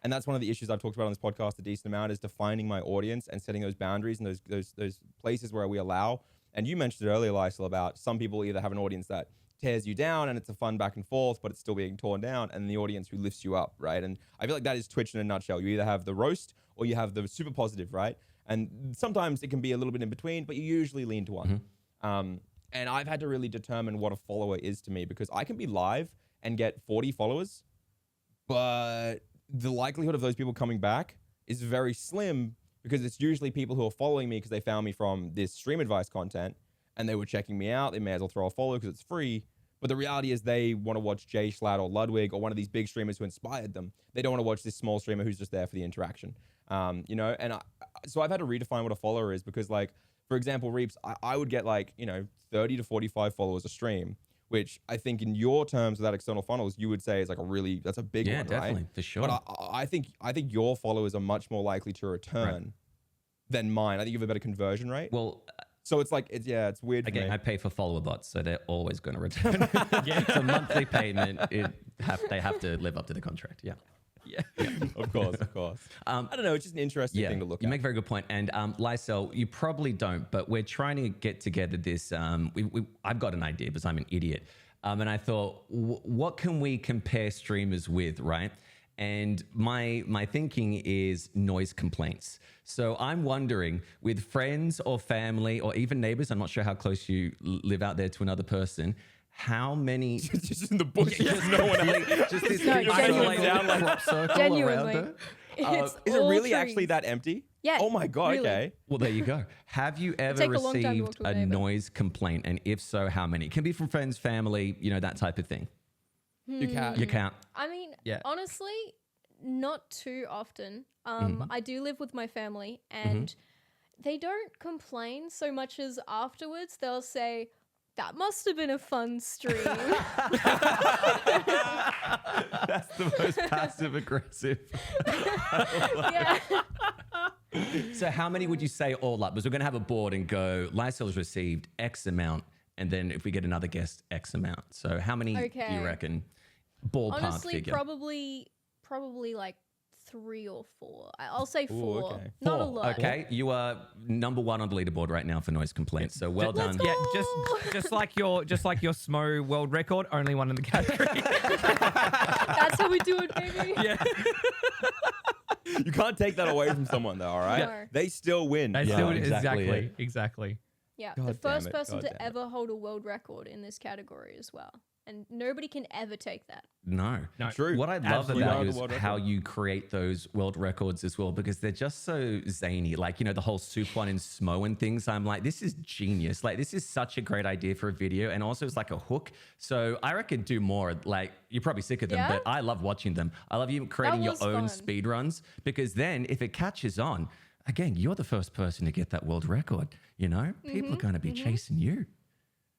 And that's one of the issues I've talked about on this podcast a decent amount, is defining my audience and setting those boundaries and those places where we allow. And you mentioned it earlier, Lycel, about some people either have an audience that tears you down and it's a fun back and forth, but it's still being torn down, and the audience who lifts you up, right? And I feel like that is Twitch in a nutshell. You either have the roast or you have the super positive, right? And sometimes it can be a little bit in between, but you usually lean to one. Mm-hmm. And I've had to really determine what a follower is to me, because I can be live and get 40 followers, but the likelihood of those people coming back is very slim, because it's usually people who are following me because they found me from this stream advice content and they were checking me out. They may as well throw a follow because it's free, But the reality is they want to watch Jay Schlatt or Ludwig or one of these big streamers who inspired them. They don't want to watch this small streamer who's just there for the interaction. You know, and so I've had to redefine what a follower is because, like, for example, Reapz, I would get like, you know, 30 to 45 followers a stream, which I think in your terms without external funnels, you would say is like that's a big one, right? Yeah, definitely, for sure. But I think your followers are much more likely to return than mine. I think you have a better conversion rate. Well, so it's like, it's weird. again, I pay for follower bots, so they're always going to return. It's a monthly payment. They have to live up to the contract. Yeah. Yeah, of course. I don't know. It's just an interesting thing to look at. You make a very good point. And Lycel, you probably don't, but we're trying to get together this. I've got an idea because I'm an idiot. And I thought, what can we compare streamers with, right? And my thinking is noise complaints. So I'm wondering, with friends or family or even neighbors, I'm not sure how close you live out there to another person, how many just in the bush, just no one else. just this No, isolated genuinely. crop circle Genuinely. around It's is it all really trees. actually that empty? Yeah, Oh my god. really. Okay. Well, there you go. Have you ever take a long time to walk received to a a neighbor. noise complaint? And if so, how many? It can be from friends, family, you know, that type of thing. You can't. You can't. I mean, Yeah. honestly, not too often. I do live with my family, Mm-hmm. and they don't complain so much as afterwards they'll say, "That must have been a fun stream." That's the most passive aggressive. Yeah. So how many would you say all up? Because we're going to have a board and go, Lycel's received X amount. And then if we get another guest, X amount. So how many do Okay. you reckon? Ballpark Honestly, figure. probably like 3 or 4. I'll say 4. okay. Not a 4. lot. Okay, you are number 1 on the leaderboard right now for noise complaints. So well done. go. Yeah, just like your Smo world record, only one in the category. That's how we do it, baby. Yeah. You can't take that away from someone though, all right? No. They still win. They Yeah, still exactly, exactly. Yeah, God the damn first it, person God to damn it. ever hold a world record in this category as well. And nobody can ever take that. No. No. True. What I love Absolutely. about You you are is the world how record. you create those world records as well, because they're just so zany. Like, you know, the whole soup one in Smo and things. I'm like, this is genius. Like, this is such a great idea for a video. And also it's like a hook. So I reckon do more. Like, you're probably sick of them, Yeah? but I love watching them. I love you creating your was own fun. speed runs, because then if it catches on, again, you're the first person to get that world record. You know, people are going to be chasing you.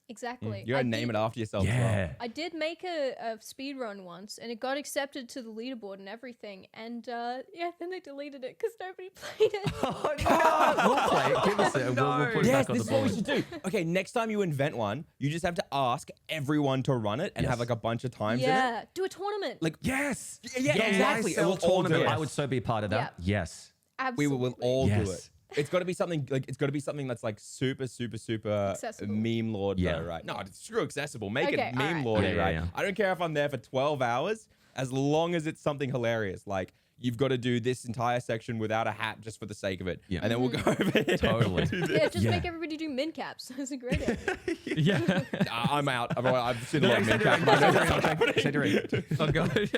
Exactly. You gotta name it after yourself as well. Yeah. I did make a speed run once, and it got accepted to the leaderboard and everything. And yeah, then they deleted it because nobody played it. Oh, no. We'll play it. Give us it. We'll put it Yes, back on this the is what we board. should do. Okay, next time you invent one, you just have to ask everyone to run it and Yes. have like a bunch of times in it. Yeah, do a tournament. Like, Yes. yeah, exactly. Lycel We'll all do tournament. it. I would so be a part of that. Yes. We Absolutely. will all do Yes. it. It's got to be something like that's like super Accessible. meme lord Yeah. though, right? No, it's true accessible. Make Okay, it meme alright. lordy, Yeah, yeah, right? yeah. I don't care if I'm there for 12 hours, as long as it's something hilarious. Like you've got to do this entire section without a hat just for the sake of it, Yeah. and then we'll go over here. Totally. and do this. Yeah, just Yeah. make everybody do min caps. That's a great idea. Yeah. I'm out. I've seen a lot of meme caps. Say to read. Oh god.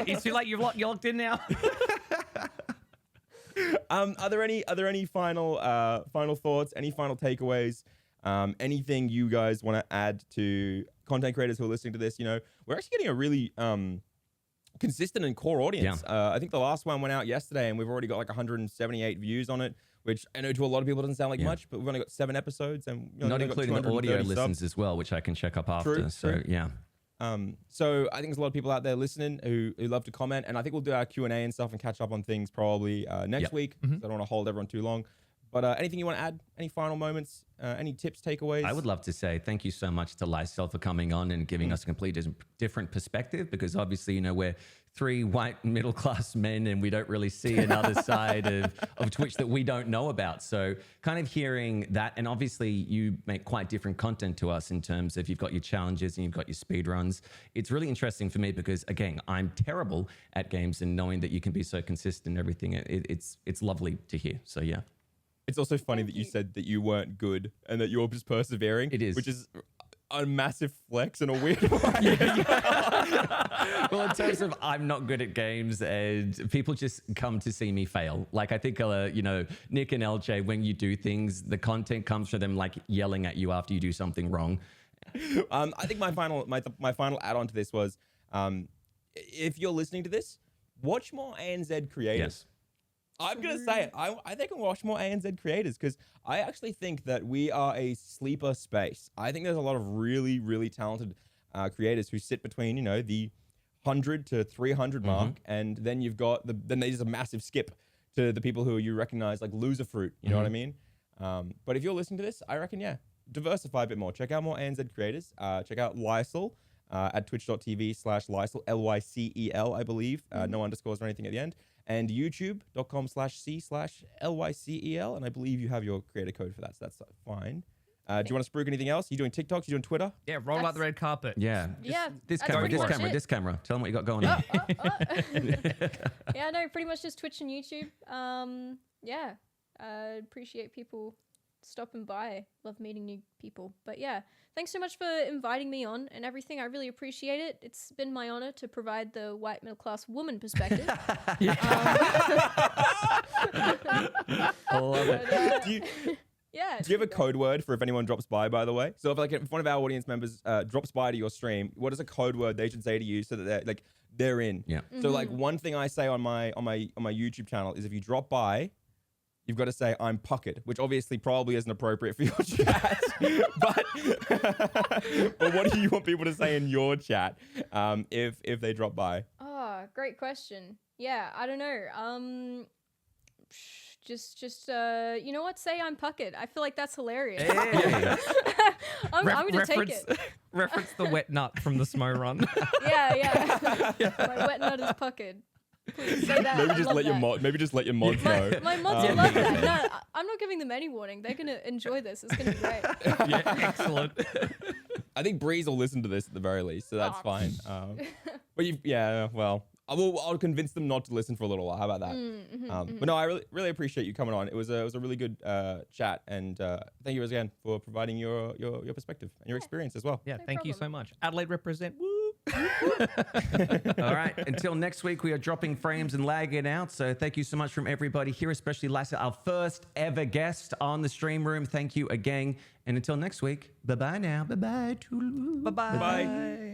You feel like you're locked in now. Are there any final thoughts? Any final takeaways? Anything you guys want to add to content creators who are listening to this? You know, we're actually getting a really consistent and core audience. I think the last one went out yesterday, and we've already got like 178 views on it, which I know to a lot of people doesn't sound like much, but we've only got 7 episodes, and you know, Not we've only got including the audio 230 listens subs. as well, which I can check up after. True, So true. yeah. So I think there's a lot of people out there listening who love to comment, and I think we'll do our Q&A and stuff and catch up on things probably next Yep. week. So I don't want to hold everyone too long. But anything you want to add? Any final moments? Any tips, takeaways? I would love to say thank you so much to Lycel for coming on and giving us a completely different perspective, because obviously, you know, we're 3 white middle-class men and we don't really see another side of Twitch that we don't know about. So kind of hearing that, and obviously you make quite different content to us in terms of you've got your challenges and you've got your speed runs. It's really interesting for me because, again, I'm terrible at games, and knowing that you can be so consistent and everything, it's lovely to hear. So yeah. It's also funny that you said that you weren't good and that you're just persevering. It is. Which is a massive flex in a weird way. Well, in terms of I'm not good at games, and people just come to see me fail. Like I think, you know, Nick and Eljay, when you do things, the content comes from them like yelling at you after you do something wrong. I think my final add-on to this was, if you're listening to this, watch more ANZ creators. Yes. I'm going to say it. I think I'll watch more ANZ creators because I actually think that we are a sleeper space. I think there's a lot of really, really talented creators who sit between, you know, the 100 to 300 mark. And then you've got, then there's a massive skip to the people who you recognize like Loser Fruit. You know what I mean? But if you're listening to this, I reckon, yeah, diversify a bit more. Check out more ANZ creators. Check out Lycel at twitch.tv/Lycel, Lycel, I believe. No underscores or anything at the end. And youtube.com/c/Lycel. And I believe you have your creator code for that, so that's fine. Do you want to spruik anything else? You doing TikToks? You doing Twitter? Yeah, roll out the red carpet. Yeah. Yeah, This that's camera, pretty this much camera, it. this camera. Tell them what you got going on. Yeah, no, pretty much just Twitch and YouTube. Yeah, appreciate people stopping by. Love meeting new people. But yeah, thanks so much for inviting me on and everything. I really appreciate it. It's been my honor to provide the white middle class woman perspective. I love it. But, Do you yeah. have a code word for if anyone drops by the way? So if one of our audience members drops by to your stream, what is a code word they should say to you so that they're in? Yeah. So like one thing I say on my YouTube channel is if you drop by, you've got to say I'm puckered, which obviously probably isn't appropriate for your chat. but what do you want people to say in your chat if they drop by? Oh, great question. Yeah, I don't know. Just you know what? Say I'm puckered. I feel like that's hilarious. Hey. I'm gonna take it. Reference the wet nut from the Smo run. Yeah. My wet nut is puckered. Please say that. Maybe just let your mods know. My mods will love that. No, I'm not giving them any warning. They're gonna enjoy this. It's gonna be great. Yeah, excellent. I think Breeze will listen to this at the very least, so that's fine. But I'll convince them not to listen for a little while. How about that? But no, I really appreciate you coming on. It was a really good chat, and thank you again for providing your perspective and your experience as well. Yeah, No thank you so problem. much. Adelaide represent. Woo! All right. Until next week, we are dropping frames and lagging out. So thank you so much from everybody here, especially Lycel, our first ever guest on the stream room. Thank you again. And until next week, bye-bye now. Bye-bye. Bye-bye. Bye.